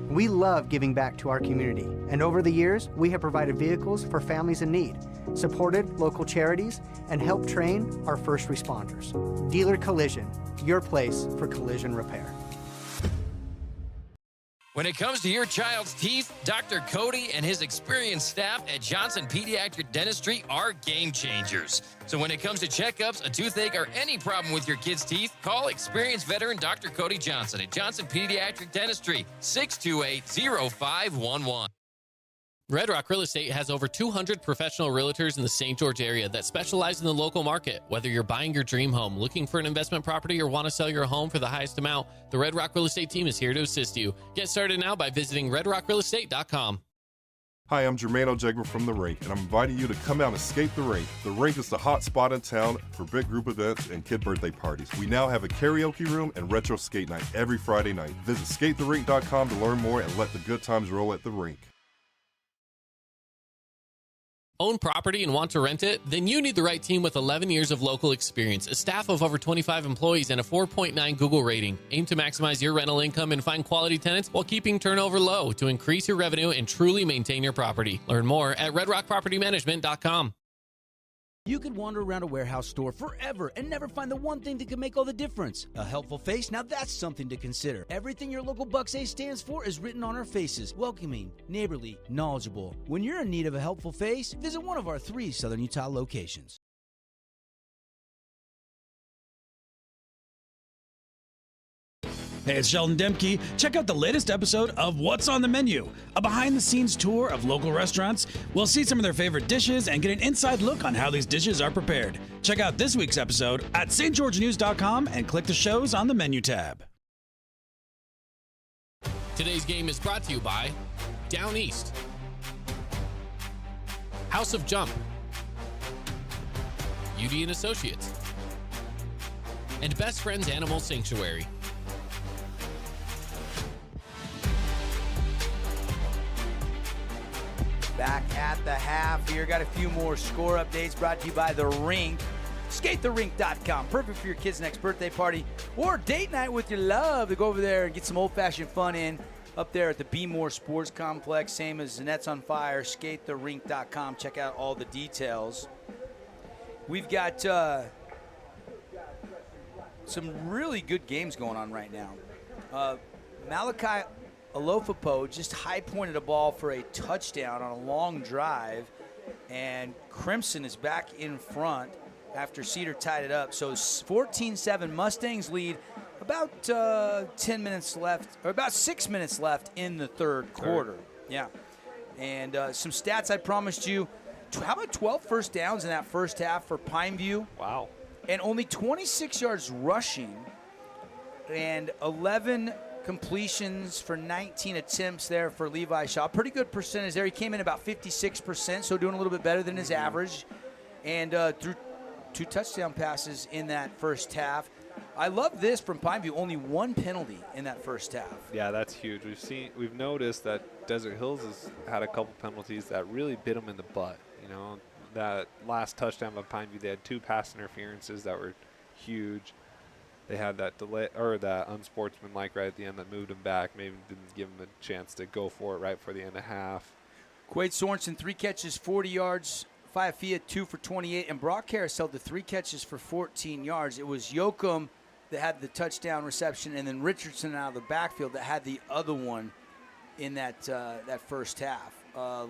We love giving back to our community, and over the years, we have provided vehicles for families in need, supported local charities, and helped train our first responders. Dealer Collision, your place for collision repair. When it comes to your child's teeth, Dr. Cody and his experienced staff at Johnson Pediatric Dentistry are game changers. So when it comes to checkups, a toothache, or any problem with your kid's teeth, call experienced veteran Dr. Cody Johnson at Johnson Pediatric Dentistry, 628-0511. Red Rock Real Estate has over 200 professional realtors in the St. George area that specialize in the local market. Whether you're buying your dream home, looking for an investment property, or want to sell your home for the highest amount, the Red Rock Real Estate team is here to assist you. Get started now by visiting redrockrealestate.com. Hi, I'm Jermaine O'Jegman from The Rink, and I'm inviting you to come out and skate The Rink. The Rink is the hot spot in town for big group events and kid birthday parties. We now have a karaoke room and retro skate night every Friday night. Visit skatetherink.com to learn more and let the good times roll at The Rink. Own property and want to rent it? Then you need the right team with 11 years of local experience, a staff of over 25 employees, and a 4.9 Google rating. Aim to maximize your rental income and find quality tenants while keeping turnover low to increase your revenue and truly maintain your property. Learn more at redrockpropertymanagement.com. You could wander around a warehouse store forever and never find the one thing that could make all the difference. A helpful face? Now that's something to consider. Everything your local Bucks A stands for is written on our faces. Welcoming, neighborly, knowledgeable. When you're in need of a helpful face, visit one of our 3 Southern Utah locations. Hey, it's Sheldon Demke. Check out the latest episode of What's on the Menu, a behind-the-scenes tour of local restaurants. We'll see some of their favorite dishes and get an inside look on how these dishes are prepared. Check out this week's episode at stgeorgenews.com and click the shows on the menu tab. Today's game is brought to you by Down East, House of Jump, Beauty and Associates, and Best Friends Animal Sanctuary. Back at the half here. Got a few more score updates brought to you by The Rink. SkateTheRink.com. Perfect for your kid's next birthday party or date night with your love to go over there and get some old-fashioned fun in up there at the Be More Sports Complex. Same as the Nets on Fire. SkateTheRink.com. Check out all the details. We've got some really good games going on right now. Malachi Alofapo just high-pointed a ball for a touchdown on a long drive, and Crimson is back in front after Cedar tied it up. So 14-7, Mustangs lead. About 10 minutes left, or about 6 minutes left in the third quarter. Yeah, and some stats I promised you. How about 12 first downs in that first half for Pineview? Wow. And only 26 yards rushing, and 11 completions for 19 attempts there for Levi Shaw. Pretty good percentage there. He came in about 56%, so doing a little bit better than his average. And threw 2 touchdown passes in that first half. I love this from Pineview. Only 1 penalty in that first half. Yeah, that's huge. We've noticed that Desert Hills has had a couple penalties that really bit them in the butt. You know, that last touchdown by Pineview, they had 2 pass interferences that were huge. They had that delay or that unsportsmanlike right at the end that moved him back, maybe didn't give him a chance to go for it right before the end of half. Quade Sorensen, 3 catches, 40 yards. Fiafia, 2 for 28. And Brock Harris held to 3 catches for 14 yards. It was Yoakum that had the touchdown reception, and then Richardson out of the backfield that had the other one in that first half.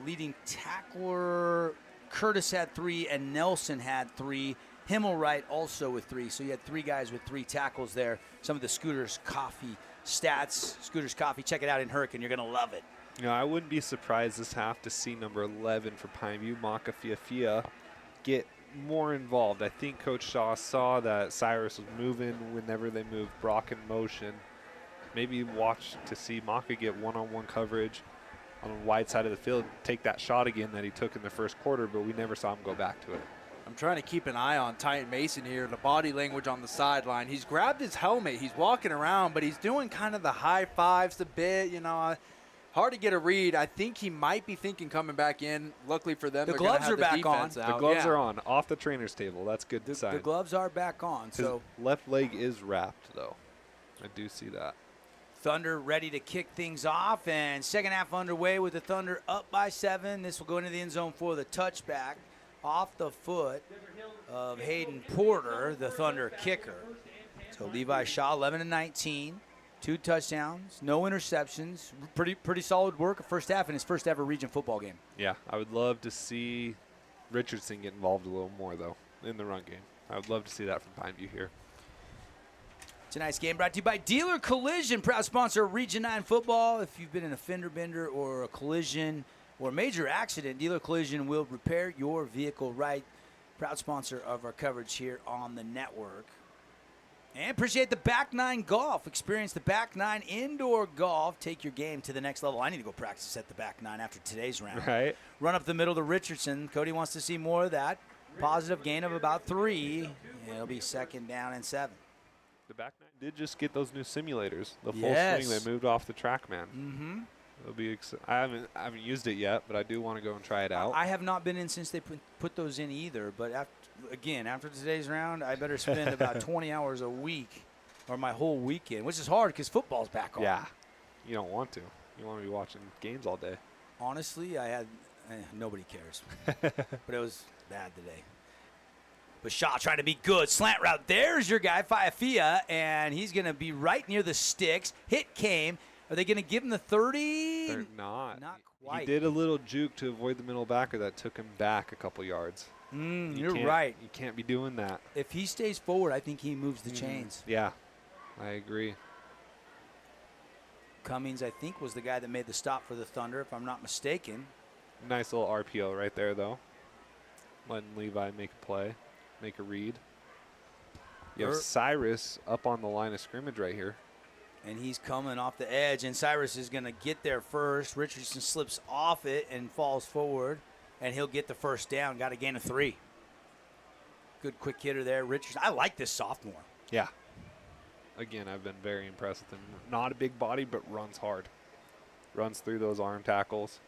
Leading tackler Curtis had 3, and Nelson had 3. Himmelwright also with 3. So you had 3 guys with 3 tackles there. Some of the Scooters Coffee stats. Scooters Coffee, check it out in Hurricane. You're going to love it. You know, I wouldn't be surprised this half to see number 11 for Pineview, Maka Fiafia, get more involved. I think Coach Shaw saw that Cyrus was moving whenever they moved Brock in motion. Maybe watch to see Maka get one-on-one coverage on the wide side of the field, take that shot again that he took in the first quarter, but we never saw him go back to it. I'm trying to keep an eye on Titan Mason here, the body language on the sideline. He's grabbed his helmet. He's walking around, but he's doing kind of the high fives a bit. You know, Hard to get a read. I think he might be thinking coming back in. Luckily for them, The they're gonna gloves have are the back on. defense out. The gloves Yeah. are on, off the trainer's table. That's good sign. The gloves are back on. His So left leg is wrapped, though. I do see that. Thunder ready to kick things off, and second half underway with the Thunder up by 7. This will go into the end zone for the touchback off the foot of Hayden Porter, the Thunder kicker. So Levi Shaw, 11-19, 2 touchdowns, no interceptions. Pretty solid work first half in his first ever region football game. Yeah, I would love to see Richardson get involved a little more, though, in the run game. I would love to see that from Pineview here. Tonight's game brought to you by Dealer Collision, proud sponsor of Region 9 football. If you've been in a fender bender or a collision or major accident, Dealer Collision will repair your vehicle right. Proud sponsor of our coverage here on the network. And appreciate the Back 9 Golf. Experience the Back 9 indoor golf. Take your game to the next level. I need to go practice at the Back 9 after today's round. Right. Run up the middle to Richardson. Cody wants to see more of that. Positive gain of about 3. It'll be second down and 7. The back 9 did just get those new simulators. The full Yes. swing, they moved off the TrackMan. Mm-hmm. It'll be I haven't used it yet, but I do want to go and try it out. I have not been in since they put those in either. But after today's round, I better spend about 20 hours a week or my whole weekend, which is hard because football's back on. Yeah. You don't want to. You want to be watching games all day. Honestly, nobody cares. But it was bad today. But Shaw trying to be good. Slant route. There's your guy, Faifia, and he's going to be right near the sticks. Hit came. Are they going to give him the 30? They're not. Not quite. He did a little juke to avoid the middle backer that took him back a couple yards. You're right. You can't be doing that. If he stays forward, I think he moves the chains. Yeah, I agree. Cummings, I think, was the guy that made the stop for the Thunder, if I'm not mistaken. Nice little RPO right there, though. Letting Levi make a play, make a read. You have Cyrus up on the line of scrimmage right here. And he's coming off the edge, and Cyrus is going to get there first. Richardson slips off it and falls forward, and he'll get the first down. Got a gain of 3. Good quick hitter there, Richardson. I like this sophomore. Yeah. Again, I've been very impressed with him. Not a big body, but runs hard. Runs through those arm tackles.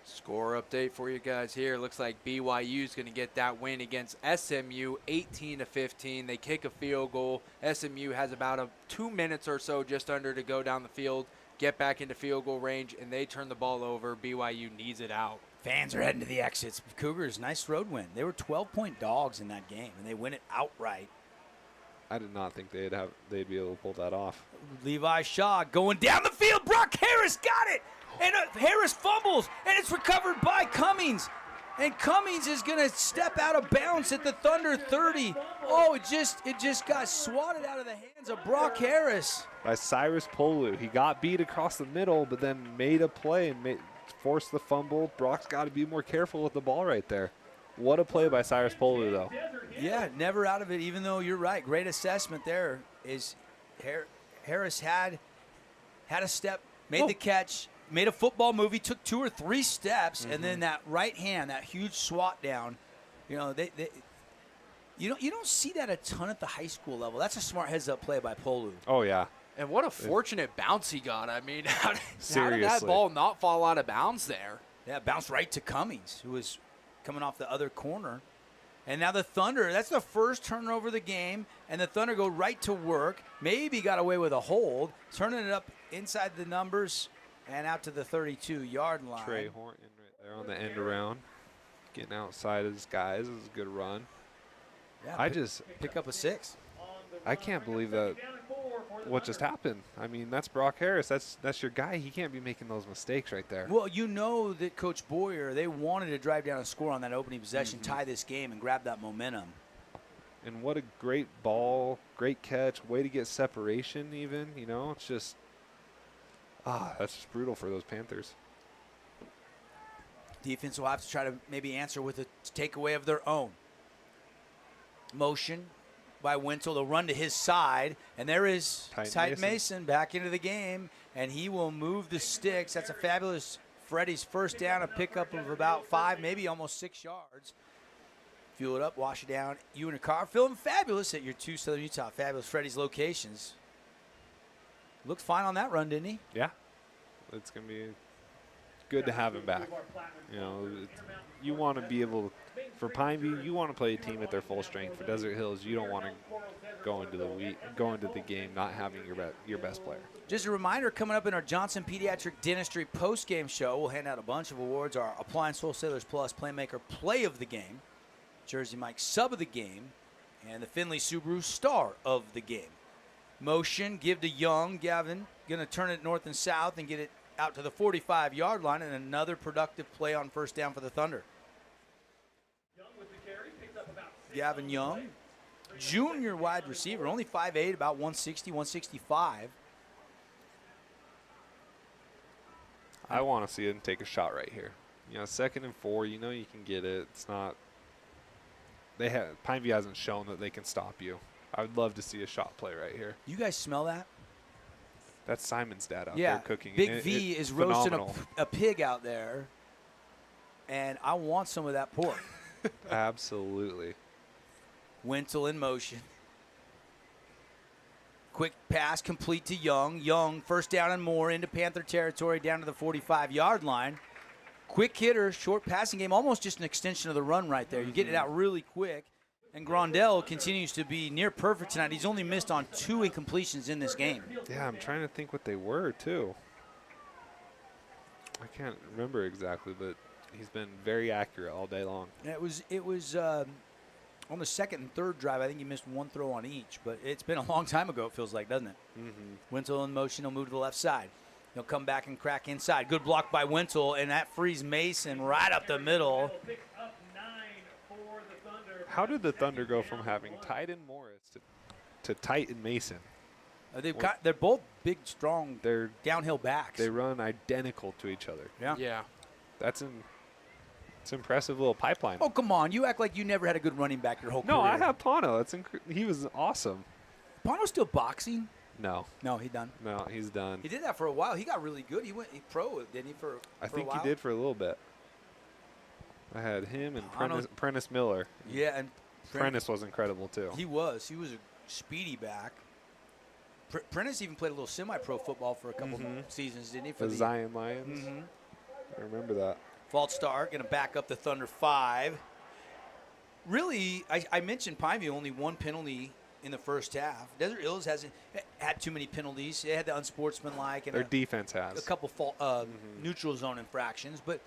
Score update for you guys here. Looks like BYU is going to get that win against SMU, 18-15. They kick a field goal. SMU has about 2 minutes or so just under to go down the field, get back into field goal range, and they turn the ball over. BYU needs it out. Fans are heading to the exits. Cougars, nice road win. They were 12-point dogs in that game, and they win it outright. I did not think they'd be able to pull that off. Levi Shaw going down the field. Brock Harris got it. And Harris fumbles, and it's recovered by Cummings. And Cummings is going to step out of bounds at the Thunder 30. Oh, it just got swatted out of the hands of Brock Harris. By Cyrus Polu. He got beat across the middle, but then made a play and forced the fumble. Brock's got to be more careful with the ball right there. What a play by Cyrus Polu, though. Yeah, never out of it, even though you're right. Great assessment there. Harris had a step, made the catch, made a football move. He took 2 or 3 steps, and then that right hand, that huge swat down. You know, you don't see that a ton at the high school level. That's a smart heads-up play by Polu. Oh, yeah. And what a fortunate bounce he got. I mean, how Seriously. did that ball not fall out of bounds there? Yeah, bounced right to Cummings, who was coming off the other corner. And now the Thunder, that's the first turnover of the game, and the Thunder go right to work. Maybe got away with a hold, turning it up inside the numbers and out to the 32-yard line. Trey Horton right there on the end around, getting outside of his guys. This is a good run. Yeah, pick up a 6. I can't believe that. What just happened? I mean, that's Brock Harris. That's your guy. He can't be making those mistakes right there. Well, you know that Coach Boyer, they wanted to drive down a score on that opening possession, tie this game, and grab that momentum. And what a great ball, great catch, way to get separation even. You know, it's just, that's just brutal for those Panthers. Defense will have to try to maybe answer with a takeaway of their own. Motion by Wintle. They'll run to his side, and there is Titan Mason back into the game, and he will move the sticks. That's a fabulous Freddie's first down, a pickup of about 5, maybe almost 6 yards. Fuel it up, wash it down. You in a car, feeling fabulous at your 2 Southern Utah Fabulous Freddie's locations. Looked fine on that run, didn't he? Yeah. It's going to be good to have him back. You know, you want to be able to, for Pineview, you want to play a team at their full strength. For Desert Hills, you don't want to go into the game not having your best player. Just a reminder, coming up in our Johnson Pediatric Dentistry post-game show, we'll hand out a bunch of awards. Our Appliance Wholesalers Plus Playmaker Play of the Game, Jersey Mike Sub of the Game, and the Findlay Subaru Star of the Game. Motion, give to Young. Gavin going to turn it north and south and get it out to the 45-yard line, and another productive play on first down for the Thunder. Gavin Young, junior wide receiver, only 5'8", about 160, 165. I want to see him take a shot right here. You know, 2nd and 4, you know you can get it. It's not – Pineview hasn't shown that they can stop you. I would love to see a shot play right here. You guys smell that? That's Simon's dad out there cooking. Big V is roasting a pig out there, and I want some of that pork. Absolutely. Wintle in motion. Quick pass complete to Young. Young, first down and more into Panther territory down to the 45-yard line. Quick hitter, short passing game, almost just an extension of the run right there. You get it out really quick. And Grondell continues to be near perfect tonight. He's only missed on 2 incompletions in this game. Yeah, I'm trying to think what they were, too. I can't remember exactly, but he's been very accurate all day long. And it was on the 2nd and 3rd drive, I think he missed 1 throw on each. But it's been a long time ago, it feels like, doesn't it? Mm-hmm. Wintle in motion. He'll move to the left side. He'll come back and crack inside. Good block by Wintle, and that frees Mason right up the middle. How did the Thunder go from having Titan Morris to Titan Mason? They're both big, strong, they're downhill backs. They run identical to each other. Yeah. It's an impressive little pipeline. Oh, come on. You act like you never had a good running back your whole career. No, I have Pano. He was awesome. Pano's still boxing? No. No, he's done. No, he's done. He did that for a while. He got really good. He went pro, didn't he, for I think a while? he did for a little bit. I had him and Prentice Miller. Yeah, and Prentice was incredible, too. He was. He was a speedy back. Prentice even played a little semi-pro football for a couple seasons, didn't he? For the Zion Lions. I remember that. False start, going to back up the Thunder 5. Really, I mentioned Pineview, only 1 penalty in the first half. Desert Hills hasn't had too many penalties. They had the unsportsmanlike. And their defense has. A couple neutral zone infractions, but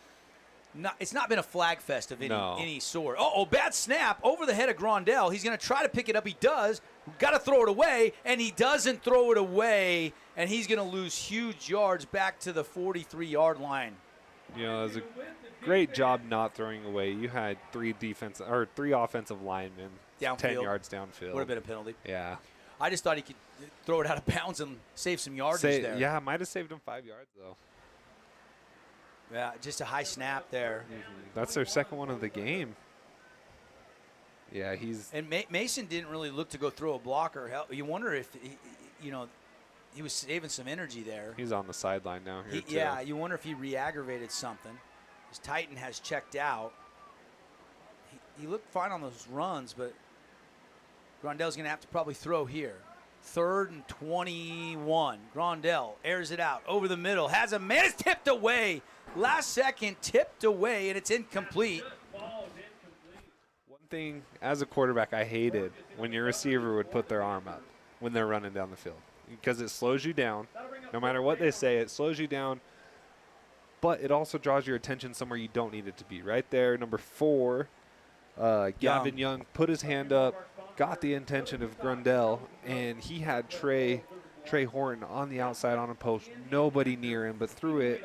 it's not been a flag fest of any sort. Bad snap over the head of Grondell. He's going to try to pick it up. He does. Got to throw it away, and he doesn't throw it away, and he's going to lose huge yards back to the 43-yard line. You know, it was a great job not throwing away. You had 3 offensive linemen downfield. 10 yards downfield. Would have been a penalty. Yeah. I just thought he could throw it out of bounds and save some yardage there. Yeah, might have saved him 5 yards, though. Yeah, just a high snap there. That's their second one of the game. Yeah, And Mason didn't really look to go throw a block or help. You wonder if he was saving some energy there. He's on the sideline now here, too. Yeah, you wonder if he re-aggravated something. His Titan has checked out. He looked fine on those runs, but Grondell's going to have to probably throw here. 3rd and 21. Grondell airs it out over the middle. Has a man. It's tipped away. Last second, tipped away, and it's incomplete. One thing, as a quarterback, I hated when your receiver would put their arm up when they're running down the field because it slows you down. No matter what they say, it slows you down, but it also draws your attention somewhere you don't need it to be. Right there, number 4, Gavin Young put his hand up, got the intention of Grondell, and he had Trey Horton on the outside on a post, nobody near him, but threw it.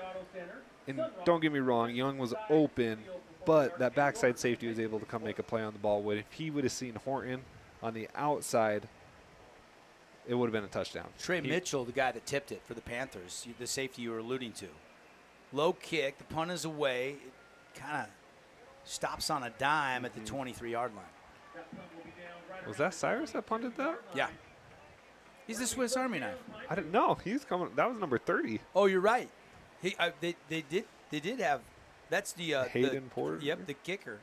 And don't get me wrong, Young was open, but that backside safety was able to come make a play on the ball. If he would have seen Horton on the outside, it would have been a touchdown. Trey Mitchell, the guy that tipped it for the Panthers, the safety you were alluding to. Low kick, the punt is away. It kind of stops on a dime at the 23-yard line. Was that Cyrus that punted that? Yeah. He's the Swiss Army knife. I didn't know. He's coming. That was number 30. Oh, you're right. They did have. That's the Hayden Porter. Yep, the kicker.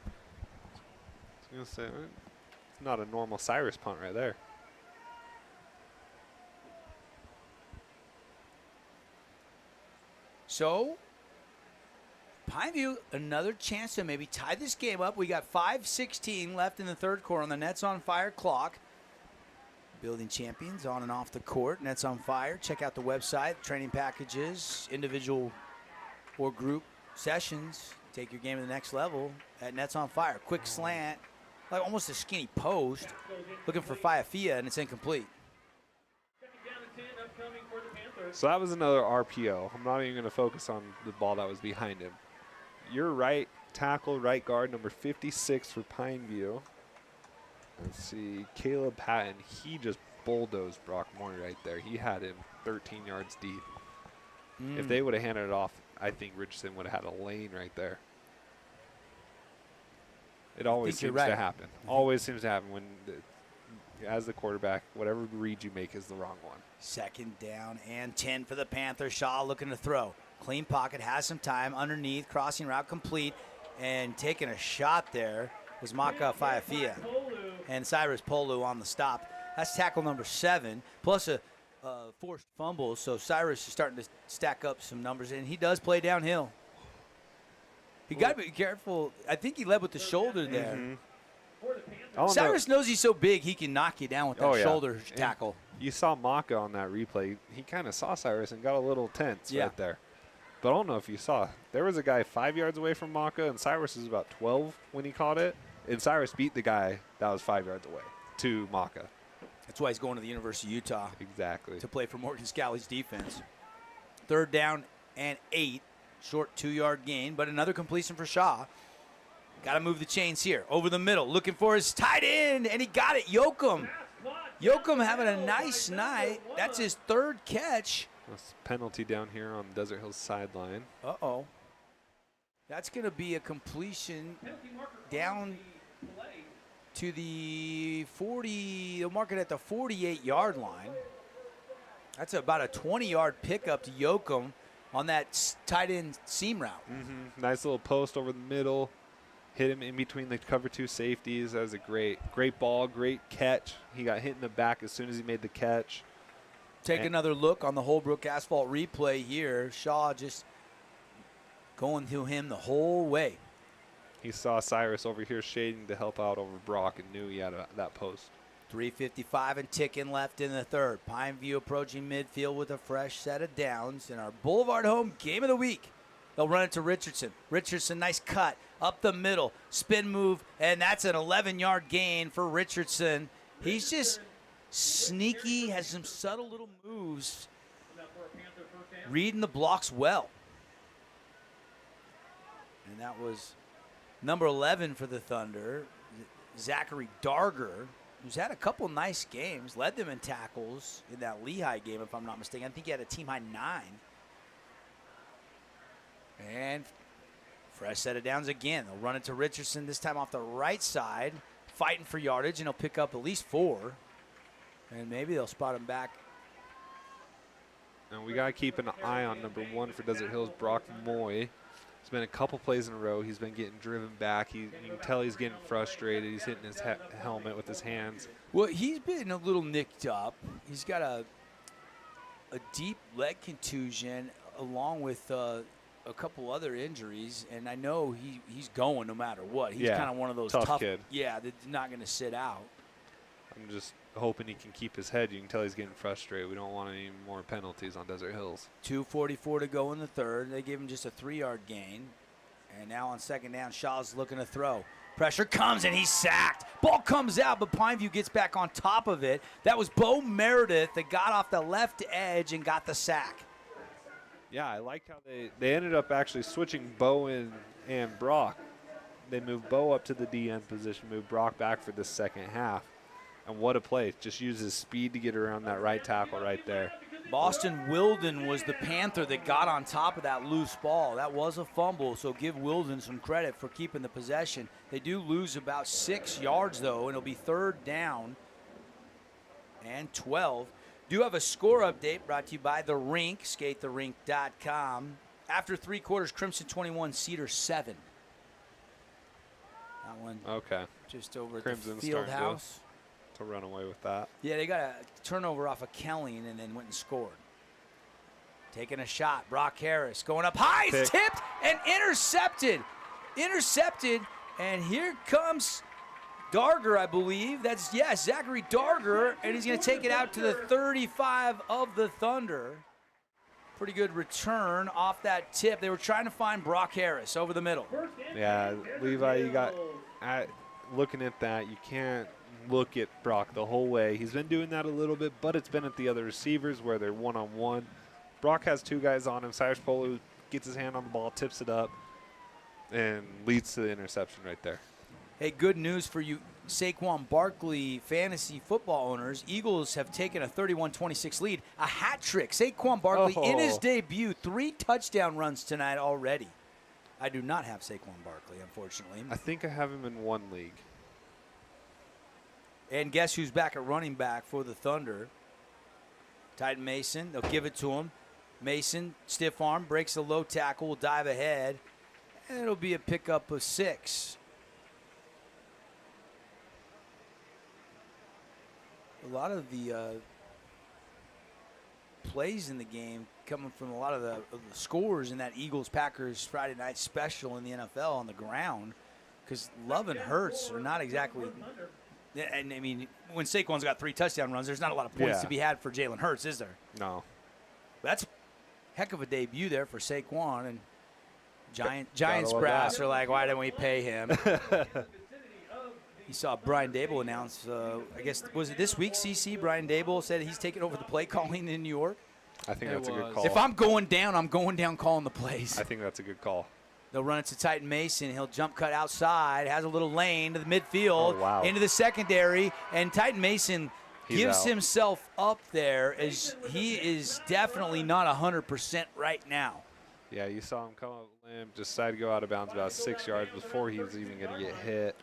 I was going to say, it's not a normal Cyrus punt right there. So, Pineview, another chance to maybe tie this game up. We got 5:16 left in the third quarter on the Nets on Fire clock. Building champions on and off the court. Nets on Fire. Check out the website, training packages, individual or group sessions. Take your game to the next level at Nets on Fire. Quick slant, like almost a skinny post. Looking for Fiafia, and it's incomplete. So that was another RPO. I'm not even going to focus on the ball that was behind him. Your right tackle, right guard, number 56 for Pineview. Let's see, Caleb Patton. He just bulldozed Brock Moore right there. He had him 13 yards deep. If they would have handed it off, I think Richardson would have had a lane right there. It always seems to happen. Always seems to happen when, as the quarterback, whatever read you make is the wrong one. Second down and 10 for the Panthers. Shaw looking to throw. Clean pocket, has some time underneath, crossing route complete, and taking a shot there was Maka Fiafia. And Cyrus Polu on the stop. That's tackle number 7, plus a forced fumble. So Cyrus is starting to stack up some numbers, and he does play downhill. You got to be careful. I think he led with the shoulder there. Cyrus knows he's so big he can knock you down with that shoulder tackle. And you saw Maka on that replay. He kind of saw Cyrus and got a little tense right there. But I don't know if you saw. There was a guy 5 yards away from Maka, and Cyrus was about 12 when he caught it. And Cyrus beat the guy that was 5 yards away to Maka. That's why he's going to the University of Utah. Exactly. To play for Morgan Scalley's defense. Third down and 8. Short 2-yard gain, but another completion for Shaw. Got to move the chains here. Over the middle, looking for his tight end, and he got it. Yoakum. Yoakum having a nice night. That's his third catch. That's a penalty down here on Desert Hills sideline. Uh-oh. That's going to be a completion down to the 40. They'll mark it at the 48-yard line. That's about a 20-yard pickup to Yoakum on that tight end seam route. Nice little post over the middle. Hit him in between the cover 2 safeties. That was a great ball, great catch. He got hit in the back as soon as he made the catch. Take another look on the Holbrook asphalt replay here. Shaw just going to him the whole way. He saw Cyrus over here shading to help out over Brock and knew he had that post. 3:55 and ticking left in the third. Pineview approaching midfield with a fresh set of downs in our Boulevard home game of the week. They'll run it to Richardson. Richardson, nice cut up the middle, spin move, and that's an 11-yard gain for Richardson. He's just sneaky, has some subtle little moves, reading the blocks well. And that was number 11 for the Thunder, Zachary Darger, who's had a couple nice games, led them in tackles in that Lehigh game, if I'm not mistaken. I think he had a team-high 9. And fresh set of downs again. They'll run it to Richardson, this time off the right side, fighting for yardage, and he'll pick up at least 4. And maybe they'll spot him back. And we got to keep an eye on number 1 for Desert Hills, Brock Moy. It's been a couple plays in a row. He's been getting driven back. You can tell he's getting frustrated. He's hitting his helmet with his hands. Well, he's been a little nicked up. He's got a deep leg contusion along with a couple other injuries, and I know he's going no matter what. He's kind of one of those tough kid. Yeah, that's not going to sit out. I'm just hoping he can keep his head. You can tell he's getting frustrated. We don't want any more penalties on Desert Hills. 2:44 to go in the third. They gave him just a 3-yard gain. And now on second down, Shaw's looking to throw. Pressure comes, and he's sacked. Ball comes out, but Pineview gets back on top of it. That was Bo Meredith that got off the left edge and got the sack. Yeah, I liked how they ended up actually switching Bo and Brock. They moved Bo up to the DN position, moved Brock back for the second half. And what a play. Just used his speed to get around that right tackle right there. Boston Wilden was the Panther that got on top of that loose ball. That was a fumble, so give Wilden some credit for keeping the possession. They do lose about 6 yards, though, and it'll be third down and 12. Do have a score update brought to you by The Rink, skatetherink.com. After 3 quarters, Crimson 21, Cedar 7. That one just over Crimson at the field house. To run away with that. Yeah, they got a turnover off of Kelling and then went and scored. taking a shot. Brock Harris going up high. It's tipped and intercepted. And here comes Darger, I believe. Zachary Darger, and he's going to take it out to the 35 of the Thunder. Pretty good return off that tip. They were trying to find Brock Harris over the middle. Yeah, Levi, you got looking at that, you can't look at Brock the whole way. He's been doing that a little bit, but it's been at the other receivers where they're one-on-one. Brock has two guys on him. Cyrus Polo gets his hand on the ball, tips it up, and leads to the interception right there. Hey, good news for you Saquon Barkley fantasy football owners. Eagles have taken a 31-26 lead. A hat trick. Saquon Barkley in his debut. 3 touchdown runs tonight already. I do not have Saquon Barkley, unfortunately. I think I have him in one league. And guess who's back at running back for the Thunder? Titan Mason. They'll give it to him. Mason, stiff arm, breaks the low tackle, will dive ahead. And it'll be a pickup of 6. A lot of the plays in the game coming from a lot of the scores in that Eagles-Packers Friday night special in the NFL on the ground, because Love and Hurts are not exactly – and, I mean, when Saquon's got 3 touchdown runs, there's not a lot of points to be had for Jalen Hurts, is there? No. That's a heck of a debut there for Saquon, and Giants brass are like, why didn't we pay him? You saw Brian Dable announce, I guess, was it this week, CC? Brian Dable said he's taking over the play calling in New York. I think that's a good call. If I'm going down calling the plays. I think that's a good call. They'll run it to Titan Mason. He'll jump cut outside, has a little lane to the midfield, into the secondary, and Titan Mason gives himself up there, as he is definitely not 100% right now. Yeah, you saw him come up limb, just decided to go out of bounds about 6 yards before he was even going to get hit.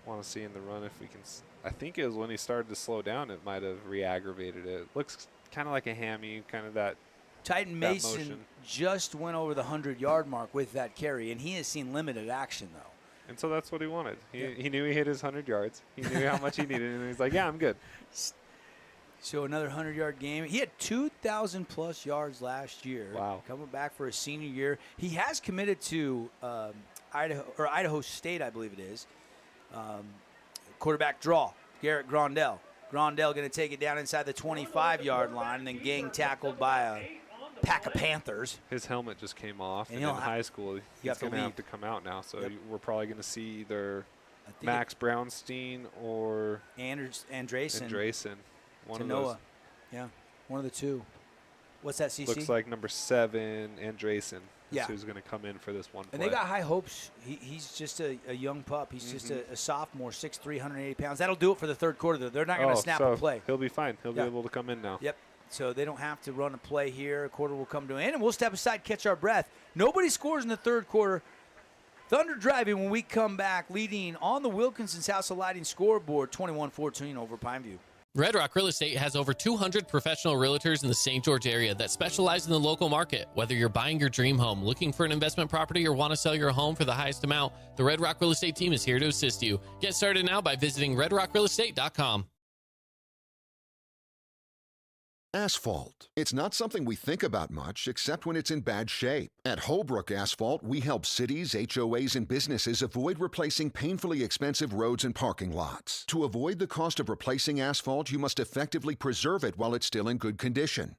Want to see in the run if we can. I think it was when he started to slow down, it might have re-aggravated it. Looks kind of like a hammy, kind of that. Titan Mason just went over the 100-yard mark with that carry, and he has seen limited action, though. And so that's what he wanted. He knew he hit his 100 yards. He knew how much he needed, and he's like, yeah, I'm good. So another 100-yard game. He had 2,000-plus yards last year. Wow. Coming back for his senior year. He has committed to Idaho State, I believe it is. Quarterback draw, Garrett Grondell. Grondell going to take it down inside the 25-yard line, and then gang tackled by a pack of Panthers. His helmet just came off, and in high school, he's going to have to come out now. So we're probably going to see either Max Brownstein or Andresen. One of those. Yeah, one of the two. What's that, CC? Looks like number 7, Andresen. Yeah. Who's going to come in for this one play. And they got high hopes. He's just a young pup. He's just a sophomore, 6'3", 180 pounds. That'll do it for the third quarter, though. They're not going to snap a play. He'll be fine. He'll be able to come in now. Yep. So they don't have to run a play here. A quarter will come to an end, and we'll step aside, catch our breath. Nobody scores in the third quarter. Thunder driving when we come back, leading on the Wilkinson's House of Lighting scoreboard, 21-14 over Pineview. Red Rock Real Estate has over 200 professional realtors in the St. George area that specialize in the local market. Whether you're buying your dream home, looking for an investment property, or want to sell your home for the highest amount, the Red Rock Real Estate team is here to assist you. Get started now by visiting redrockrealestate.com. Asphalt. It's not something we think about much, except when it's in bad shape. At Holbrook Asphalt, we help cities, HOAs, and businesses avoid replacing painfully expensive roads and parking lots. To avoid the cost of replacing asphalt, you must effectively preserve it while it's still in good condition.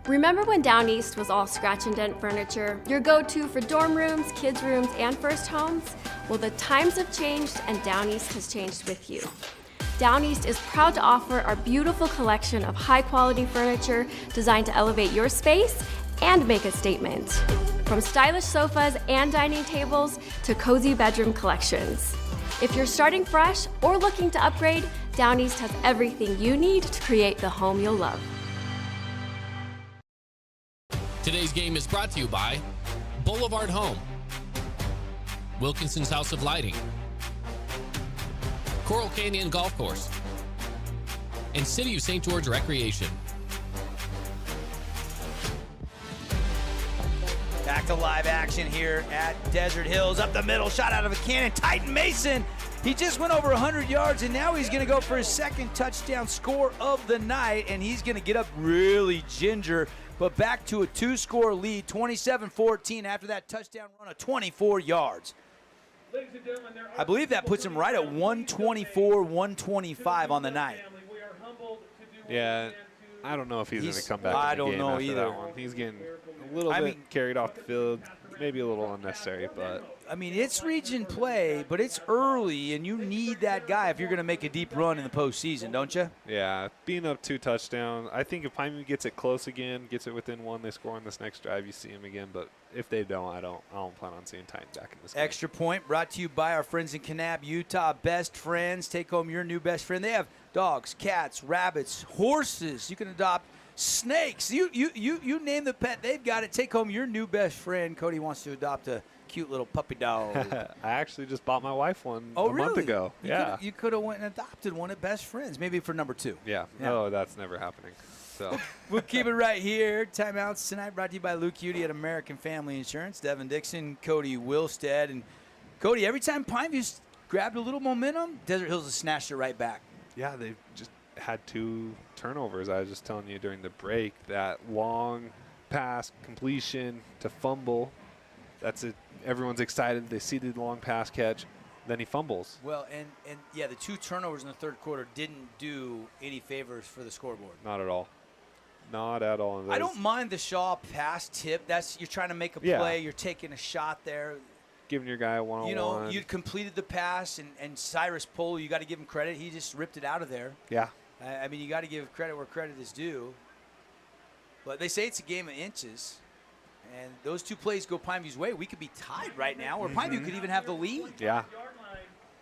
Remember when Down East was all scratch and dent furniture? Your go-to for dorm rooms, kids' rooms, and first homes? Well, the times have changed, and Down East has changed with you. Down East is proud to offer our beautiful collection of high-quality furniture designed to elevate your space and make a statement. From stylish sofas and dining tables to cozy bedroom collections. If you're starting fresh or looking to upgrade, Down East has everything you need to create the home you'll love. Today's game is brought to you by Boulevard Home, Wilkinson's House of Lighting, Coral Canyon Golf Course, and City of St. George Recreation. Back to live action here at Desert Hills. Up the middle, shot out of a cannon. Titan Mason, he just went over 100 yards, and now he's going to go for his second touchdown score of the night, and he's going to get up really ginger. but back to a 2-score lead, 27-14 after that touchdown run of 24 yards. I believe that puts him right at 124-125 on the night. Yeah, I don't know if he's going to come back I in the don't game know after either. that one. He's getting a little bit carried off the field, maybe a little unnecessary, but I mean, it's region play, but it's early, and you need that guy if you're going to make a deep run in the postseason, don't you? yeah, being up 2 touchdowns, I think if Pineview gets it close again, gets it within 1, they score on this next drive, you see him again. But if they don't, I don't plan on seeing Titans back in this game. Extra point brought to you by our friends in Kanab, Utah. Best Friends. Take home your new best friend. They have dogs, cats, rabbits, horses. You can adopt snakes. You name the pet, they've got it. Take home your new best friend. Cody wants to adopt a cute little puppy dog. I actually just bought my wife one Oh, a month really? ago. You could have went and adopted one at Best Friends, maybe for number 2. Yeah. No, that's never happening. So We'll keep it right here. Timeouts tonight brought to you by Luke Hewdy at American Family Insurance. Devin Dixon, Cody Wilstead. And Cody, every time Pineview's grabbed a little momentum, Desert Hills has snatched it right back. yeah, they've just had 2 turnovers. I was just telling you during the break, that long pass completion to fumble. That's it. Everyone's excited. They see the long pass catch. Then he fumbles. Well, and yeah, the 2 turnovers in the third quarter didn't do any favors for the scoreboard. Not at all. Not at all. I don't mind the Shaw pass tip. You're trying to make a play. You're taking a shot there. Giving your guy a one-on-one. You know, you completed the pass, and Cyrus Polo, you got to give him credit. He just ripped it out of there. Yeah. I mean, you got to give credit where credit is due. But they say it's a game of inches. And those 2 plays go Pineview's way. We could be tied right now, or Pineview could even have the lead. Yeah.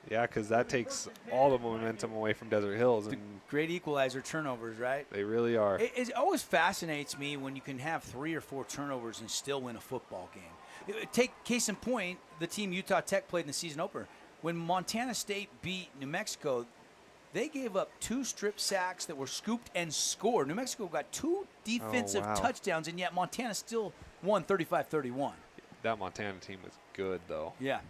Yeah, because that takes all the momentum away from Desert Hills. And great equalizer turnovers, right? They really are. It always fascinates me when you can have 3 or 4 turnovers and still win a football game. Take case in point, the team Utah Tech played in the season opener. When Montana State beat New Mexico, they gave up 2 strip sacks that were scooped and scored. New Mexico got 2 defensive touchdowns, and yet Montana still won 35-31. That Montana team was good, though. Yeah.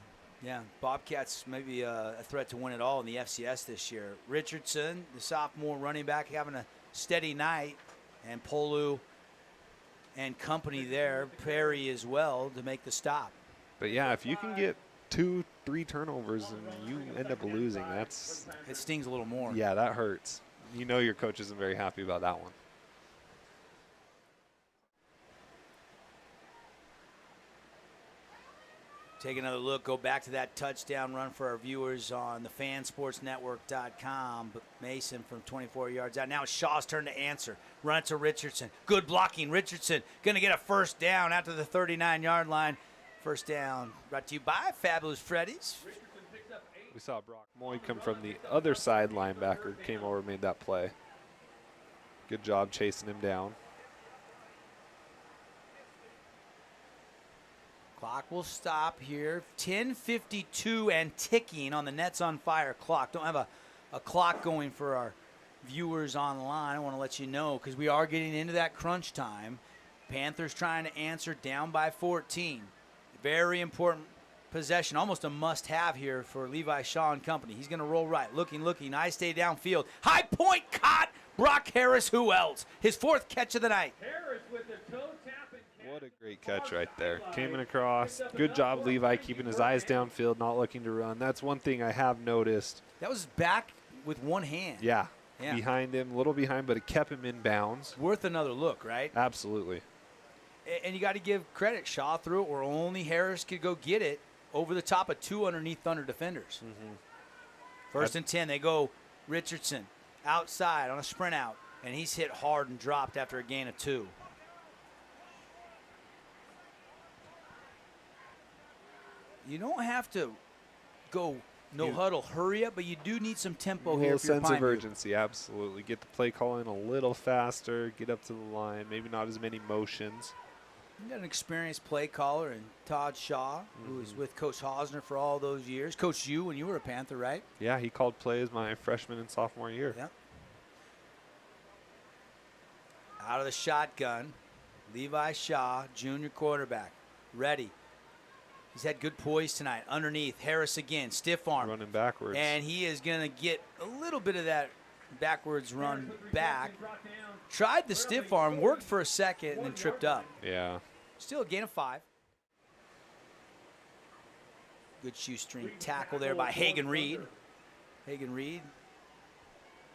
Bobcats maybe a threat to win it all in the FCS this year. Richardson, the sophomore running back, having a steady night, and Polu and company there, Perry as well, to make the stop. But, yeah, if you can get 2-3 turnovers and you end up losing, it stings a little more. Yeah, that hurts. You know your coach isn't very happy about that one. Take another look, go back to that touchdown run for our viewers on the fansportsnetwork.com. But Mason from 24 yards out. Now it's Shaw's turn to answer. Run it to Richardson. Good blocking. Richardson going to get a first down out to the 39-yard line. First down brought to you by Fabulous Freddy's. We saw Brock Moy come from the other side linebacker, came over and made that play. Good job chasing him down. Clock will stop here. 10:52 and ticking on the Nets on Fire clock. Don't have a clock going for our viewers online. I want to let you know because we are getting into that crunch time. Panthers trying to answer down by 14. Very important possession, almost a must-have here for Levi Shaw and company. He's going to roll right. Looking. I stay downfield. High point caught. Brock Harris, who else? His 4th catch of the night. Harris with the toe tap. What a great catch right there. Came in across. Good job, Levi, keeping his eyes downfield, not looking to run. That's one thing I have noticed. That was back with one hand. Yeah. Behind him, a little behind, but it kept him in bounds. Worth another look, right? Absolutely. And you got to give credit. Shaw threw it where only Harris could go get it over the top of 2 underneath Thunder defenders. First and 10, they go Richardson outside on a sprint out, and he's hit hard and dropped after a gain of 2. You don't have to go no huddle, hurry up, but you do need some tempo here for your sense of urgency, absolutely. Get the play calling a little faster, get up to the line, maybe not as many motions. You got an experienced play caller in Todd Shaw, who was with Coach Hausner for all those years. Coached you when you were a Panther, right? Yeah, he called plays my freshman and sophomore year. Yeah. Out of the shotgun, Levi Shaw, junior quarterback, ready. He's had good poise tonight. Underneath, Harris again, stiff arm. Running backwards. And he is going to get a little bit of that backwards run back. Tried the stiff arm, worked for a second, and then tripped up. Yeah. Still a gain of 5. Good shoestring tackle there by Hagen Reed. Hagen Reed,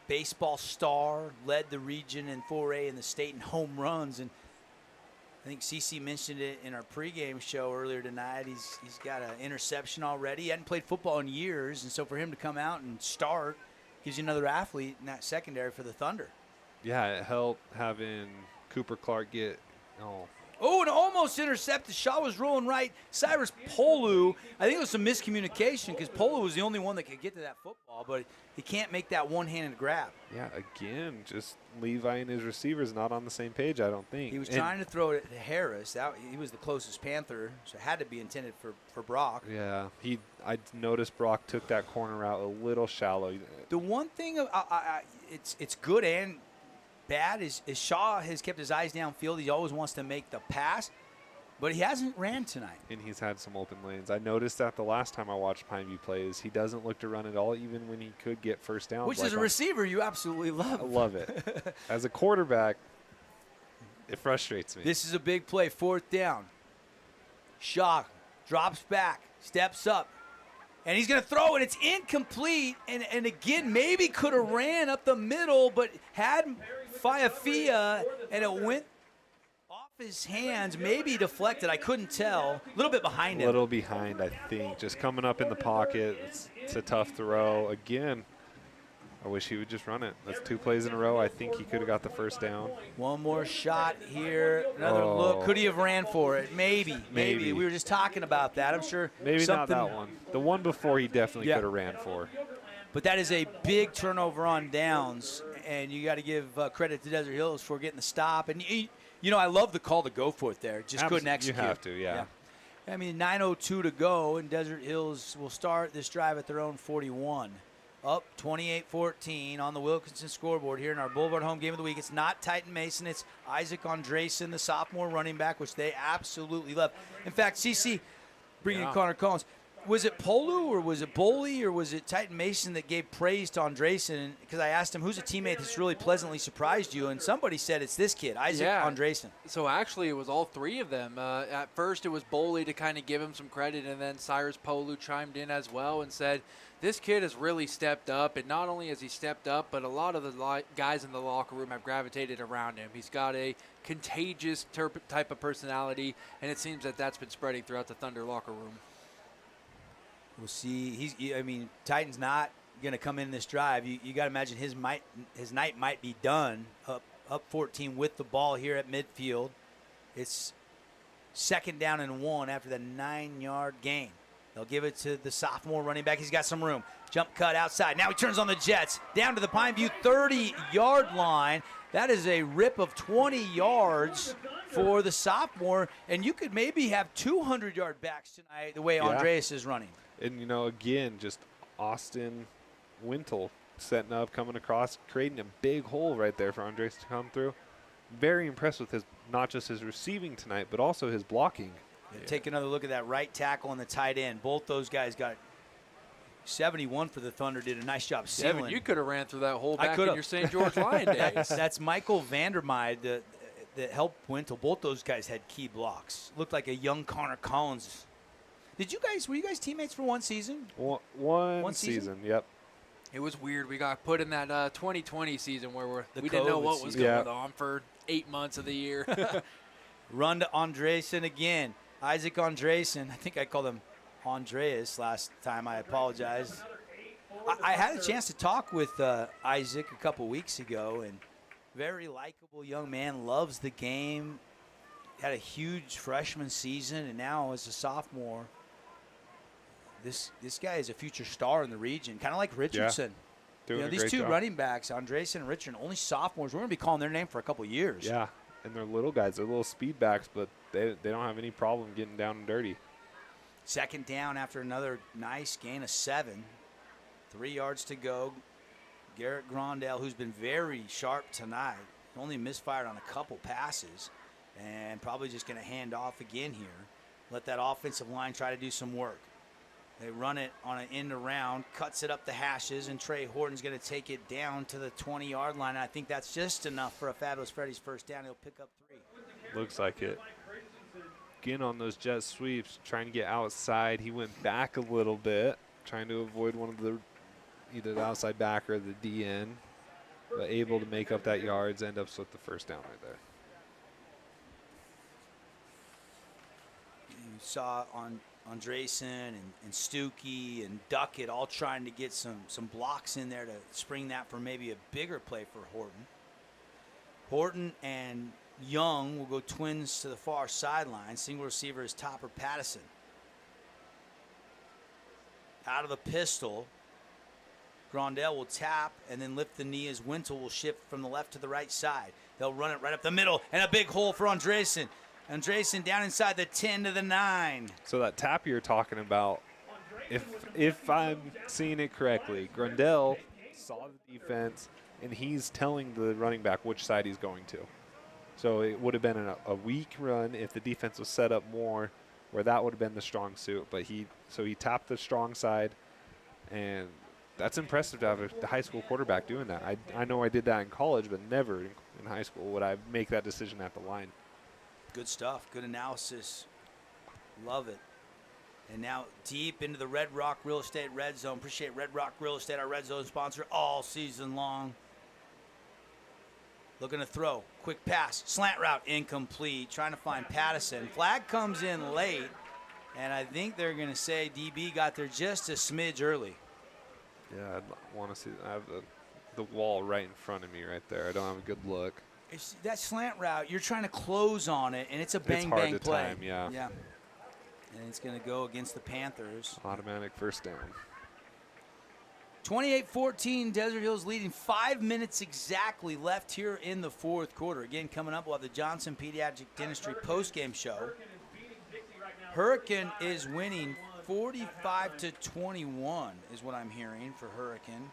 baseball star, led the region in 4A in the state in home runs. And I think CC mentioned it in our pregame show earlier tonight. He's got an interception already. He hadn't played football in years, and so for him to come out and start gives you another athlete in that secondary for the Thunder. Yeah, it helped having Cooper Clark get Oh, and almost intercepted. Shaw was rolling right. Cyrus Polu, I think it was some miscommunication because Polu was the only one that could get to that football, but he can't make that one-handed grab. Yeah, again, just Levi and his receivers not on the same page, I don't think. He was trying to throw it to Harris. He was the closest Panther, so it had to be intended for Brock. Yeah, I noticed Brock took that corner route a little shallow. The one thing, it's good and bad is Shaw has kept his eyes downfield. He always wants to make the pass, but he hasn't ran tonight. And he's had some open lanes. I noticed that the last time I watched Pineview plays, he doesn't look to run at all, even when he could get first down. Which as a receiver, you absolutely love. I love it. As a quarterback, it frustrates me. This is a big play, 4th down. Shaw drops back, steps up, and he's going to throw it. It's incomplete, and again, maybe could have ran up the middle, but had Fiafia, and it went off his hands, maybe deflected. I couldn't tell. A little bit behind him. A little behind, I think. Just coming up in the pocket. It's a tough throw. Again, I wish he would just run it. That's 2 plays in a row. I think he could have got the first down. One more shot here. Another look. Could he have ran for it? Maybe. We were just talking about that. I'm sure. Maybe not that one. The one before he definitely could have ran for. But that is a big turnover on downs, and you got to give credit to Desert Hills for getting the stop. And, I love the call to go for it there. Just couldn't execute. You have to, yeah. I mean, 9:02 to go, and Desert Hills will start this drive at their own 41. Up 28-14 on the Wilkinson scoreboard here in our Boulevard Home Game of the Week. It's not Titan Mason. It's Isaac Andresen, the sophomore running back, which they absolutely love. In fact, CC, bringing in Connor Collins, was it Polu or was it Boley or was it Titan Mason that gave praise to Andresen? Because I asked him, who's a teammate that's really pleasantly surprised you? And somebody said it's this kid, Isaac Andresen. So actually it was all 3 of them. At first it was Boley to kind of give him some credit, and then Cyrus Polu chimed in as well and said, this kid has really stepped up, and not only has he stepped up, but a lot of the guys in the locker room have gravitated around him. He's got a contagious type of personality, and it seems that that's been spreading throughout the Thunder locker room. We'll see. Titan's not going to come in this drive. You got to imagine his night might be done. Up 14 with the ball here at midfield. It's 2nd down and 1 after the 9-yard gain. They'll give it to the sophomore running back. He's got some room. Jump cut outside. Now he turns on the Jets. Down to the Pineview 30-yard line. That is a rip of 20 yards for the sophomore. And you could maybe have 200-yard backs tonight the way Andreas is running. And, again, just Austin Wintle setting up, coming across, creating a big hole right there for Andres to come through. Very impressed with not just his receiving tonight, but also his blocking. Take another look at that right tackle and the tight end. Both those guys got 71 for the Thunder. Did a nice job sealing. Devin, you could have ran through that hole back in your St. George Lion days. That's Michael Vandermeide that helped Wintle. Both those guys had key blocks. Looked like a young Connor Collins. Were you guys teammates for one season? One season, yep. It was weird. We got put in that 2020 season where we didn't COVID know what was season. going on for 8 months of the year. Run to Andresen again. Isaac Andresen. I think I called him Andreas last time. I apologize. I had a chance to talk with Isaac a couple weeks ago, and very likable young man, loves the game, had a huge freshman season, and now as a sophomore, this guy is a future star in the region, kind of like Richardson. Yeah. These two running backs, Andresen and Richardson, only sophomores. We're going to be calling their name for a couple years. Yeah, and they're little guys. They're little speed backs, but they don't have any problem getting down and dirty. 2nd down after another nice gain of 7. 3 yards to go. Garrett Grondale, who's been very sharp tonight, only misfired on a couple passes, and probably just going to hand off again here. Let that offensive line try to do some work. They run it on an end around, cuts it up the hashes, and Trey Horton's going to take it down to the 20-yard line. I think that's just enough for a Fabulous Freddy's first down. He'll pick up 3. Looks like it. Again on those jet sweeps, trying to get outside. He went back a little bit, trying to avoid one of the either the outside back or the DN, but able to make up that yards, end up with the first down right there. You saw on Andresen and Stuckey and Duckett all trying to get some blocks in there to spring that for maybe a bigger play for Horton. Horton and Young will go twins to the far sideline. Single receiver is Topper Pattison. Out of the pistol, Grondell will tap and then lift the knee as Wintle will shift from the left to the right side. They'll run it right up the middle, and a big hole for Andresen. Andresen down inside the 10 to the 9. So that tap you're talking about, if I'm seeing it correctly, Grondell saw the defense, and he's telling the running back which side he's going to. So it would have been a weak run if the defense was set up more, where that would have been the strong suit. But he tapped the strong side, and that's impressive to have a high school quarterback doing that. I know I did that in college, but never in high school would I make that decision at the line. Good stuff. Good analysis. Love it. And now deep into the Red Rock Real Estate Red Zone. Appreciate Red Rock Real Estate, our Red Zone sponsor all season long. Looking to throw. Quick pass. Slant route. Incomplete. Trying to find Pattison. Flag comes in late. And I think they're going to say DB got there just a smidge early. Yeah, I want to see. I have the wall right in front of me right there. I don't have a good look. It's that slant route, you're trying to close on it, and it's a bang-bang play. Time, yeah. And it's going to go against the Panthers. Automatic first down. 28-14, Desert Hills leading. 5 minutes exactly left here in the fourth quarter. Again, coming up, we'll have the Johnson Pediatric Dentistry postgame show. Hurricane is winning 45-21 is what I'm hearing for Hurricane.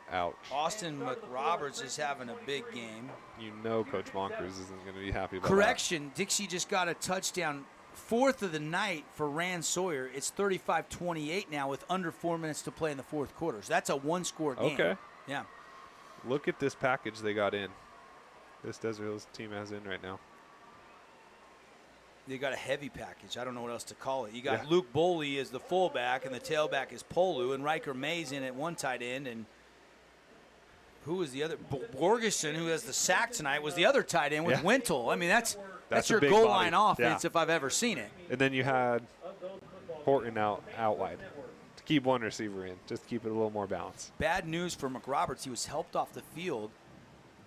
Ouch. Austin McRoberts is having a big game. You know Coach Bonkers isn't going to be happy about Correction, Dixie just got a touchdown, 4th of the night for Rand Sawyer. It's 35-28 now with under 4 minutes to play in the fourth quarter. So that's a one-score game. Okay. Yeah. Look at this package they got in. This Desert Hills team has in right now. They got a heavy package. I don't know what else to call it. You got Luke Boley as the fullback, and the tailback is Polu, and Riker Mays in at one tight end, and who was the other? Borgeson, who has the sack tonight, was the other tight end with Wintle. I mean, that's your goal line offense if I've ever seen it. And then you had Horton out wide to keep one receiver in, just to keep it a little more balanced. Bad news for McRoberts. He was helped off the field,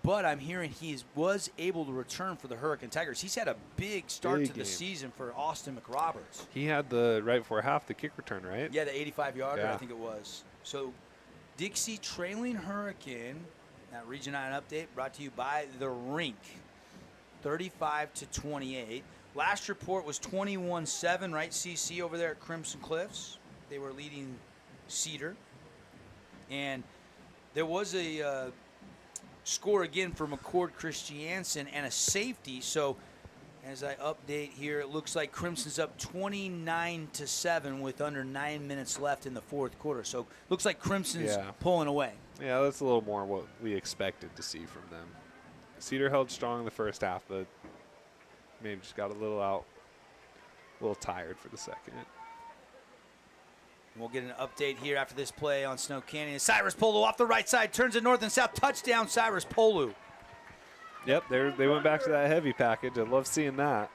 but I'm hearing he was able to return for the Hurricane Tigers. He's had a big start to the season for Austin McRoberts. He had right before half the kick return, right? Yeah, the 85-yarder, I think it was. So Dixie trailing Hurricane. That Region 9 update brought to you by The Rink. 35-28. Last report was 21-7, right, CC, over there at Crimson Cliffs. They were leading Cedar. And there was a score again for McCord Christiansen and a safety. So as I update here, it looks like Crimson's up 29-7 with under 9 minutes left in the fourth quarter. So looks like Crimson's pulling away. Yeah, that's a little more what we expected to see from them. Cedar held strong in the first half, but maybe just got a little tired for the second. We'll get an update here after this play on Snow Canyon. Cyrus Polu off the right side, turns it north and south. Touchdown, Cyrus Polu. Yep, they went back to that heavy package. I love seeing that.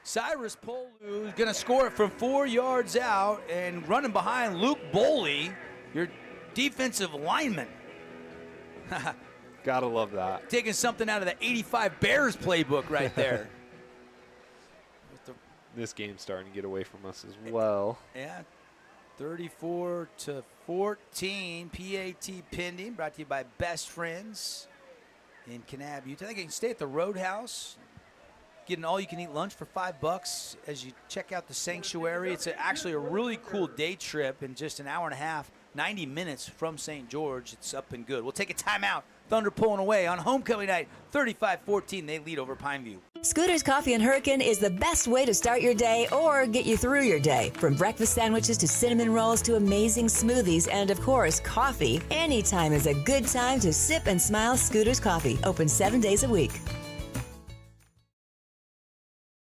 Cyrus Polu is going to score it from 4 yards out and running behind Luke Boley, your defensive lineman. Gotta love that. Taking something out of the 85 Bears playbook right there. This game's starting to get away from us as well. Yeah, 34-14, PAT pending, brought to you by Best Friends in Kanab, Utah. They can stay at the Roadhouse, get an all-you-can-eat lunch for $5 as you check out the sanctuary. It's actually a really cool day trip in just an hour and a half, 90 minutes from St. George. It's up and good. We'll take a timeout. Thunder pulling away on homecoming night, 35-14. They lead over Pineview. Scooter's Coffee and Hurricane is the best way to start your day or get you through your day. From breakfast sandwiches to cinnamon rolls to amazing smoothies and, of course, coffee, anytime is a good time to sip and smile. Scooter's Coffee, open 7 days a week.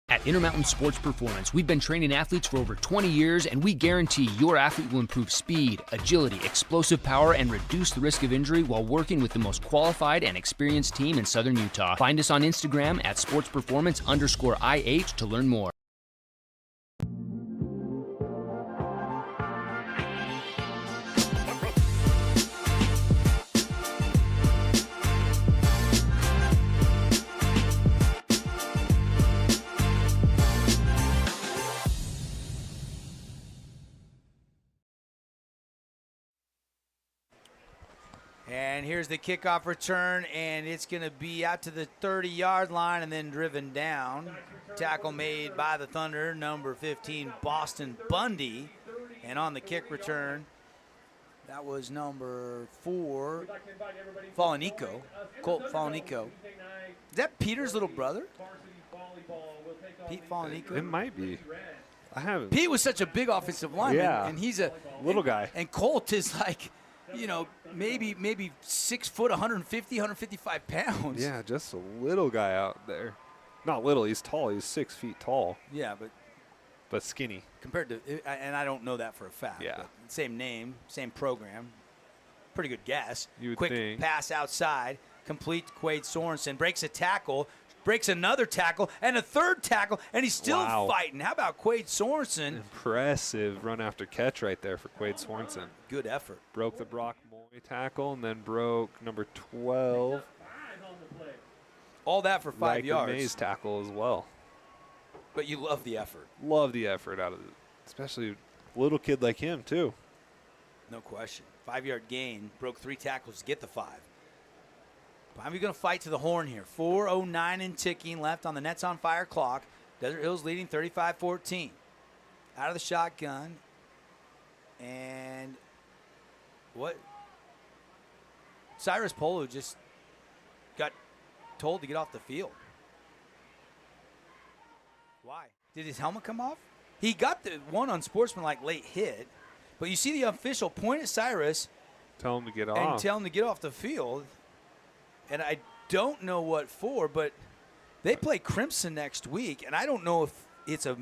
At Intermountain Sports Performance, we've been training athletes for over 20 years, and we guarantee your athlete will improve speed, agility, explosive power, and reduce the risk of injury while working with the most qualified and experienced team in Southern Utah. Find us on Instagram at sportsperformance_IH to learn more. And here's the kickoff return, and it's going to be out to the 30-yard line and then driven down. Tackle made by the Thunder, number 15, Boston Bundy. And on the kick return, that was number 4, Falanico, Colt Falanico. Is that Peter's little brother? Pete Falanico? It might be. I haven't. Pete was such a big offensive lineman, and he's a little guy. And Colt is like, you know, maybe 6 foot, 150, 155 pounds. Yeah, just a little guy out there. Not little, he's tall. He's 6 feet tall. Yeah, but skinny. Compared to, and I don't know that for a fact. Yeah. But same name, same program. Pretty good guess. You would Quick think. pass outside, complete to Quade Sorensen, breaks a tackle, breaks another tackle, and a third tackle, and he's still fighting. How about Quade Sorensen? Impressive run after catch right there for Quade Sorensen. Good effort. Broke the Brock Moy tackle and then broke number 12. All that for 5 yards. Mays tackle as well. But you love the effort. Love the effort out of it, especially a little kid like him too. No question. 5-yard gain, broke 3 tackles to get the 5. Pineview going to fight to the horn here. 4:09 and ticking left on the Nets on Fire clock. Desert Hills leading 35-14. Out of the shotgun. And what? Cyrus Polo just got told to get off the field. Why? Did his helmet come off? He got the one unsportsmanlike late hit. But you see the official point at Cyrus. Tell him to get and off. tell him to get off the field. And I don't know what for, but they play Crimson next week, and I don't know if it's a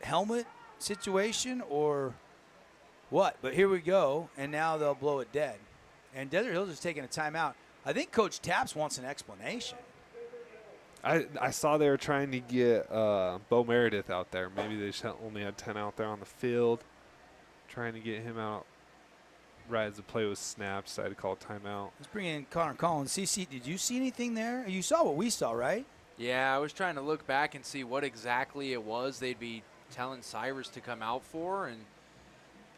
helmet situation or what. But here we go, and now they'll blow it dead. And Desert Hills is taking a timeout. I think Coach Taps wants an explanation. I saw they were trying to get Bo Meredith out there. Maybe they only had 10 out there on the field, trying to get him out. Right as the play was snapped, decided to call a timeout. Let's bring in Connor Collins. CC, did you see anything there? You saw what we saw, right? Yeah, I was trying to look back and see what exactly it was they'd be telling Cyrus to come out for, and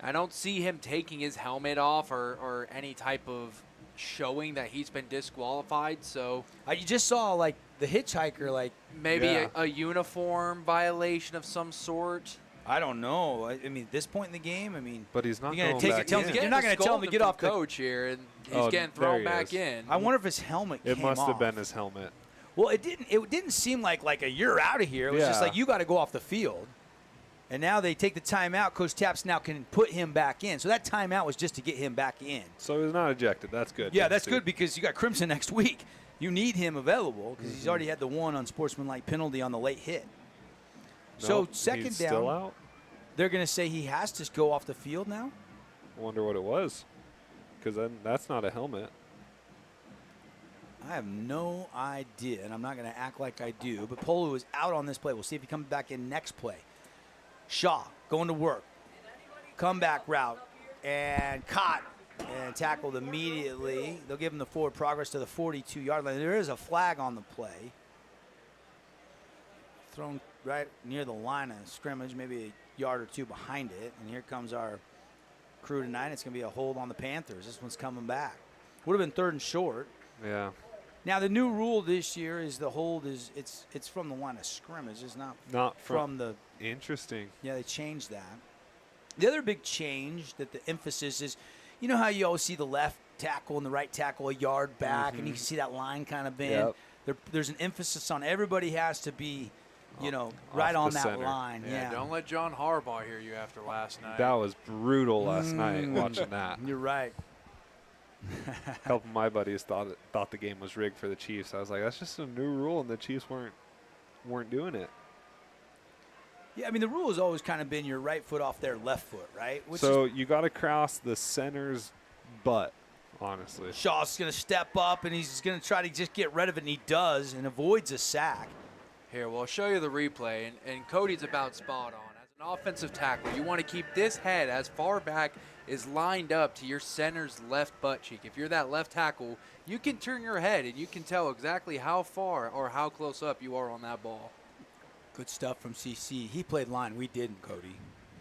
I don't see him taking his helmet off or any type of showing that he's been disqualified. So you just saw like the hitchhiker, like maybe a uniform violation of some sort. I don't know. I mean, at this point in the game, I mean, but he's not you're going back in. You're not going to tell him to get off the coach here, and he's getting thrown back in. I wonder if his helmet came It must have off. been his helmet. Well, it didn't seem like a you're out of here. It was just like you got to go off the field. And now they take the timeout. Coach Taps now can put him back in. So that timeout was just to get him back in. So he's not ejected. That's good. Yeah, that's good because you got Crimson next week. You need him available because he's already had the one unsportsmanlike penalty on the late hit. So second he's down. Still out? They're going to say he has to go off the field now? I wonder what it was, because then that's not a helmet. I have no idea, and I'm not going to act like I do. But Polu is out on this play. We'll see if he comes back in next play. Shaw going to work. Comeback route, and caught and tackled immediately. They'll give him the forward progress to the 42-yard line. There is a flag on the play. Thrown right near the line of scrimmage, maybe a yard or two behind it. And here comes our crew tonight. It's going to be a hold on the Panthers. This one's coming back. Would have been 3rd and short. Yeah. Now the new rule this year is the hold is it's from the line of scrimmage. It's not from the. Interesting. Yeah, they changed that. The other big change that the emphasis is, you know how you always see the left tackle and the right tackle a yard back, and you can see that line kind of bend. Yep. there's an emphasis on everybody has to be, right on that center. line. Yeah. Don't let John Harbaugh hear you after last night. That was brutal last night watching that. You're right. A couple of my buddies thought the game was rigged for the Chiefs. I was like, that's just a new rule, and the Chiefs weren't doing it. Yeah, I mean, the rule has always kind of been your right foot off their left foot, right? So you got to cross the center's butt, honestly. Shaw's going to step up, and he's going to try to just get rid of it, and he does, and avoids a sack. Here, we'll show you the replay, and Cody's about spot on. As an offensive tackle, you want to keep this head as far back as lined up to your center's left butt cheek. If you're that left tackle, you can turn your head, and you can tell exactly how far or how close up you are on that ball. Good stuff from CC. He played line. We didn't, Cody.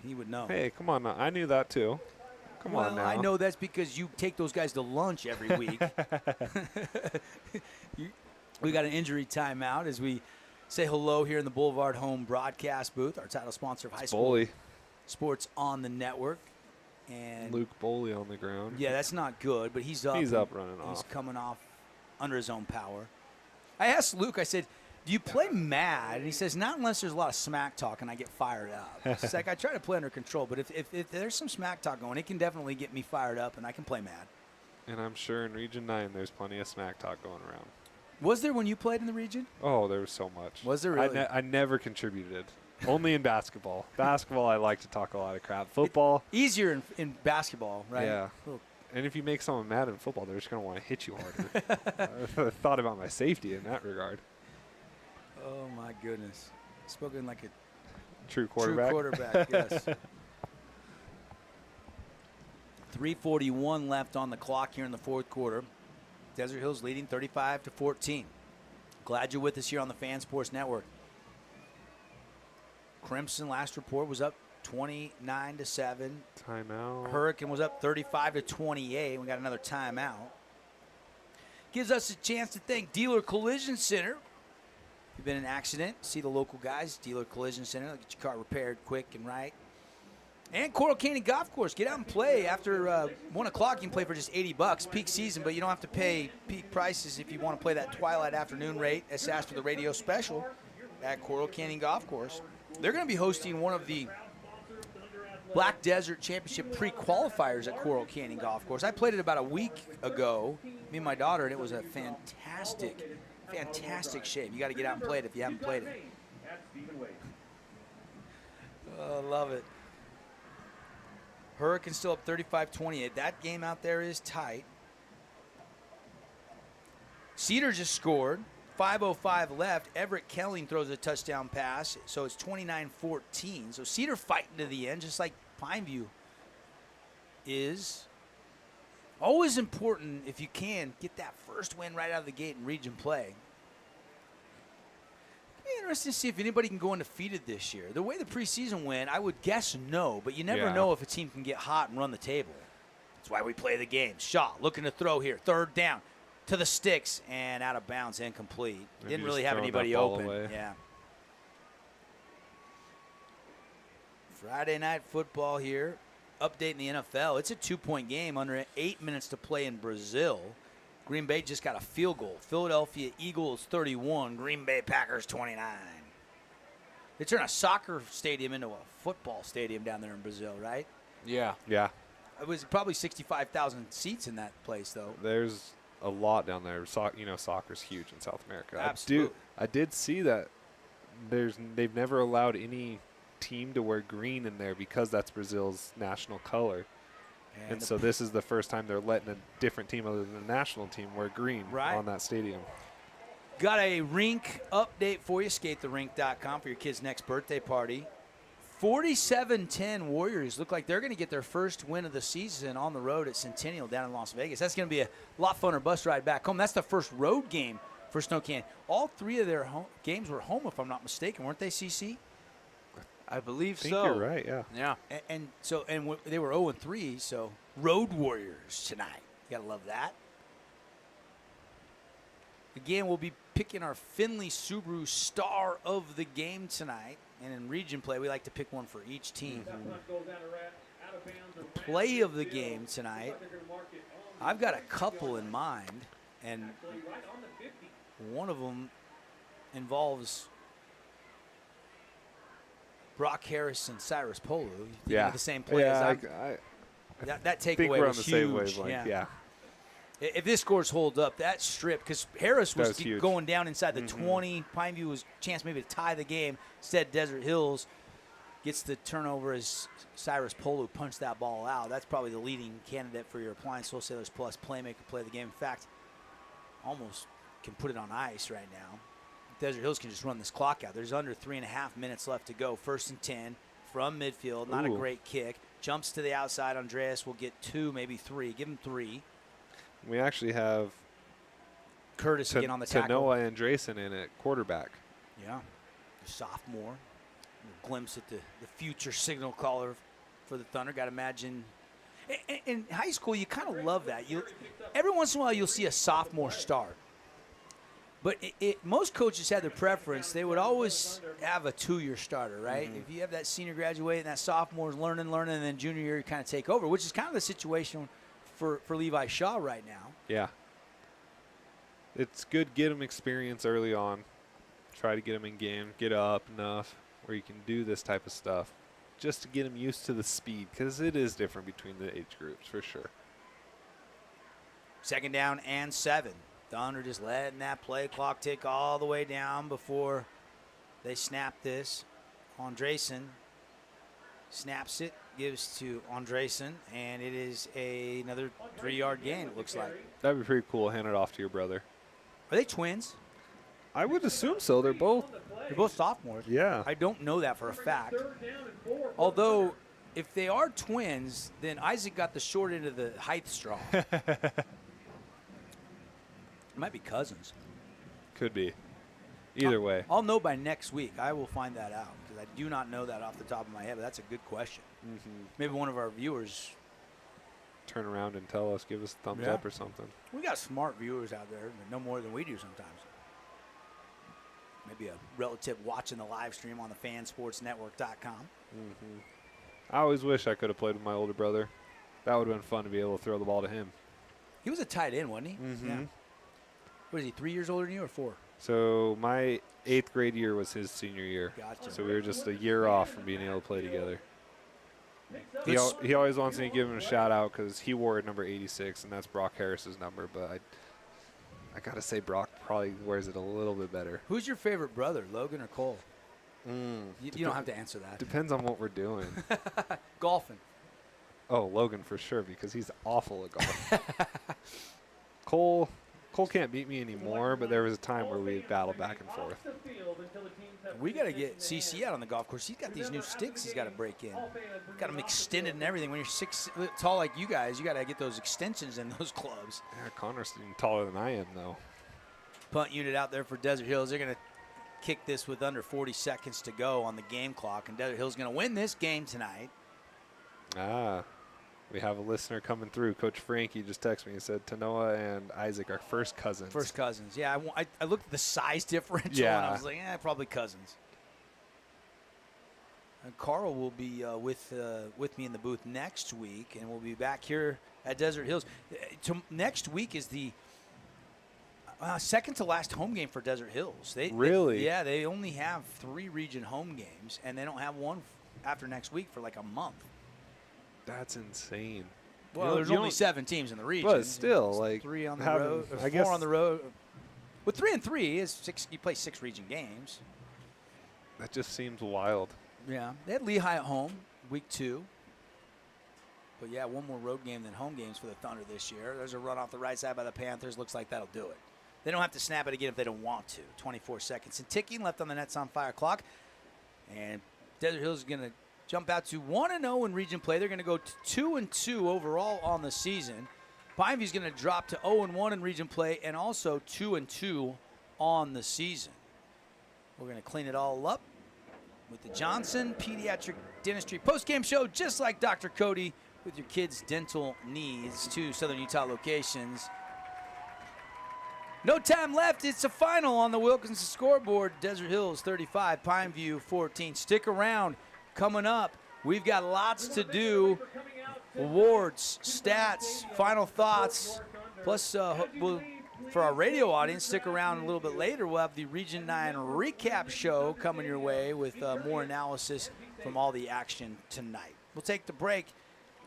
He would know. Hey, come on now. I knew that too. Come on now. I know that's because you take those guys to lunch every week. We got an injury timeout as we say hello here in the Boulevard Home broadcast booth, our title sponsor of high school Boley. sports on the network. And Luke Boley on the ground. Yeah, that's not good, but he's up. He's up running off. He's coming off under his own power. I asked Luke, I said, do you play mad? And he says, not unless there's a lot of smack talk and I get fired up. It's like I try to play under control, but if there's some smack talk going, it can definitely get me fired up and I can play mad. And I'm sure in Region 9 there's plenty of smack talk going around. Was there when you played in the region? Oh, there was so much. Was there really? I never contributed. Only in basketball. Basketball, I like to talk a lot of crap. Football. Easier in basketball, right? Yeah. And if you make someone mad in football, they're just going to want to hit you harder. I thought about my safety in that regard. Oh, my goodness. Spoken like a true quarterback. True quarterback, yes. 3:41 left on the clock here in the fourth quarter. Desert Hills leading 35-14. Glad you're with us here on the Fan Sports Network. Crimson last report was up 29-7. Timeout. Hurricane was up 35-28. We got another timeout. Gives us a chance to thank Dealer Collision Center. If you've been in an accident, see the local guys, Dealer Collision Center. They'll get your car repaired quick and right. And Coral Canyon Golf Course. Get out and play. After 1 o'clock, you can play for just $80. Peak season, but you don't have to pay peak prices if you want to play that twilight afternoon rate. As asked for the radio special at Coral Canyon Golf Course. They're going to be hosting one of the Black Desert Championship pre-qualifiers at Coral Canyon Golf Course. I played it about a week ago, me and my daughter, and it was a fantastic shape. You got to get out and play it if you haven't played it. Oh, love it. Hurricane still up 35-28. That game out there is tight. Cedar just scored. 5:05 left. Everett Kelling throws a touchdown pass, so it's 29-14. So Cedar fighting to the end, just like Pineview is. Always important, if you can, get that first win right out of the gate in region play. It'd be interesting to see if anybody can go undefeated this year. The way the preseason went, I would guess no, but you never know if a team can get hot and run the table. That's why we play the game. Shaw looking to throw here. Third down. To the sticks and out of bounds, incomplete. Didn't really have anybody open. Yeah. Friday night football here. Updating the NFL. It's a 2-point game under 8 minutes to play in Brazil. Green Bay just got a field goal. Philadelphia Eagles 31, Green Bay Packers 29. They turn a soccer stadium into a football stadium down there in Brazil, right? Yeah. Yeah. It was probably 65,000 seats in that place, though. There's a lot down there. Soccer's huge in South America. Absolutely. I did see that they've never allowed any team to wear green in there because that's Brazil's national color. And so this is the first time they're letting a different team other than the national team wear green on that stadium. Got a rink update for you, skatetherink.com, for your kid's next birthday party. 47-10 Warriors look like they're going to get their first win of the season on the road at Centennial down in Las Vegas. That's going to be a lot funner bus ride back home. That's the first road game for Snow Canyon. All three of their games were home, if I'm not mistaken, weren't they, CC? I believe I so. think you're right, yeah. Yeah. And they were 0-3, so Road Warriors tonight. You got to love that. Again, we'll be picking our Finley Subaru star of the game tonight. And in region play, we like to pick one for each team. The play of the game tonight, I've got a couple in mind. And One of them involves Brock Harris and Cyrus Polu. The same play as that takeaway was huge. Yeah. If this score's hold up, that strip, because Harris was huge. going down inside the 20. Pineview was a chance maybe to tie the game. Instead, Desert Hills gets the turnover as Cyrus Polu punched that ball out. That's probably the leading candidate for your Appliance Wholesalers Plus Playmaker Play of the game. In fact, almost can put it on ice right now. Desert Hills can just run this clock out. There's under 3.5 minutes left to go. 1st and 10 from midfield. Not a great kick. Jumps to the outside. Andreas will get 2, maybe 3. Give him 3. We actually have Curtis again on the tackle. Tanoa Andresen in at quarterback. Yeah, sophomore. A glimpse at the future signal caller for the Thunder. Got to imagine. In high school, you kind of love that. Every once in a while, you'll see a sophomore start. But most coaches had their preference. They would always have a 2-year starter, right? If you have that senior graduate and that sophomore's learning, and then junior year you kind of take over, which is kind of the situation for Levi Shaw right now. Yeah. It's good get him experience early on. Try to get him in game, get up enough where you can do this type of stuff just to get him used to the speed, because it is different between the age groups for sure. 2nd down and 7. Thunder just letting that play clock tick all the way down before they snap this. Andresen snaps it, gives to Andresen, and it is another 3-yard gain, it looks like. That'd be pretty cool. Hand it off to your brother. Are they twins? I would assume so. They're both sophomores. Yeah. I don't know that for a fact. Although, if they are twins, then Isaac got the short end of the height straw. It might be cousins. Could be. Either way. I'll know by next week. I will find that out, because I do not know that off the top of my head, but that's a good question. Maybe one of our viewers turn around and tell us, give us a thumbs up or something. We got smart viewers out there that know more than we do sometimes. Maybe a relative watching the live stream on the fansportsnetwork.com. I always wish I could have played with my older brother. That would have been fun to be able to throw the ball to him. He was a tight end, wasn't he? Yeah. What is he, 3 years older than you or 4? So my 8th grade year was his senior year. Gotcha. So we were just a year off from being able to play together. He always wants me to give him a shout out because he wore number 86, and that's Brock Harris's number. But I gotta say Brock probably wears it a little bit better. Who's your favorite brother, Logan or Cole? You don't have to answer that. Depends on what we're doing. Golfing. Oh, Logan for sure, because he's awful at golf. Cole can't beat me anymore, but there was a time where we battled back and forth. We got to get CC out on the golf course. He's got these new sticks he's got to break in. Got them extended and everything. When you're 6 tall like you guys, you got to get those extensions in those clubs. Yeah, Connor's even taller than I am, though. Punt unit out there for Desert Hills. They're going to kick this with under 40 seconds to go on the game clock, and Desert Hills going to win this game tonight. We have a listener coming through. Coach Frankie just texted me and said Tanoa and Isaac are first cousins. First cousins. Yeah, I looked at the size differential, and I was like, probably cousins. And Carl will be with me in the booth next week, and we'll be back here at Desert Hills. Next week is the second to last home game for Desert Hills. Really? They only have 3 region home games, and they don't have one after next week for like a month. That's insane. Well, there's only 7 teams in the region. But still, like 3 on the road, 4 on the road. With 3 and 3 is 6. You play 6 region games. That just seems wild. Yeah, they had Lehigh at home week 2. But yeah, one more road game than home games for the Thunder this year. There's a run off the right side by the Panthers. Looks like that'll do it. They don't have to snap it again if they don't want to. 24 seconds and ticking left on the Nets on Fire clock. And Desert Hills is going to jump out to 1-0 in region play. They're going to go to 2-2 overall on the season. Pineview's going to drop to 0-1 in region play and also 2-2 on the season. We're going to clean it all up with the Johnson Pediatric Dentistry postgame show, just like Dr. Cody, with your kids' dental needs. 2 Southern Utah locations. No time left. It's a final on the Wilkinson scoreboard. Desert Hills 35, Pineview 14. Stick around. Coming up, we've got lots to do. Awards, stats, final thoughts. Plus, we'll for our radio audience, stick around a little bit later. We'll have the Region 9 recap show coming your way with more analysis from all the action tonight. We'll take the break.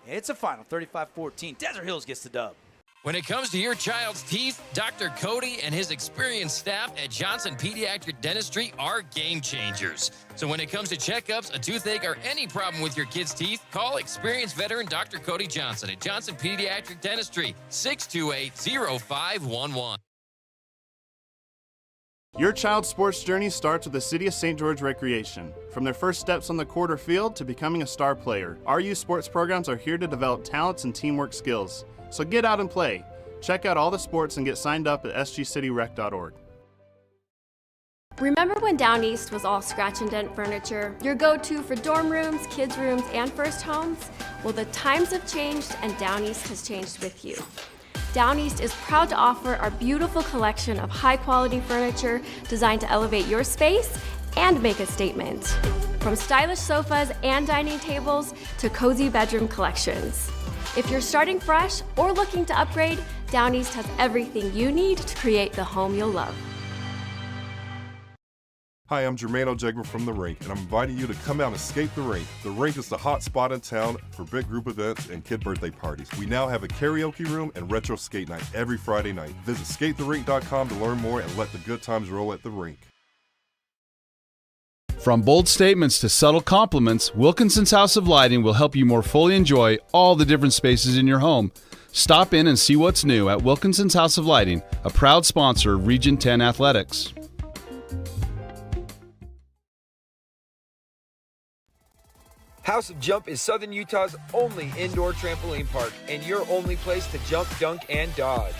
It's a final, 35-14. Desert Hills gets the dub. When it comes to your child's teeth, Dr. Cody and his experienced staff at Johnson Pediatric Dentistry are game changers. So when it comes to checkups, a toothache, or any problem with your kid's teeth, call experienced veteran Dr. Cody Johnson at Johnson Pediatric Dentistry, 628-0511. Your child's sports journey starts with the City of St. George Recreation. From their first steps on the quarter field to becoming a star player, our youth sports programs are here to develop talents and teamwork skills. So get out and play. Check out all the sports and get signed up at sgcityrec.org. Remember when Down East was all scratch and dent furniture? Your go-to for dorm rooms, kids' rooms, and first homes? Well, the times have changed and Down East has changed with you. Down East is proud to offer our beautiful collection of high-quality furniture designed to elevate your space and make a statement. From stylish sofas and dining tables to cozy bedroom collections. If you're starting fresh or looking to upgrade, Down East has everything you need to create the home you'll love. Hi, I'm Jermaine O'Jegman from The Rink, and I'm inviting you to come out and skate the rink. The rink is the hot spot in town for big group events and kid birthday parties. We now have a karaoke room and retro skate night every Friday night. Visit skatetherink.com to learn more and let the good times roll at the rink. From bold statements to subtle compliments, Wilkinson's House of Lighting will help you more fully enjoy all the different spaces in your home. Stop in and see what's new at Wilkinson's House of Lighting, a proud sponsor of Region 10 Athletics. House of Jump is Southern Utah's only indoor trampoline park and your only place to jump, dunk, and dodge.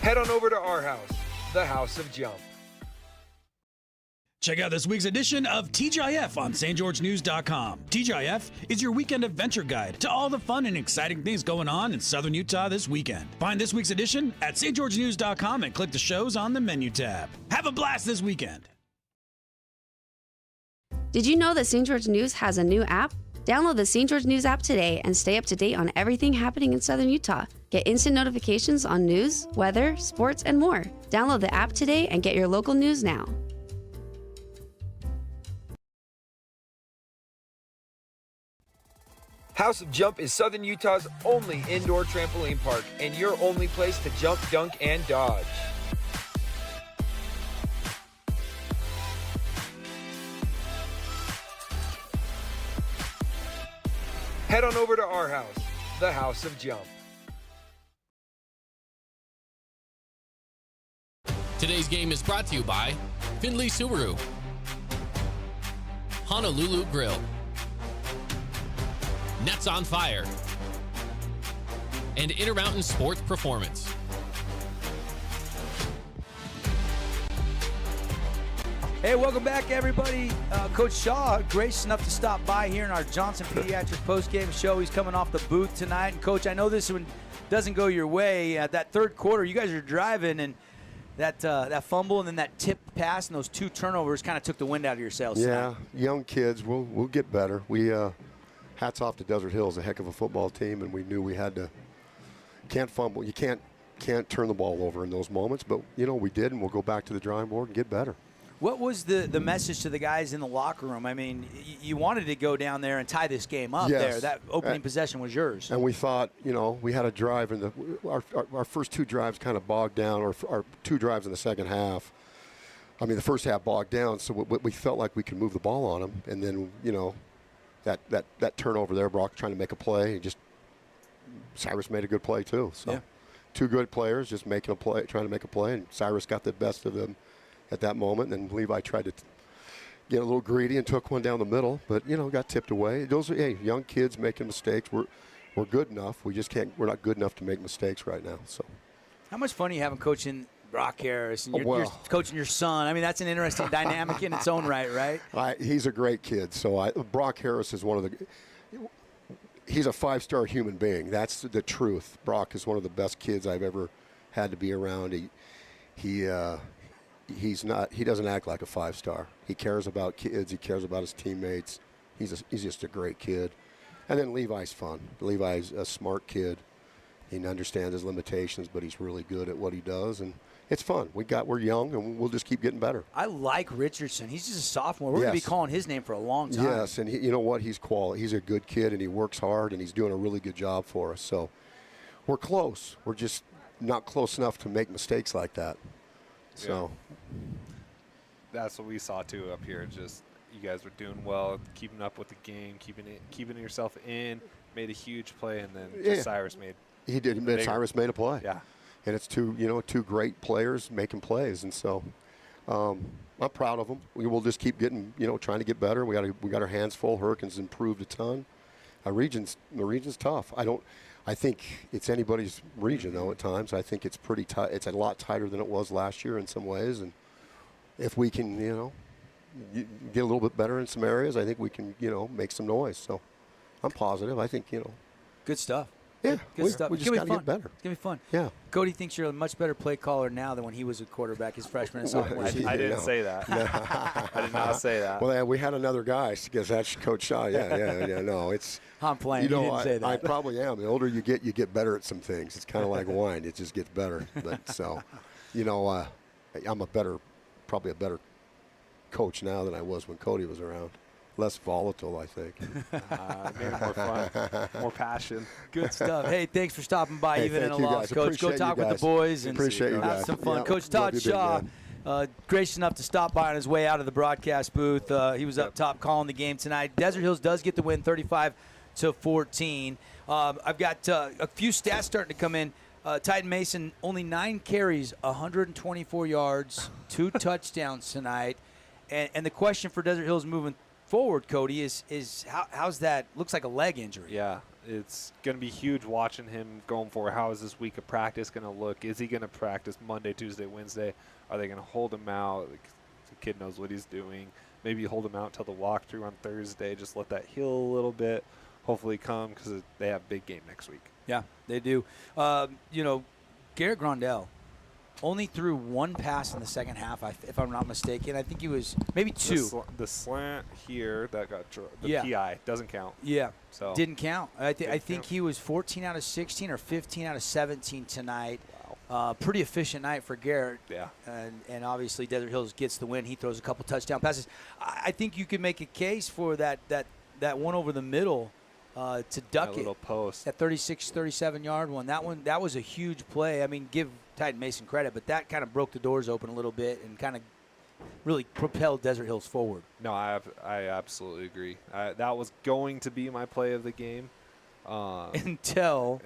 Head on over to our house, the House of Jump. Check out this week's edition of TGIF on stgeorgenews.com. TGIF is your weekend adventure guide to all the fun and exciting things going on in Southern Utah this weekend. Find this week's edition at stgeorgenews.com and click the shows on the menu tab. Have a blast this weekend. Did you know that St. George News has a new app? Download the St. George News app today and stay up to date on everything happening in Southern Utah. Get instant notifications on news, weather, sports, and more. Download the app today and get your local news now. House of Jump is Southern Utah's only indoor trampoline park and your only place to jump, dunk, and dodge. Head on over to our house, the House of Jump. Today's game is brought to you by Findlay Subaru, Honolulu Grill, Nets on Fire, and Intermountain Sports Performance. Hey, welcome back, everybody. Coach Shaw, gracious enough to stop by here in our Johnson Pediatric postgame show. He's coming off the booth tonight. And, Coach, I know this one doesn't go your way. That third quarter, you guys are driving, and that fumble and then that tip pass and those two turnovers kind of took the wind out of your sails. Yeah, young kids, we'll get better. We hats off to Desert Hills, a heck of a football team, and we knew we had to. Can't fumble. You can't turn the ball over in those moments, but we did, and we'll go back to the drawing board and get better. What was the message to the guys in the locker room? I mean, you wanted to go down there and tie this game up there. That opening possession was yours. And we thought, we had a drive, and our first two drives kind of bogged down, or our two drives in the second half. I mean, the first half bogged down, so we felt like we could move the ball on them. And then, that turnover there, Brock trying to make a play, Cyrus made a good play too. So two good players just making a play, trying to make a play, and Cyrus got the best of them at that moment, and then Levi tried to get a little greedy and took one down the middle, but got tipped away. Those are young kids making mistakes. We're good enough. We just can't. We're not good enough to make mistakes right now. So, how much fun are you having coaching Brock Harris and you're coaching your son? I mean, that's an interesting dynamic in its own right? He's a great kid. So Brock Harris is one of the. He's a 5-star human being. That's the truth. Brock is one of the best kids I've ever had to be around. He doesn't act like a 5-star. He cares about kids. He cares about his teammates. He's just a great kid. And then Levi's fun. Levi's a smart kid. He understands his limitations, but he's really good at what he does, and it's fun. We're young, and we'll just keep getting better. I like Richardson. He's just a sophomore. We're going to be calling his name for a long time. Yes, and you know what? He's quality. He's a good kid, and he works hard, and he's doing a really good job for us. So we're close. We're just not close enough to make mistakes like that. So that's what we saw too up here. Just you guys were doing well, keeping up with the game, keeping yourself in. Made a huge play, and then Cyrus made. He did. Cyrus made a play. Yeah. And it's two great players making plays, and so I'm proud of them. We will just keep getting, trying to get better. We got our hands full. Hurricanes improved a ton. The region's tough. I think it's anybody's region though at times. I think it's pretty tight. It's a lot tighter than it was last year in some ways, and if we can, get a little bit better in some areas, I think we can, make some noise. So I'm positive. I think, good stuff. Yeah, good stuff. We just got to get better. It's going to be fun. Yeah. Cody thinks you're a much better play caller now than when he was a quarterback his freshman and sophomore season. I didn't say that. I did not say that. Well, we had another guy because that's Coach Shaw. Yeah. No, it's. I'm playing. You didn't say that. I probably am. The older you get better at some things. It's kind of like wine. It just gets better. But so, I'm probably a better coach now than I was when Cody was around. Less volatile, I think. Maybe more fun, more passion. Good stuff. Hey, thanks for stopping by, even in a loss, Coach. Appreciate Go talk with the boys and Appreciate you have guys. some fun. Yeah. Coach Todd Shaw, gracious enough to stop by on his way out of the broadcast booth. He was up top calling the game tonight. Desert Hills does get the win, 35-14. I've got a few stats starting to come in. Titan Mason, only 9 carries, 124 yards, 2 touchdowns tonight. And the question for Desert Hills moving forward, Cody, is how's that? Looks like a leg injury. Yeah, it's going to be huge watching him going forward. How is this week of practice going to look? Is he going to practice Monday, Tuesday, Wednesday? Are they going to hold him out? The kid knows what he's doing. Maybe you hold him out till the walkthrough on Thursday. Just let that heal a little bit. Hopefully come because they have a big game next week. Yeah, they do. Garrett Grondell only threw 1 pass in the second half, if I'm not mistaken. I think he was maybe 2. The slant here that got the PI doesn't count. Yeah, so didn't count. I think he was 14 out of 16 or 15 out of 17 tonight. Wow. Pretty efficient night for Garrett. Yeah. And obviously Desert Hills gets the win. He throws a couple touchdown passes. I think you could make a case for that one over the middle to duck it. Little post. That 36-37 yard one. That was a huge play. I mean, give Titan Mason credit, but that kind of broke the doors open a little bit and kind of really propelled Desert Hills forward. No, I absolutely agree. That was going to be my play of the game until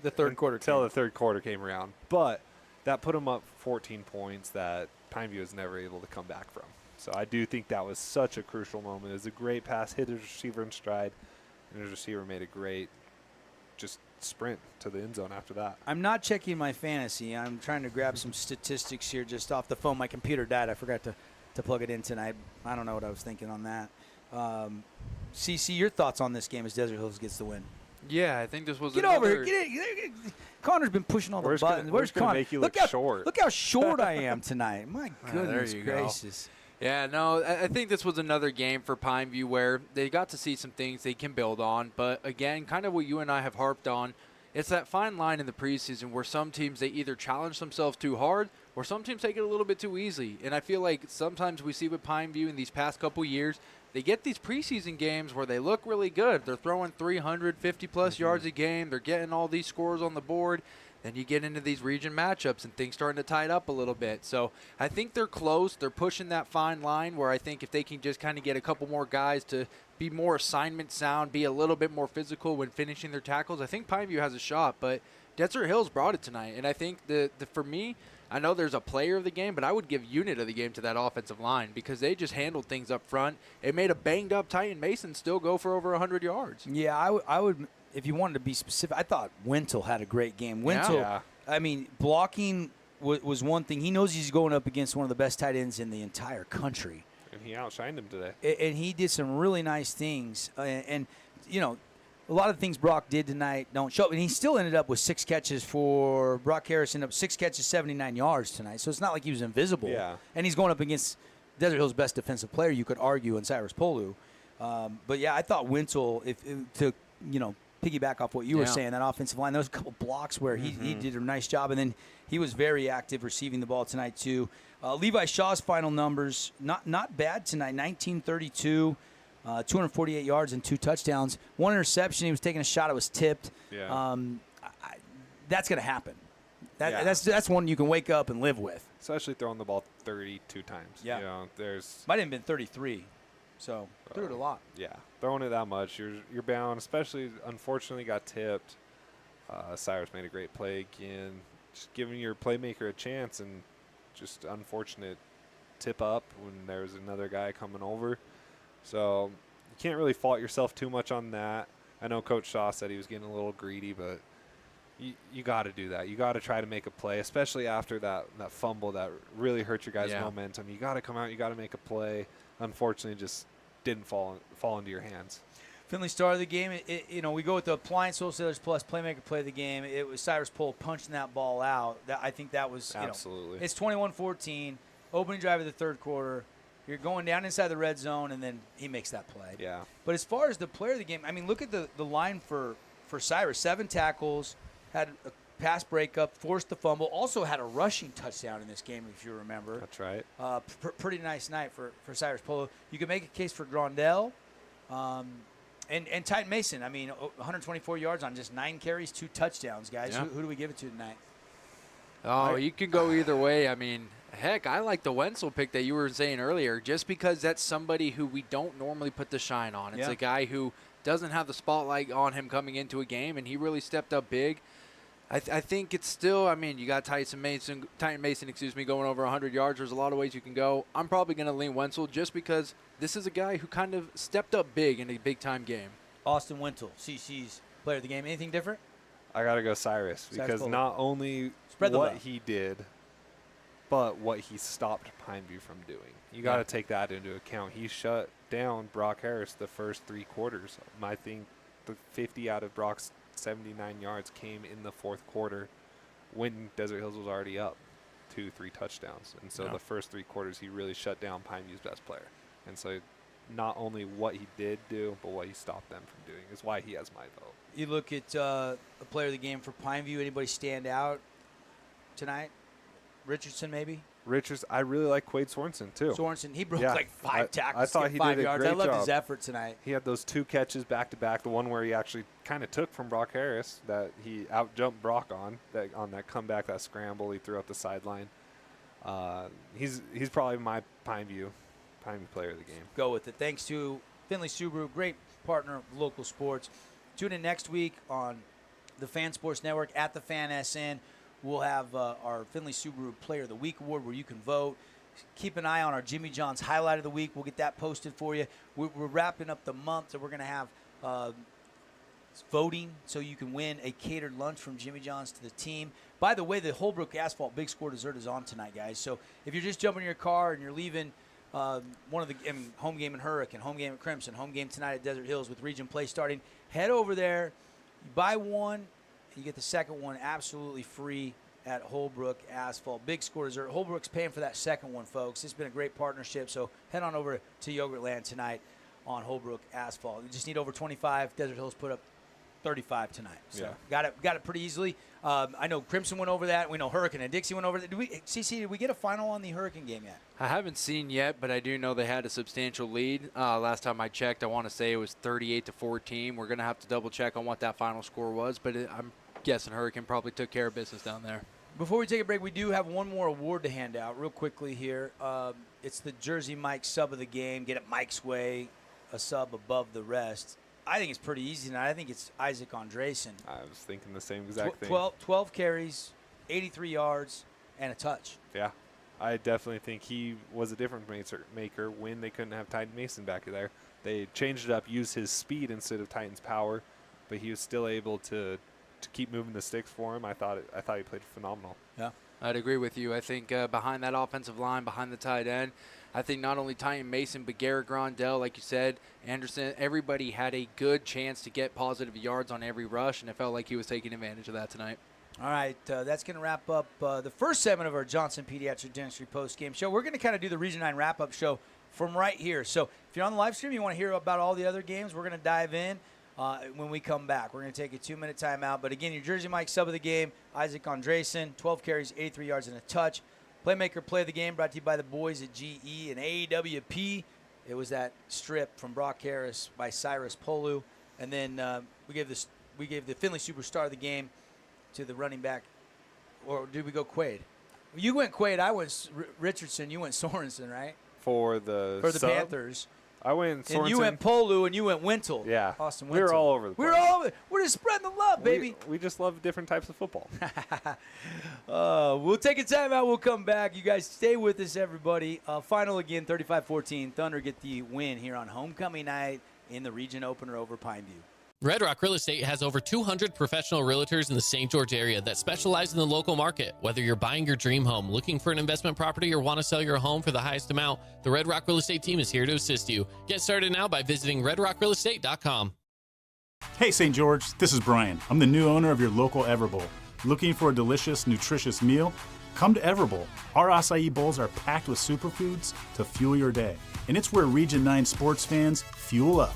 the third quarter came around. But that put them up 14 points that Pineview was never able to come back from. So I do think that was such a crucial moment. It was a great pass, hit his receiver in stride, and his receiver made a great just sprint to the end zone after that. I'm not checking my fantasy. I'm trying to grab some statistics here just off the phone. My computer died. I forgot to plug it in tonight. I don't know what I was thinking on that. CC, your thoughts on this game as Desert Hills gets the win? Yeah, I think this was Get over here. Connor's been pushing all the buttons. Where's Connor? Make you look short. Look how short I am tonight. My goodness gracious. Yeah, no, I think this was another game for Pineview where they got to see some things they can build on. But, again, kind of what you and I have harped on, it's that fine line in the preseason where some teams, they either challenge themselves too hard or some teams take it a little bit too easily. And I feel like sometimes we see with Pineview in these past couple years, they get these preseason games where they look really good. They're throwing 350-plus yards a game. They're getting all these scores on the board. Then you get into these region matchups and things starting to tighten up a little bit. So I think they're close. They're pushing that fine line where I think if they can just kind of get a couple more guys to be more assignment sound, be a little bit more physical when finishing their tackles, I think Pineview has a shot. But Desert Hills brought it tonight. And I think for me, I know there's a player of the game, but I would give unit of the game to that offensive line because they just handled things up front. It made a banged-up Titan Mason still go for over 100 yards. Yeah, I would – if you wanted to be specific, I thought Wintle had a great game. Wintle, I mean, blocking was one thing. He knows he's going up against one of the best tight ends in the entire country. And he outshined him today. And he did some really nice things. And you know, a lot of things Brock did tonight don't show. And he still ended up with 6 catches for Brock Harris, ended up 6 catches, 79 yards tonight. So it's not like he was invisible. Yeah. And he's going up against Desert Hill's best defensive player, you could argue, in Cyrus Polu. But yeah, I thought Wenzel, to piggyback off what you were saying, that offensive line, there was a couple blocks where he did a nice job, and then he was very active receiving the ball tonight too. Levi Shaw's final numbers, not bad tonight, 1932. 248 yards and 2 touchdowns. 1 interception. He was taking a shot. It was tipped. Yeah. That's going to happen. That's one you can wake up and live with. Especially throwing the ball 32 times. Yeah. There's might have been 33. So threw it a lot. Yeah. Throwing it that much, you're bound. Especially, unfortunately, got tipped. Cyrus made a great play again. Just giving your playmaker a chance, and just unfortunate tip up when there was another guy coming over. So you can't really fault yourself too much on that. I know Coach Shaw said he was getting a little greedy, but you got to do that. You got to try to make a play, especially after that fumble that really hurt your guys' momentum. You got to come out. You got to make a play. Unfortunately, just didn't fall into your hands. Finley star of the game. We go with the appliance wholesalers plus playmaker play of the game. It was Cyrus Pohl punching that ball out. I think that was absolutely. It's 21-14. Opening drive of the third quarter. You're going down inside the red zone, and then he makes that play. Yeah. But as far as the player of the game, I mean, look at the line for Cyrus. 7 tackles, had a pass breakup, forced the fumble, also had a rushing touchdown in this game, if you remember. That's right. Pretty nice night for Cyrus Polo. You can make a case for Grondell and Titan Mason. I mean, 124 yards on just 9 carries, 2 touchdowns, guys. Yeah. Who do we give it to tonight? Oh, you can go either way. I mean, heck, I like the Wenzel pick that you were saying earlier, just because that's somebody who we don't normally put the shine on. It's a guy who doesn't have the spotlight on him coming into a game, and he really stepped up big. I think it's still, I mean, you got Titan Mason, going over 100 yards. There's a lot of ways you can go. I'm probably going to lean Wenzel just because this is a guy who kind of stepped up big in a big-time game. Austin Wenzel, CC's player of the game. Anything different? I got to go Cyrus because not only what he did, but what he stopped Pineview from doing. You got to take that into account. He shut down Brock Harris the first 3 quarters. I think the 50 out of Brock's 79 yards came in the fourth quarter when Desert Hills was already up 2-3 touchdowns. And so the first 3 quarters, he really shut down Pineview's best player. And so not only what he did do, but what he stopped them from doing is why he has my vote. You look at a player of the game for Pineview. Anybody stand out tonight? Richardson, maybe? I really like Quade Sorensen, too. Sorensen, he broke like 5 tackles. I thought he 5 did a yards. great I loved job. his effort tonight. He had those 2 catches back-to-back, the one where he actually kind of took from Brock Harris that he out-jumped Brock on that comeback, that scramble he threw up the sideline. He's probably my Pineview player of the game. Go with it. Thanks to Finley Subaru, great partner of local sports. Tune in next week on the Fan Sports Network at the Fan SN. We'll have our Finley Subaru Player of the Week award where you can vote. Keep an eye on our Jimmy John's Highlight of the Week. We'll get that posted for you. We're wrapping up the month, so we're going to have voting so you can win a catered lunch from Jimmy John's to the team. By the way, the Holbrook Asphalt Big Score Dessert is on tonight, guys. So if you're just jumping in your car and you're leaving one of the home game in Hurricane, home game at Crimson, home game tonight at Desert Hills with Region Play starting, head over there. You buy one, you get the second one absolutely free at Holbrook Asphalt. Big Score Dessert. Holbrook's paying for that second one, folks. It's been a great partnership, so head on over to Yogurtland tonight on Holbrook Asphalt. You just need over 25. Desert Hills put up 35 tonight. So got it pretty easily. I know Crimson went over that. We know Hurricane and Dixie went over that. Did we get a final on the Hurricane game yet? I haven't seen yet, but I do know they had a substantial lead. Last time I checked, I want to say it was 38-14. We're going to have to double check on what that final score was, but I'm guessing Hurricane probably took care of business down there. Before we take a break, we do have one more award to hand out real quickly here. It's the Jersey Mike sub of the game. Get it Mike's way, a sub above the rest. I think it's pretty easy tonight. I think it's Isaac Andresen. I was thinking the same exact thing. 12 carries, 83 yards, and a touch. Yeah, I definitely think he was a difference maker when they couldn't have Titan Mason back there. They changed it up, used his speed instead of Titan's power, but he was still able to keep moving the sticks for him. I thought he played phenomenal. Yeah, I'd agree with you. I think behind that offensive line, behind the tight end, I think not only Titan Mason, but Garrett Grondell, like you said, Anderson, everybody had a good chance to get positive yards on every rush, and it felt like he was taking advantage of that tonight. All right, that's going to wrap up the first segment of our Johnson Pediatric Dentistry post-game show. We're going to kind of do the Region 9 wrap-up show from right here. So if you're on the live stream, you want to hear about all the other games, we're going to dive in when we come back. We're going to take a 2-minute timeout. But again, your Jersey Mike sub of the game, Isaac Andresen, 12 carries, 83 yards, and a touch. Playmaker play of the game brought to you by the boys at GE and AWP. It was that strip from Brock Harris by Cyrus Polu. And then we gave the Finley superstar of the game to the running back. Or did we go Quaid? You went Quaid. I went Richardson. You went Sorensen, right? For the Panthers. I went Sorensen. And you went Polu, and you went Wintle. Yeah. Austin Wintle. We were all over the place. We were all over. We're just spreading the love, baby. We just love different types of football. We'll take a timeout. We'll come back. You guys stay with us, everybody. Final again, 35-14. Thunder get the win here on homecoming night in the region opener over Pineview. Red Rock Real Estate has over 200 professional realtors in the St. George area that specialize in the local market. Whether you're buying your dream home, looking for an investment property, or want to sell your home for the highest amount, the Red Rock Real Estate team is here to assist you. Get started now by visiting redrockrealestate.com. Hey, St. George, this is Brian. I'm the new owner of your local Everbowl. Looking for a delicious, nutritious meal? Come to Everbowl. Our acai bowls are packed with superfoods to fuel your day. And it's where Region 9 sports fans fuel up.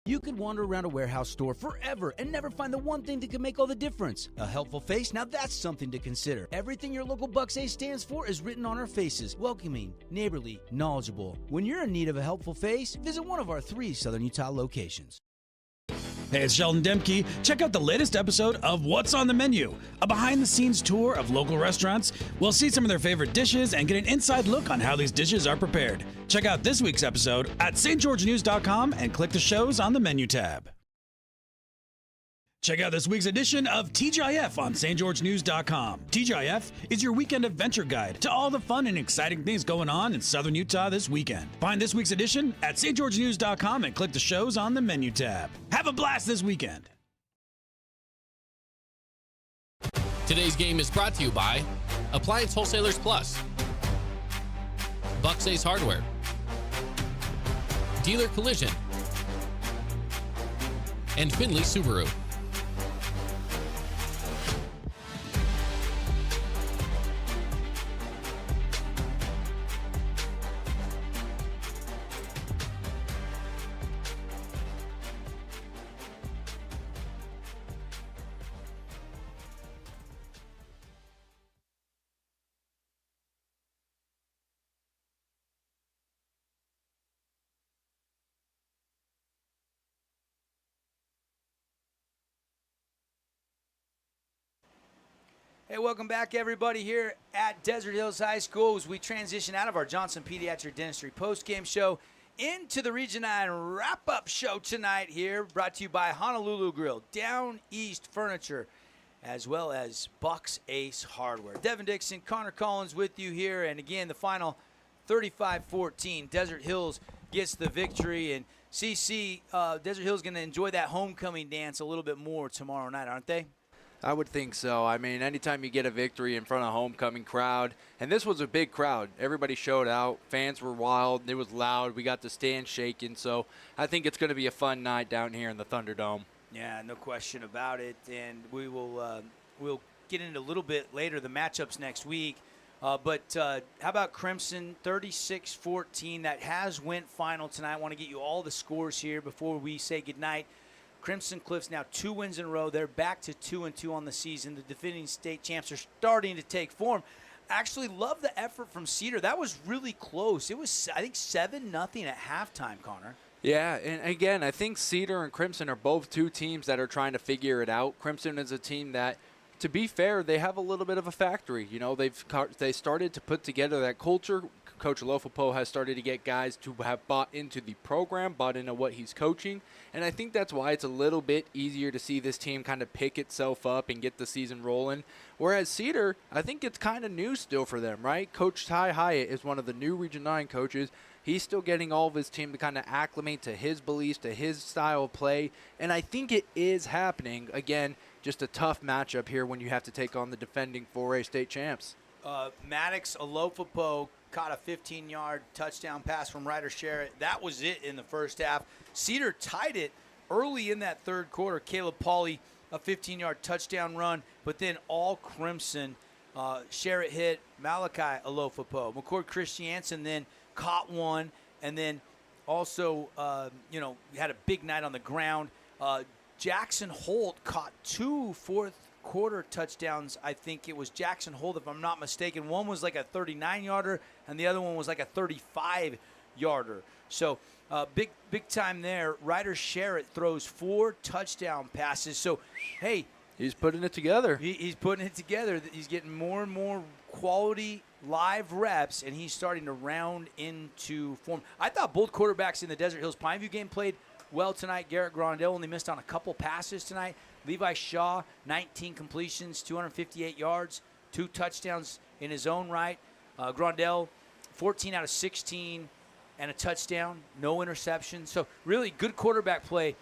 You could wander around a warehouse store forever and never find the one thing that could make all the difference. A helpful face? Now that's something to consider. Everything your local Bucks A stands for is written on our faces. Welcoming, neighborly, knowledgeable. When you're in need of a helpful face, visit one of our 3 Southern Utah locations. Hey, it's Sheldon Demke. Check out the latest episode of What's on the Menu, a behind-the-scenes tour of local restaurants. We'll see some of their favorite dishes and get an inside look on how these dishes are prepared. Check out this week's episode at stgeorgenews.com and click the shows on the menu tab. Check out this week's edition of TGIF on stgeorgenews.com. TGIF is your weekend adventure guide to all the fun and exciting things going on in Southern Utah this weekend. Find this week's edition at stgeorgenews.com and click the shows on the menu tab. Have a blast this weekend. Today's game is brought to you by Appliance Wholesalers Plus, Bucks Ace Hardware, Dealer Collision, and Finley Subaru. Hey, welcome back, everybody, here at Desert Hills High School as we transition out of our Johnson Pediatric Dentistry postgame show into the Region 9 wrap-up show tonight here, brought to you by Honolulu Grill, Down East Furniture, as well as Bucks Ace Hardware. Devin Dixon, Connor Collins with you here, and again, the final 35-14. Desert Hills gets the victory, and CC, Desert Hills going to enjoy that homecoming dance a little bit more tomorrow night, aren't they? I would think so. I mean, anytime you get a victory in front of a homecoming crowd, and this was a big crowd. Everybody showed out. Fans were wild. It was loud. We got the stand shaking. So I think it's going to be a fun night down here in the Thunderdome. Yeah, no question about it. And we will we'll get into a little bit later the matchups next week. But how about Crimson 36-14? That has went final tonight. I want to get you all the scores here before we say goodnight. Crimson Cliffs now 2 wins in a row. They're back to 2-2 on the season. The defending state champs are starting to take form. Actually love the effort from Cedar. That was really close. It was, I think, 7-0 at halftime, Connor. Yeah, and again, I think Cedar and Crimson are both 2 teams that are trying to figure it out. Crimson is a team that, to be fair, they have a little bit of a factory. You know, they started to put together that culture. Coach Lofopo has started to get guys to have bought into the program, bought into what he's coaching, and I think that's why it's a little bit easier to see this team kind of pick itself up and get the season rolling. Whereas Cedar, I think it's kind of new still for them, right? Coach Ty Hyatt is one of the new Region 9 coaches. He's still getting all of his team to kind of acclimate to his beliefs, to his style of play, and I think it is happening. Again, just a tough matchup here when you have to take on the defending 4A state champs. Maddox Alofopo caught a 15-yard touchdown pass from Ryder Sherritt. That was it in the first half. Cedar tied it early in that third quarter. Caleb Pauly, a 15-yard touchdown run, but then all Crimson Sherritt hit Malachi Alofapo. McCord Christiansen then caught one, and then also, had a big night on the ground. Jackson Holt caught 2 fourth-quarter touchdowns. I think it was Jackson Holt, if I'm not mistaken. One was like a 39-yarder, and the other one was like a 35-yarder. So big time there. Ryder Sherritt throws 4 touchdown passes. So, hey. He's putting it together. He's putting it together. He's getting more and more quality live reps, and he's starting to round into form. I thought both quarterbacks in the Desert Hills Pineview game played well tonight. Garrett Grondell only missed on a couple passes tonight. Levi Shaw, 19 completions, 258 yards, 2 touchdowns in his own right. Grondell, 14 out of 16 and a touchdown, no interception. So really good quarterback play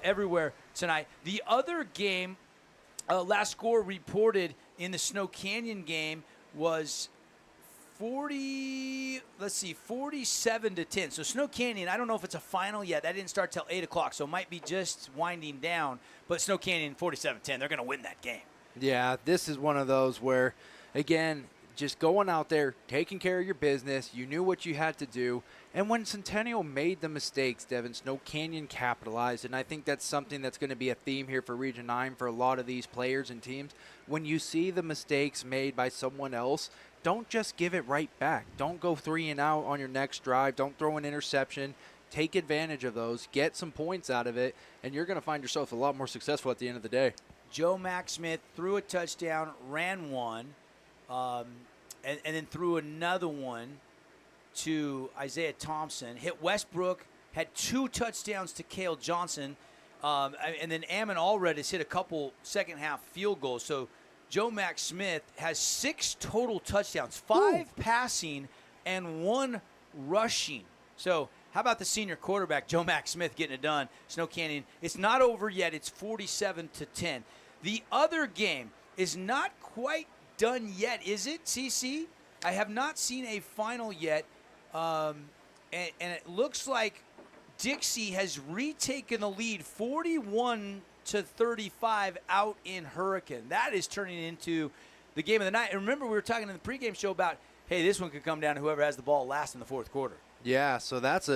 everywhere tonight. The other game, last score reported in the Snow Canyon game was 47-10. So Snow Canyon, I don't know if it's a final yet. That didn't start till 8 o'clock, so it might be just winding down. But Snow Canyon, 47-10. They're going to win that game. Yeah, this is one of those where, again, just going out there, taking care of your business. You knew what you had to do. And when Centennial made the mistakes, Devin, Snow Canyon capitalized. And I think that's something that's going to be a theme here for Region 9 for a lot of these players and teams. When you see the mistakes made by someone else, don't just give it right back. Don't go 3 and out on your next drive. Don't throw an interception. Take advantage of those. Get some points out of it. And you're going to find yourself a lot more successful at the end of the day. Joe Mack Smith threw a touchdown, ran one. And then threw another one to Isaiah Thompson. Hit Westbrook, had 2 touchdowns to Cale Johnson. And then Ammon Allred has hit a couple second-half field goals. So Joe Mack Smith has 6 total touchdowns, 5 passing and 1 rushing. So how about the senior quarterback, Joe Mack Smith, getting it done? Snow Canyon, it's not over yet. It's 47-10. The other game is not quite done yet, is it, CC? I have not seen a final yet, and it looks like Dixie has retaken the lead 41-35 out in Hurricane. That is turning into the game of the night. And remember, we were talking in the pregame show about, hey, this one could come down to whoever has the ball last in the fourth quarter. Yeah, so that's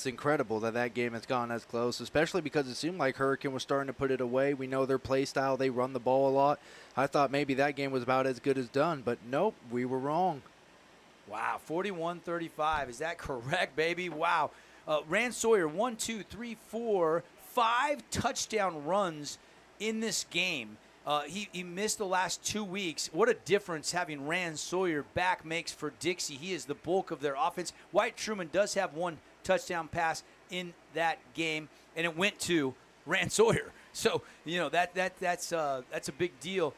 incredible that game has gone as close, especially because it seemed like Hurricane was starting to put it away. We know their play style. They run the ball a lot. I thought maybe that game was about as good as done, but nope, we were wrong. Wow, 41-35. Is that correct, baby? Wow. Rand Sawyer, 5 touchdown runs in this game. He missed the last 2 weeks. What a difference having Rand Sawyer back makes for Dixie. He is the bulk of their offense. White Truman does have 1 touchdown pass in that game, and it went to Rand Sawyer. So, that's a big deal.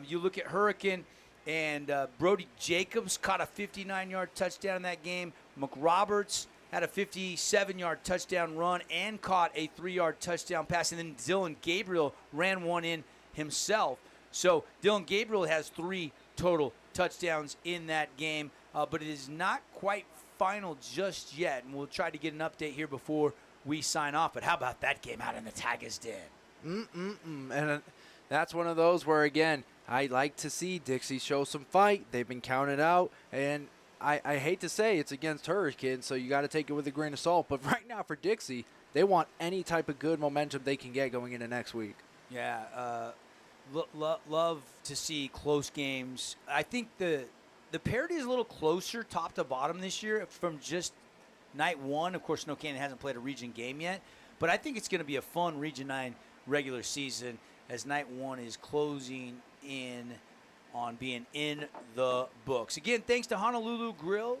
You look at Hurricane, and Brody Jacobs caught a 59-yard touchdown in that game. McRoberts had a 57-yard touchdown run and caught a 3-yard touchdown pass. And then Dylan Gabriel ran one in himself. So Dylan Gabriel has 3 total touchdowns in that game, but it is not quite final just yet. And we'll try to get an update here before we sign off. But how about that game out in the Tigers' Den? And that's one of those where, again, I like to see Dixie show some fight. They've been counted out, and I hate to say it's against Hurricane, so you got to take it with a grain of salt. But right now for Dixie, they want any type of good momentum they can get going into next week. Yeah, love to see close games. I think the parity is a little closer top to bottom this year from just night 1. Of course, Snow Canyon hasn't played a region game yet, but I think it's going to be a fun Region 9 regular season as night 1 is closing in on being in the books. Again, thanks to Honolulu Grill.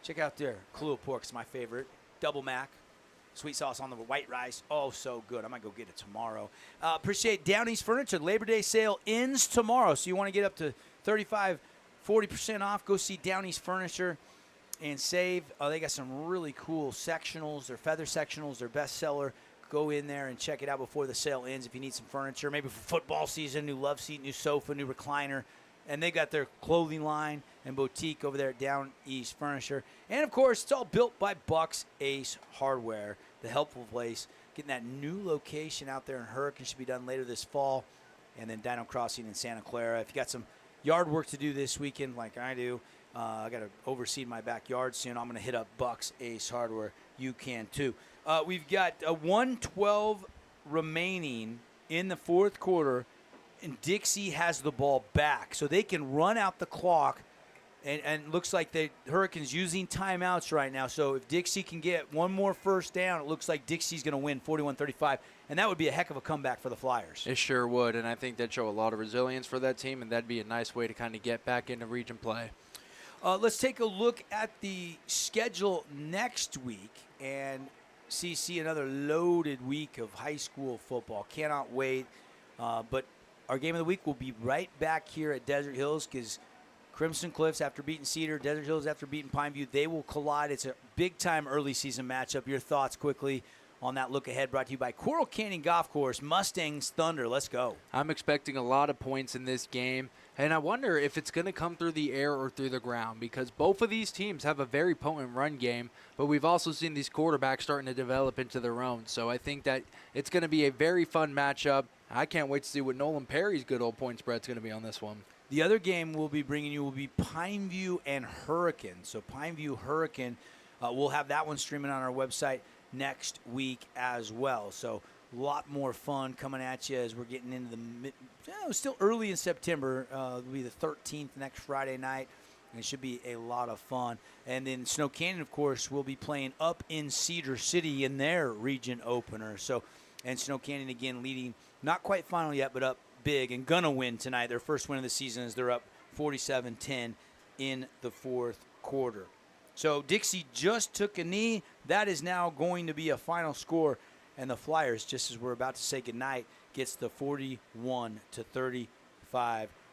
Check out their Kahlua pork. It's my favorite. Double mac. Sweet sauce on the white rice. Oh, so good. I might go get it tomorrow. Appreciate Down East Furniture. Labor Day sale ends tomorrow, so you want to get up to 35-40% off. Go see Down East Furniture and save. They got some really cool sectionals. Their feather sectionals, their bestseller. Go in there and check it out before the sale ends if you need some furniture. Maybe for football season, new love seat, new sofa, new recliner. And they got their clothing line and boutique over there at Down East Furniture. And, of course, it's all built by Bucks Ace Hardware, the helpful place. Getting that new location out there in Hurricane should be done later this fall. And then Dino Crossing in Santa Clara. If you got some yard work to do this weekend like I do. I got to overseed my backyard soon. I'm going to hit up Buck's Ace Hardware. You can too. We've got 1:12 remaining in the fourth quarter, and Dixie has the ball back. So they can run out the clock, and looks like the Hurricanes using timeouts right now. So if Dixie can get one more first down, it looks like Dixie's going to win 41-35, and that would be a heck of a comeback for the Flyers. It sure would, and I think that'd show a lot of resilience for that team, and that'd be a nice way to kind of get back into region play. Let's take a look at the schedule next week and see another loaded week of high school football. Cannot wait. But our game of the week will be right back here at Desert Hills because Crimson Cliffs, after beating Cedar, Desert Hills after beating Pineview, they will collide. It's a big-time early season matchup. Your thoughts quickly on that look ahead, brought to you by Coral Canyon Golf Course, Mustangs Thunder. Let's go. I'm expecting a lot of points in this game, and I wonder if it's going to come through the air or through the ground because both of these teams have a very potent run game, but we've also seen these quarterbacks starting to develop into their own. So I think that it's going to be a very fun matchup. I can't wait to see what Nolan Perry's good old point spread's going to be on this one. The other game we'll be bringing you will be Pineview and Hurricane. So Pineview Hurricane, we'll have that one streaming on our website next week as well. So a lot more fun coming at you as we're getting into the still early in September. It'll be the 13th next Friday night, and it should be a lot of fun. And then Snow Canyon, of course, will be playing up in Cedar City in their region opener. So, and Snow Canyon again leading, not quite final yet, but up big and gonna win tonight. Their first win of the season as they're up 47-10 in the fourth quarter. So Dixie just took a knee. That is now going to be a final score. And the Flyers, just as we're about to say goodnight, gets the 41-35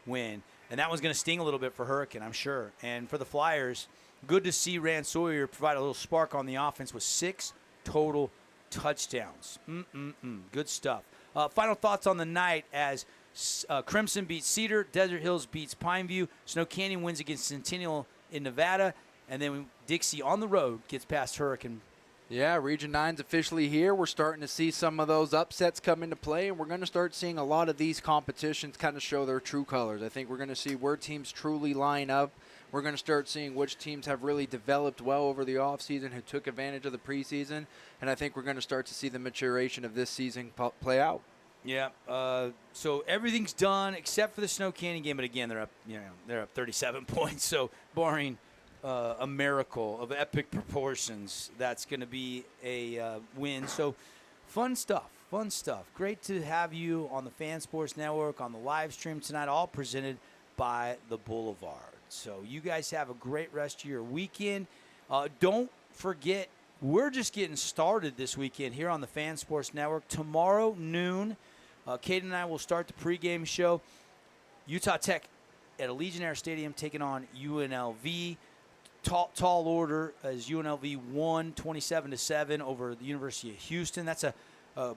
win. And that one's going to sting a little bit for Hurricane, I'm sure. And for the Flyers, good to see Rand Sawyer provide a little spark on the offense with 6 total touchdowns. Good stuff. Final thoughts on the night as Crimson beats Cedar, Desert Hills beats Pineview, Snow Canyon wins against Centennial in Nevada, and then Dixie on the road gets past Hurricane. Yeah, Region 9's officially here. We're starting to see some of those upsets come into play, and we're going to start seeing a lot of these competitions kind of show their true colors. I think we're going to see where teams truly line up. We're going to start seeing which teams have really developed well over the offseason, who took advantage of the preseason, and I think we're going to start to see the maturation of this season play out. Yeah, so everything's done except for the Snow Canyon game, but again, they're up 37 points, so barring a miracle of epic proportions, that's going to be a win. So fun stuff. Great to have you on the Fan Sports Network, on the live stream tonight, all presented by the Boulevard. So you guys have a great rest of your weekend. Don't forget, we're just getting started this weekend here on the Fan Sports Network. Tomorrow, noon, Kate and I will start the pregame show. Utah Tech at Allegiant Air Stadium taking on UNLV. Tall order as UNLV won 27-7 over the University of Houston. That's a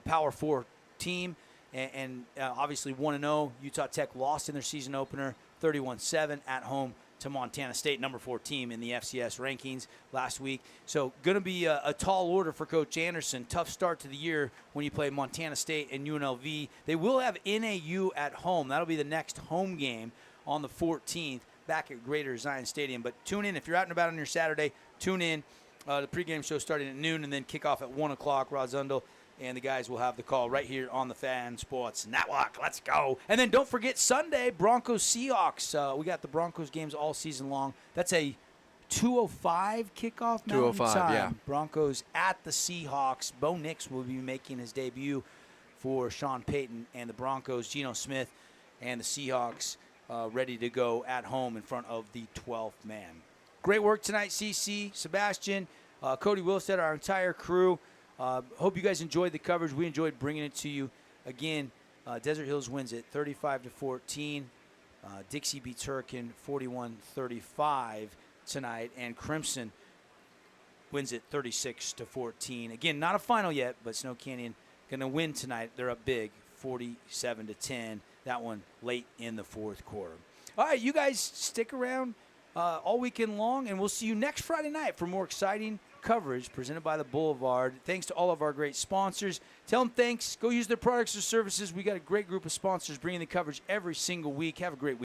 Power 4 team, and obviously 1-0. Utah Tech lost in their season opener 31-7 at home to Montana State, number 4 team in the FCS rankings last week. So going to be a tall order for Coach Anderson. Tough start to the year when you play Montana State and UNLV. They will have NAU at home. That'll be the next home game on the 14th. Back at Greater Zion Stadium. But tune in. If you're out and about on your Saturday, tune in. The pregame show starting at noon and then kickoff at 1 o'clock. Rod Zundel and the guys will have the call right here on the Fan Sports Network. Let's go. And then don't forget Sunday, Broncos-Seahawks. We got the Broncos games all season long. That's a 2:05 kickoff. 2:05, yeah. Broncos at the Seahawks. Bo Nix will be making his debut for Sean Payton and the Broncos. Geno Smith and the Seahawks ready to go at home in front of the 12th man. Great work tonight, CC, Sebastian, Cody Wilstead, our entire crew. Hope you guys enjoyed the coverage. We enjoyed bringing it to you. Again, Desert Hills wins it 35-14. Dixie beats Hurricane 41-35 tonight. And Crimson wins it 36-14. Again, not a final yet, but Snow Canyon going to win tonight. They're up big, 47-10. That one late in the fourth quarter. All right, you guys stick around all weekend long, and we'll see you next Friday night for more exciting coverage presented by the Boulevard. Thanks to all of our great sponsors. Tell them thanks. Go use their products or services. We got a great group of sponsors bringing the coverage every single week. Have a great week.